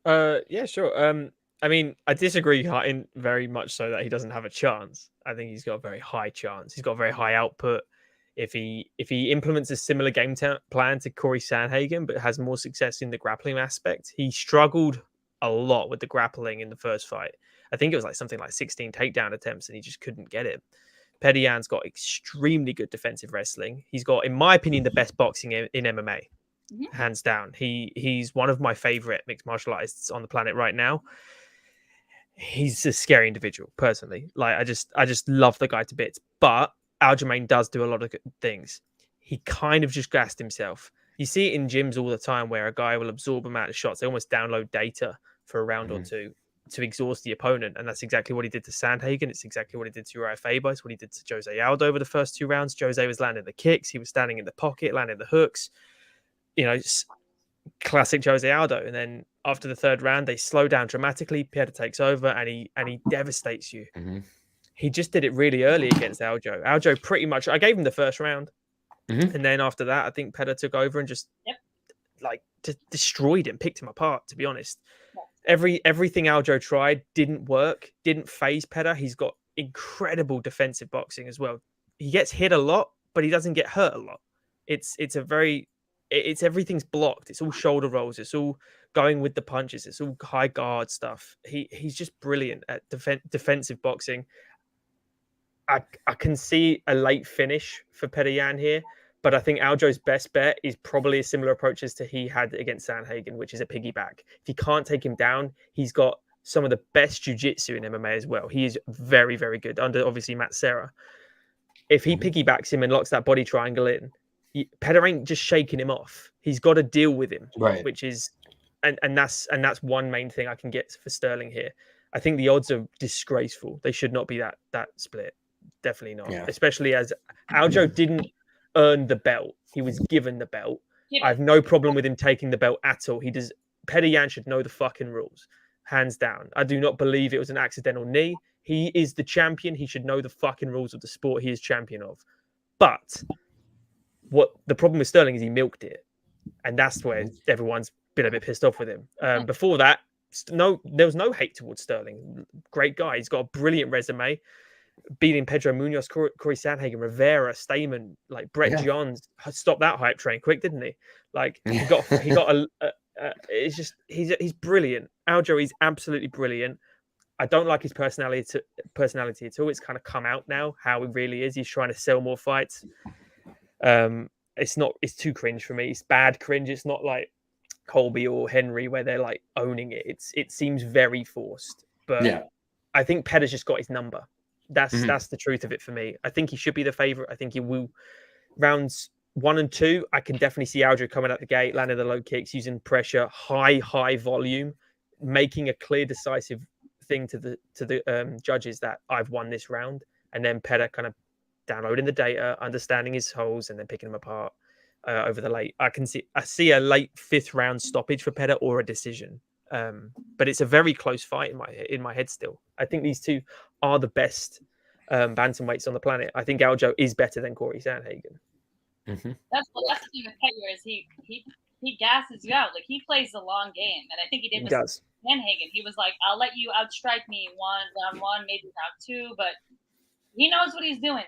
ahead. Yeah, sure. I mean, I disagree very much so that he doesn't have a chance. I think he's got a very high chance. He's got a very high output. If he implements a similar game plan to Corey Sandhagen, but has more success in the grappling aspect, he struggled a lot with the grappling in the first fight. I think it was like something like 16 takedown attempts, and he just couldn't get it. Petr Yan's got extremely good defensive wrestling. He's got, in my opinion, the best boxing in MMA, hands down. He's one of my favorite mixed martial artists on the planet right now. He's a scary individual, personally. Like, I just love the guy to bits. But Aljamain does do a lot of good things. He kind of just gassed himself. You see it in gyms all the time where a guy will absorb amount of shots. They almost download data for a round or two to exhaust the opponent. And that's exactly what he did to Sandhagen. It's exactly what he did to Uriah Faber. It's what he did to Jose Aldo over the first 2 rounds. Jose was landing the kicks. He was standing in the pocket, landing the hooks. You know, classic Jose Aldo. And then after the 3rd round, they slow down dramatically. Petr takes over and he devastates you. He just did it really early against Aljo. Aljo pretty much, I gave him the 1st round. And then after that, I think Petr took over and just destroyed him, picked him apart, to be honest. Everything Aljo tried didn't work, didn't phase Petr. He's got incredible defensive boxing as well. He gets hit a lot, but he doesn't get hurt a lot. It's everything's blocked. It's all shoulder rolls. It's all going with the punches. It's all high guard stuff. He's just brilliant at defensive boxing. I can see a late finish for Petr Yan here, but I think Aljo's best bet is probably a similar approach as to he had against Sandhagen, which is a piggyback. If you can't take him down, he's got some of the best jiu-jitsu in MMA as well. He is very, very good under, obviously, Matt Serra. If he piggybacks him and locks that body triangle in, Petr ain't just shaking him off. He's got to deal with him, right? Which is, and that's one main thing I can get for Sterling here. I think the odds are disgraceful. They should not be that split. Definitely not. Yeah. Especially as Aljo didn't earn the belt. He was given the belt. I have no problem with him taking the belt at all. Petr Yan should know the fucking rules. Hands down. I do not believe it was an accidental knee. He is the champion. He should know the fucking rules of the sport he is champion of. But what the problem with Sterling is he milked it. And that's where everyone's been a bit pissed off with him. Before that, there was no hate towards Sterling. Great guy. He's got a brilliant resume. Beating Pedro Munoz, Corey Sandhagen, Rivera, Stamen, like Brett Johns, stopped that hype train quick, didn't he? Like he got it's just he's brilliant. Aljo is absolutely brilliant. I don't like his personality at all. It's kind of come out now how he really is. He's trying to sell more fights. It's too cringe for me. It's bad cringe. It's not like Colby or Henry where they're like owning it. It seems very forced, but Yeah. I think Petter's just got his number. That's Mhm. that's the truth of it for me. I think he should be the favorite. I think he will. Rounds 1 and 2, I can definitely see Aljo coming out the gate, landing the low kicks, using pressure, high volume, making a clear, decisive thing to the judges that I've won this round, and then Petter kind of downloading the data, understanding his holes, and then picking them apart over the late. I see a late 5th round stoppage for Petter or a decision. But it's a very close fight in my head still. I think these two are the best bantamweights on the planet. I think Aljo is better than Corey Sandhagen. Mm-hmm. That's the thing with Pettier is he gasses you out. Like, he plays the long game, and I think he did with Sandhagen. He was like, I'll let you outstrike me round one, maybe round 2, but he knows what he's doing.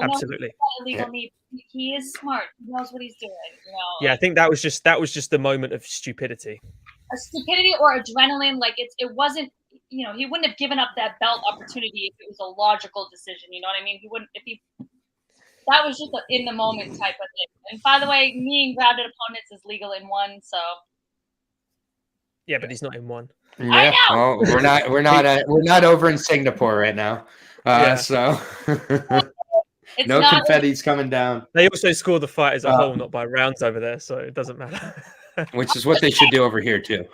Absolutely. Illegal knee. He is smart. He knows what he's doing. Yeah, I think that was just the moment of stupidity. A stupidity or adrenaline. Like, it wasn't. He wouldn't have given up that belt opportunity if it was a logical decision. You know what I mean? He wouldn't if he. That was just an in the moment type of thing. And by the way, kneeing grounded opponents is legal in 1. So. Yeah, but he's not in 1. Yeah, well, we're not over in Singapore right now. So no confetti's coming down. They also score the fight as a whole, not by rounds over there, so it doesn't matter. Which is what they should do over here too.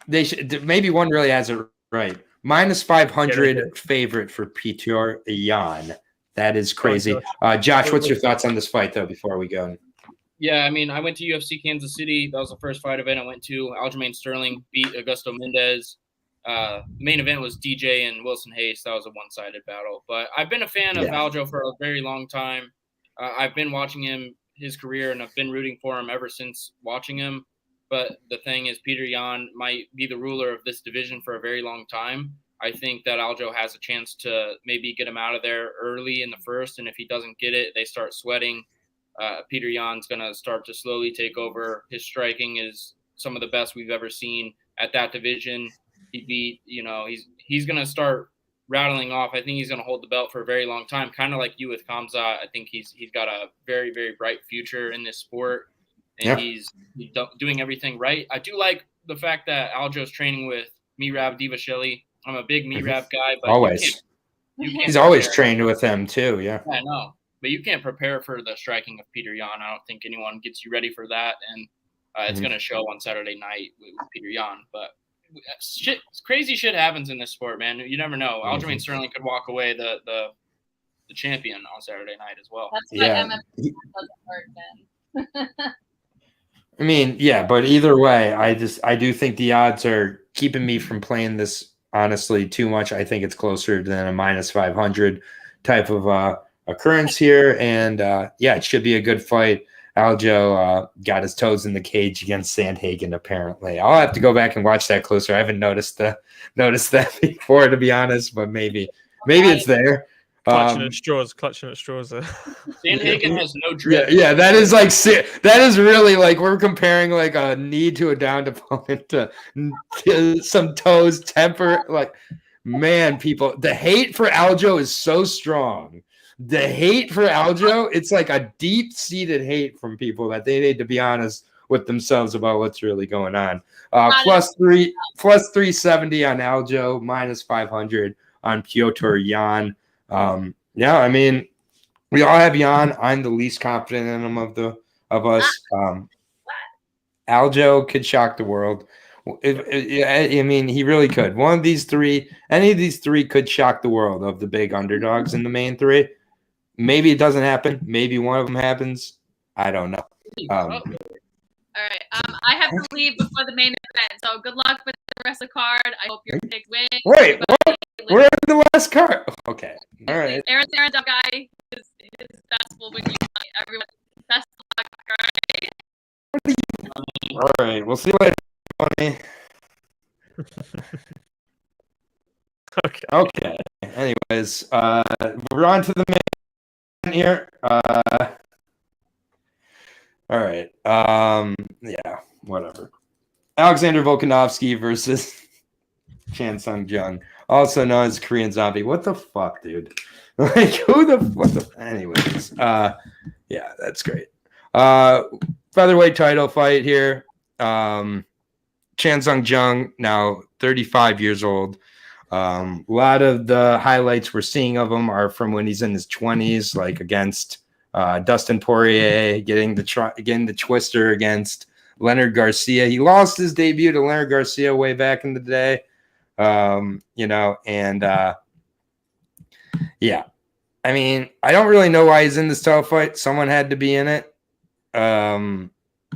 They should. Maybe one really has it right. -500 favorite for Purchau Jan. That is crazy. Josh, what's your thoughts on this fight though? Before we go. Yeah, I mean, I went to UFC Kansas City. That was the first fight event I went to. Aljamain Sterling beat Augusto Mendez. Main event was DJ and Wilson Hayes. That was a one-sided battle. But I've been a fan of Aljo for a very long time. I've been watching his career, and I've been rooting for him ever since watching him. But the thing is, Peter Yan might be the ruler of this division for a very long time. I think that Aljo has a chance to maybe get him out of there early in the first, and if he doesn't get it, they start sweating. Peter Yan's going to start to slowly take over. His striking is some of the best we've ever seen at that division. He beat, he's going to start rattling off. I think he's going to hold the belt for a very long time, kind of like you with Kamzat. I think he's got a very, very bright future in this sport, and he's doing everything right. I do like the fact that Aljo's training with Merab Dvalishvili. I'm a big Merab guy, but always. He's always trained with him too. Yeah, I know. But you can't prepare for the striking of Peter Yan. I don't think anyone gets you ready for that, and it's going to show on Saturday night with Peter Yan. But crazy shit happens in this sport, man. You never know. Aljamain Sterling could walk away the champion on Saturday night as well. That's why MMA doesn't work, then. I mean, yeah, but either way, I do think the odds are keeping me from playing this honestly too much. I think it's closer than a -500 type of occurrence here, and it should be a good fight. Aljo got his toes in the cage against Sandhagen. Apparently, I'll have to go back and watch that closer. I haven't noticed that before, to be honest, but maybe it's there. Clutching at straws. Sandhagen has no drip. Yeah, that is really like we're comparing like a knee to a downed opponent to some toes temper. Like, man, people, the hate for Aljo is so strong. The hate for Aljo, it's like a deep-seated hate from people that they need to be honest with themselves about what's really going on. Plus 370 on Aljo, -500 on Purchau Jan. I mean, we all have Jan. I'm the least confident in him of us. Aljo could shock the world. I mean, he really could. Any of these three could shock the world of the big underdogs in the main 3. Maybe it doesn't happen. Maybe one of them happens. I don't know. All right. I have to leave before the main event, so good luck with the rest of the card. I hope your picks win. Wait, we're in the last card. Okay. All right. Aaron's up, guy. His best will win you money. Everyone, best of luck, all right? All right. We'll see you later, buddy. Okay. Anyways, we're on to the main here. All right. Whatever. Alexander Volkanovski versus Chan Sung Jung, also known as Korean Zombie. What the fuck, dude? Like, anyways. That's great. Featherweight title fight here. Chan Sung Jung, now 35 years old. A lot of the highlights we're seeing of him are from when he's in his 20s, like against Dustin Poirier, getting the twister against Leonard Garcia. He lost his debut to Leonard Garcia way back in the day. Yeah. I mean, I don't really know why he's in this title fight. Someone had to be in it.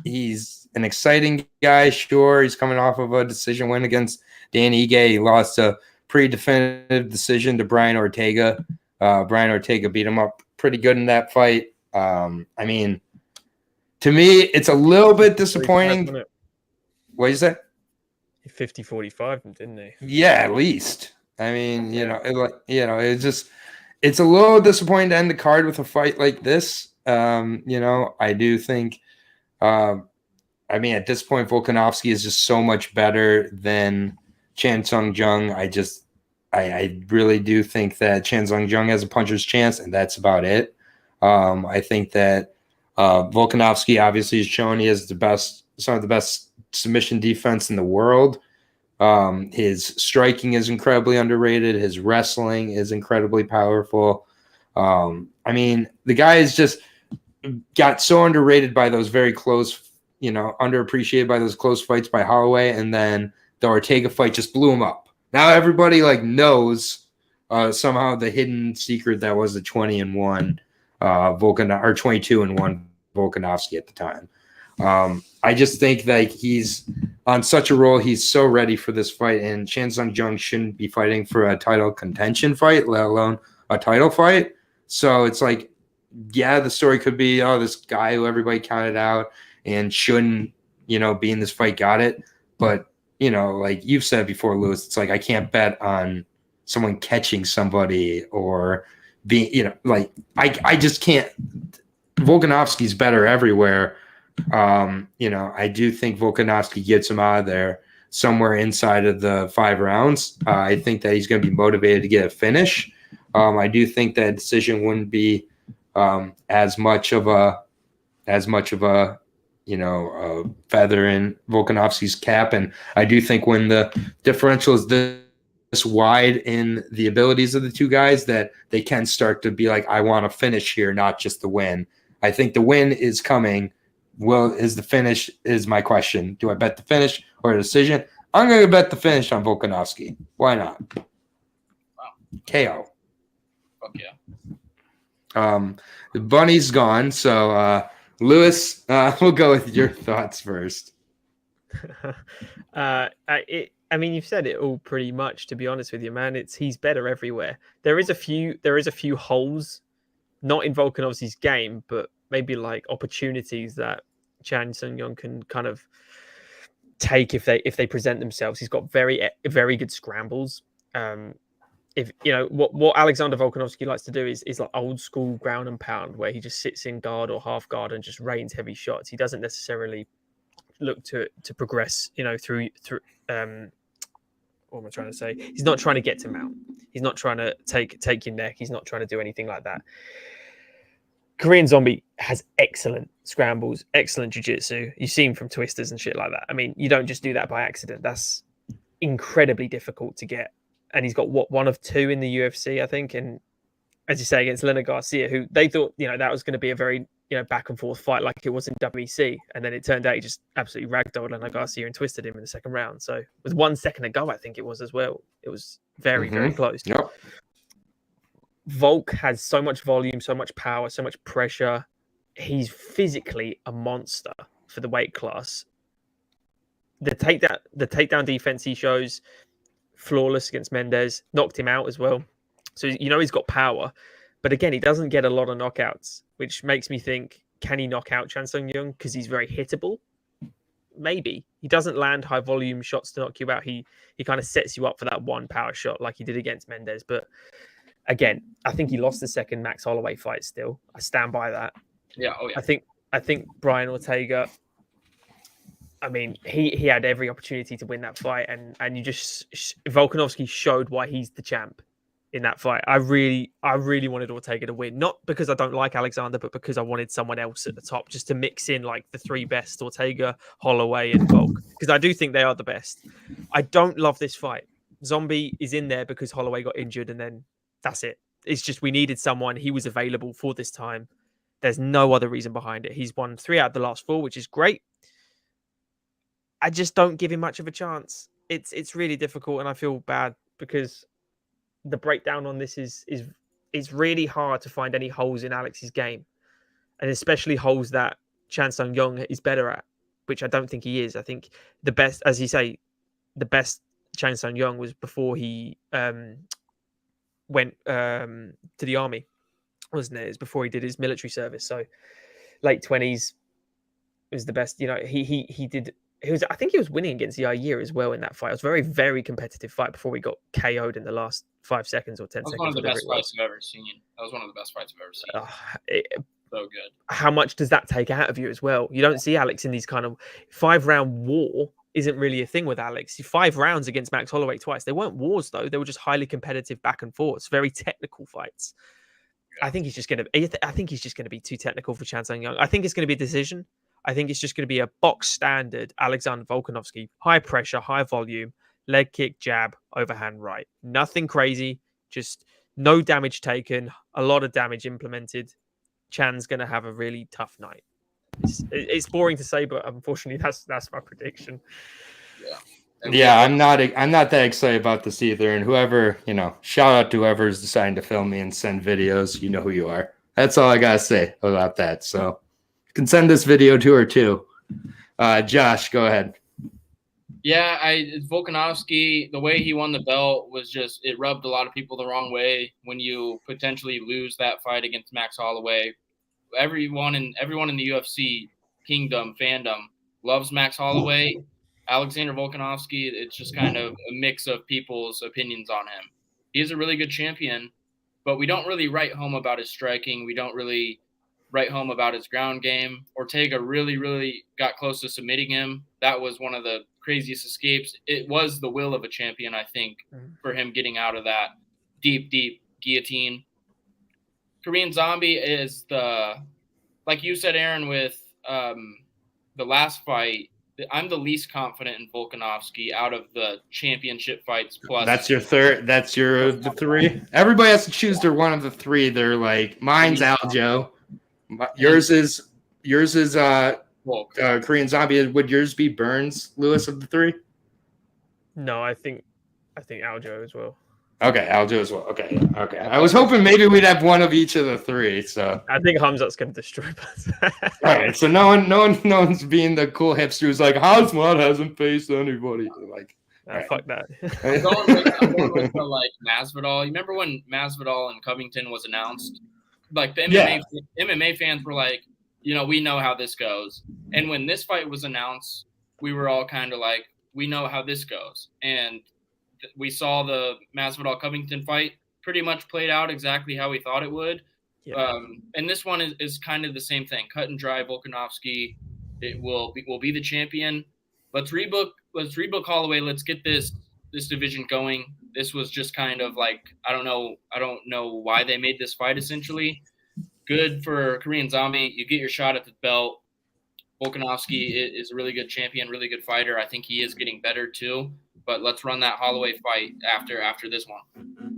He's an exciting guy, sure. He's coming off of a decision win against Dan Ige. He lost a pretty definitive decision to Brian Ortega. Brian Ortega beat him up pretty good in that fight. I mean, to me, it's a little bit disappointing. What is that? 50-45, didn't he? Yeah, at least. I mean, it's a little disappointing to end the card with a fight like this. I do think, at this point, Volkanovski is just so much better than Chan Sung Jung. I really do think that Chan Sung Jung has a puncher's chance, and that's about it. I think that Volkanovski obviously has shown he has some of the best submission defense in the world. His striking is incredibly underrated. His wrestling is incredibly powerful. The guy is just got so underrated by those very close, underappreciated by those close fights by Holloway, and then the Ortega fight just blew him up. Now everybody knows somehow the hidden secret that was the 20-1 or 22-1 Volkanovski at the time. I just think that he's on such a roll. He's so ready for this fight, and Chan Sung Jung shouldn't be fighting for a title contention fight, let alone a title fight. So it's the story could be, this guy who everybody counted out and shouldn't, be in this fight got it. But, like you've said before, Lewis, it's I can't bet on someone catching somebody or being, I just can't. Volkanovski's better everywhere. I do think Volkanovski gets him out of there somewhere inside of the 5 rounds. I think that he's going to be motivated to get a finish. I do think that decision wouldn't be as much of a feather in Volkanovski's cap, and I do think when the differential is this wide in the abilities of the two guys, that they can start to be I want to finish here, not just the win. I think the win is coming. Is the finish is my question. Do I bet the finish or a decision? I'm going to bet the finish on Volkanovski. Why not? Wow. KO. Fuck yeah. The bunny's gone. So, Lewis, we'll go with your thoughts first. You've said it all pretty much, to be honest with you, man. He's better everywhere. There is a few holes, not in Volkanovski's game, but maybe opportunities that Chan Sung Jung can kind of take if they present themselves. He's got very, very good scrambles. If what Alexander Volkanovski likes to do is old school ground and pound, where he just sits in guard or half guard and just rains heavy shots. He doesn't necessarily look to progress, through what am I trying to say? He's not trying to get to mount. He's not trying to take your neck. He's not trying to do anything like that. Korean Zombie has excellent scrambles, excellent jiu-jitsu. You see him from twisters and shit like that. You don't just do that by accident. That's incredibly difficult to get. And he's got one of 2 in the UFC, I think. And as you say, against Leonard Garcia, who they thought, that was going to be a very, back and forth fight like it was in WEC. And then it turned out he just absolutely ragdolled Leonard Garcia and twisted him in the second round. So with 1 second to go, I think it was as well. It was very, very close. Yep. Volk has so much volume, so much power, so much pressure. He's physically a monster for the weight class. The takedown defense he shows, flawless against Mendez, knocked him out as well. So he's got power, but again, he doesn't get a lot of knockouts, which makes me think, can he knock out Chan Sung Jung because he's very hittable? Maybe. He doesn't land high volume shots to knock you out. He kind of sets you up for that one power shot like he did against Mendez, but again, I think he lost the second Max Holloway fight still. I stand by that. Yeah. Oh, yeah. I think Brian Ortega, he had every opportunity to win that fight, and you just Volkanovski showed why he's the champ in that fight. I really wanted Ortega to win, not because I don't like Alexander, but because I wanted someone else at the top just to mix in like the three best: Ortega, Holloway, and Volk, because I do think they are the best. I don't love this fight. Zombie is in there because Holloway got injured, and then that's it. It's just we needed someone. He was available for this time. There's no other reason behind it. He's won 3 out of the last 4, which is great. I just don't give him much of a chance. It's really difficult, and I feel bad because the breakdown on this is really hard to find any holes in Alex's game, and especially holes that Chan Sung Jung is better at, which I don't think he is. I think the best, as you say, the best Chan Sung Jung was before he went to the army, wasn't it? It was before he did his military service. So late 20s was the best. You know, he did. I think he was winning against Yair as well in that fight. It was a very, very competitive fight before we got KO'd in the last 5 seconds or 10 seconds. That was one of the best fights I've ever seen. That was one of the best fights I've ever seen. So good. How much does that take out of you as well? You don't see Alex in these kind of 5-round war. Isn't really a thing with Alex. 5 rounds against Max Holloway twice. They weren't wars though. They were just highly competitive back and forth. Very technical fights. I think he's just going to be too technical for Chan Sung Jung. I think it's going to be a decision. I think it's just going to be a box standard Alexander Volkanovski, high pressure, high volume, leg kick, jab, overhand right. Nothing crazy, just no damage taken, a lot of damage implemented. Chan's going to have a really tough night. It's boring to say, but unfortunately, that's my prediction. Yeah, I'm not that excited about this either. And whoever, shout out to whoever's deciding to film me and send videos. You know who you are. That's all I gotta say about that. So can send this video to her too. Josh, go ahead. Yeah, Volkanovski, the way he won the belt was just, it rubbed a lot of people the wrong way when you potentially lose that fight against Max Holloway. Everyone in the UFC fandom loves Max Holloway. Alexander Volkanovski, it's just kind of a mix of people's opinions on him. He is a really good champion, but we don't really write home about his striking. We don't really write home about his ground game. Ortega really, really got close to submitting him. That was one of the craziest escapes. It was the will of a champion, I think, for him getting out of that deep, deep guillotine. Korean Zombie is like you said, Aaron, with the last fight, I'm the least confident in Volkanovski out of the championship fights. Plus, that's your third. That's the 3. Everybody has to choose their one of the 3. They're like, mine's Aljo. Yours is Korean Zombie. Would yours be Burns, Lewis, of the 3? No, I think Aljo as well. Okay, Aljo as well. Okay. I was hoping maybe we'd have one of each of the 3. So I think Hamzat's going to destroy us. All right. So no one's being the cool hipster who's like, Hamzat hasn't faced anybody. Like, right. Fuck that. I'm going with like Masvidal. You remember when Masvidal and Covington was announced? Like the MMA fans were like, we know how this goes. And when this fight was announced, we were all kind of like, we know how this goes. And we saw the Masvidal Covington fight pretty much played out exactly how we thought it would. Yeah. And this one is kind of the same thing. Cut and dry. Volkanovski, it will be the champion. Let's rebook Holloway. Let's get this division going. This was just kind of like, I don't know why they made this fight essentially. Good for Korean Zombie. You get your shot at the belt. Volkanovski is a really good champion, really good fighter. I think he is getting better too. But let's run that Holloway fight after this one.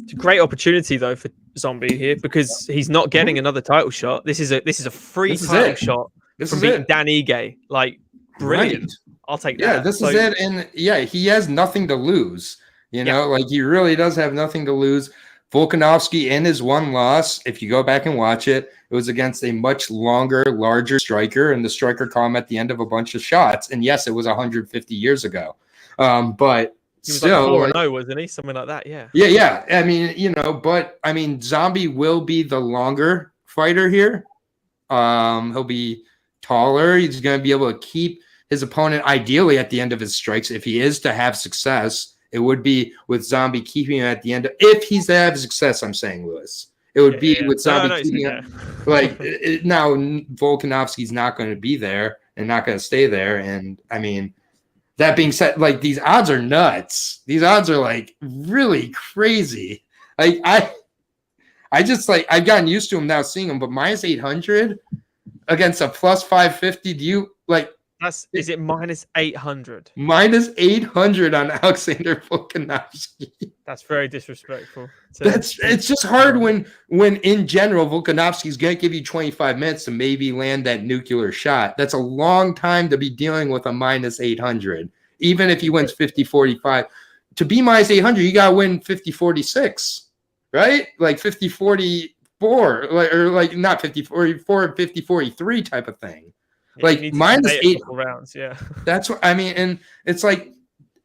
It's a great opportunity though for Zombie here because he's not getting another title shot. This is a free title shot from beating Dan Ige. Like brilliant. Right. I'll take that. Yeah, this is it. And he has nothing to lose. Like he really does have nothing to lose. Volkanovski in his one loss, if you go back and watch it, it was against a much longer, larger striker, and the striker caught him at the end of a bunch of shots. And yes, it was 150 years ago. But he was still, like 4-0, wasn't he? Something like that, yeah. Yeah. I mean, Zombie will be the longer fighter here. He'll be taller. He's going to be able to keep his opponent ideally at the end of his strikes. If he is to have success, it would be with Zombie keeping him at the end. If he's to have success, I'm saying, Lewis. It would be with Zombie keeping him. Now, Volkanovski's not going to be there and not going to stay there. And, I mean, that being said, like, these odds are nuts. These odds are, like, really crazy. I just like I've gotten used to him now seeing him, but minus 800 against a plus 550. Do you like? Is it minus 800? Minus 800 on Alexander Volkanovski. That's very disrespectful. It's just hard when in general Volkanovski's gonna give you 25 minutes to maybe land that nuclear shot. That's a long time to be dealing with a minus 800. Even if he wins 50-45, to be minus 800, you gotta win 50-46, right? Like 50-44, or like not 50-44, 50-43 type of thing. Like minus 8 rounds, yeah. That's what I mean, and it's like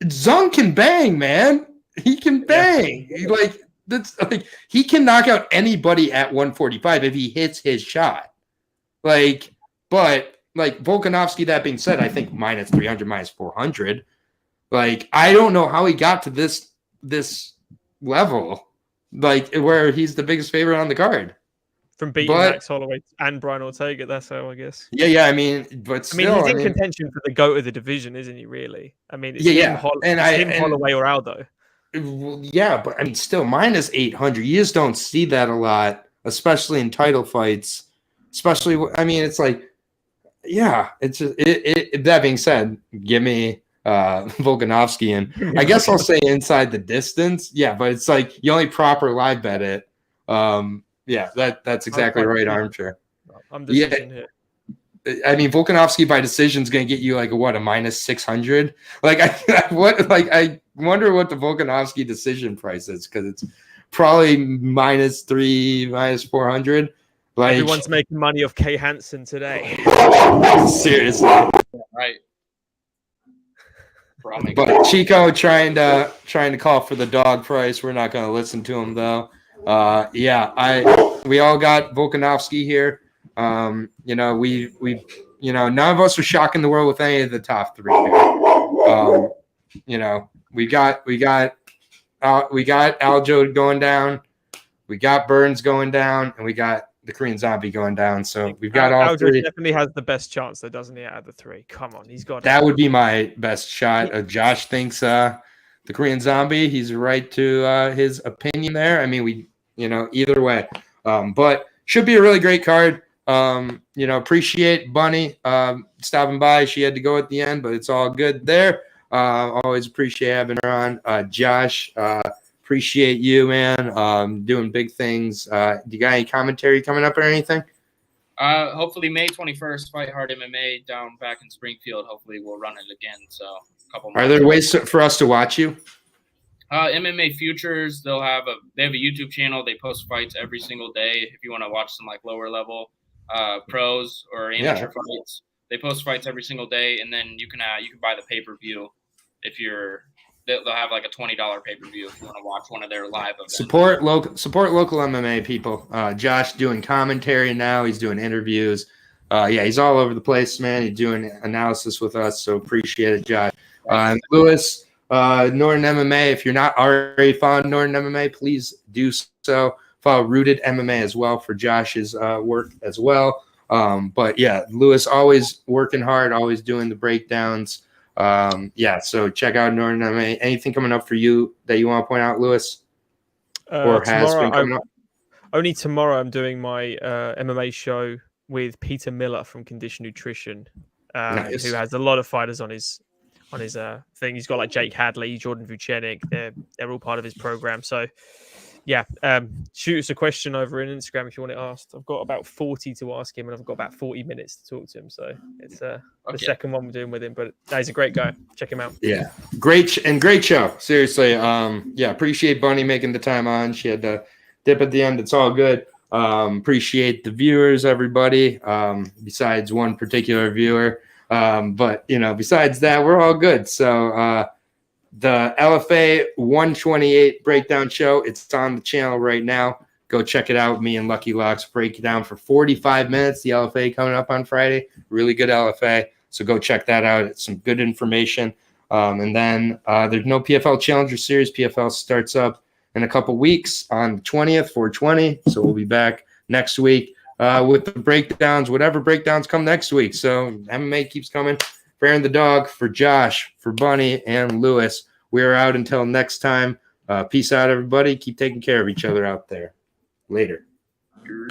Zung can bang, man. He can bang. Yeah. Like that's like he can knock out anybody at 145 if he hits his shot. Like, but like Volkanovski. That being said, I think minus 300, minus 400. Like I don't know how he got to this level, like where he's the biggest favorite on the card. From beating Max Holloway and Brian Ortega, that's how I guess. Yeah. I mean, but still, he's in contention for the GOAT of the division, isn't he? Really? I mean, it's Holloway or Aldo. Yeah, but I mean, still minus 800. You just don't see that a lot, especially in title fights. Especially, I mean, it's like, yeah. It's just, that being said, give me Volkanovski, and I guess I'll say inside the distance. Yeah, but it's like you only proper live bet it. Yeah, that's exactly right, Armchair. I'm decision here. I mean, Volkanovski by decision is going to get you like a minus 600. Like I wonder what the Volkanovski decision price is, because it's probably minus 300, minus 400. Like everyone's making money off K Hanson today. Seriously, right? But Chico trying to call for the dog price. We're not going to listen to him though. We all got Volkanovski here. We none of us are shocking the world with any of the top three here. We got Aljo going down, we got Burns going down, and we got the Korean Zombie going down. So we've got all Aljo three. Definitely has the best chance, though, doesn't he? Out of the three, come on, he's got that. Would be my best shot. Josh thinks the Korean Zombie. He's right to his opinion there. I mean, either way, but should be a really great card. Appreciate Bunny stopping by. She had to go at the end, but it's all good there. Always appreciate having her on. Josh, appreciate you, man. Doing big things. Do you got any commentary coming up or anything? Hopefully May 21st, Fight Hard MMA down back in Springfield. Hopefully we'll run it again. So a couple. Are there ways for us to watch you? MMA Futures, they have a YouTube channel. They post fights every single day. If you want to watch some like lower level pros or amateur fights, they post fights every single day. And then you can buy the pay-per-view if they'll have like a $20 pay-per-view if you want to watch one of their live events. Support local MMA people. Josh doing commentary now. He's doing interviews. He's all over the place, man. He's doing analysis with us, so appreciate it, Josh. Lewis. Norton MMA. If you're not already following Norton MMA, please do so. Follow Rooted MMA as well for Josh's work as well. But yeah, Lewis always working hard, always doing the breakdowns. So check out Norton MMA. Anything coming up for you that you want to point out, Lewis? Or has been coming up? Only tomorrow I'm doing my MMA show with Peter Miller from Condition Nutrition, Nice. Who has a lot of fighters on his thing. He's got like Jake Hadley, Jordan Vucenic. They're all part of his program. So yeah, shoot us a question over on Instagram if you want it asked. I've got about 40 to ask him, and I've got about 40 minutes to talk to him. So it's the second one we're doing with him, but he's a great guy. Check him out. Yeah, great show. Seriously, appreciate Bunny making the time on. She had to dip at the end. It's all good. Appreciate the viewers, everybody. Besides one particular viewer. But besides that, we're all good. So the LFA 128 breakdown show, it's on the channel right now. Go check it out. Me and Lucky Locks break it down for 45 minutes. The LFA coming up on Friday. Really good LFA. So go check that out. It's some good information. And then there's no PFL Challenger Series. PFL starts up in a couple weeks on the 20th, 420. So we'll be back next week. With the breakdowns, whatever breakdowns come next week. So MMA keeps coming. For Aaron the Dog, for Josh, for Bunny, and Lewis, we are out until next time. Peace out, everybody. Keep taking care of each other out there. Later.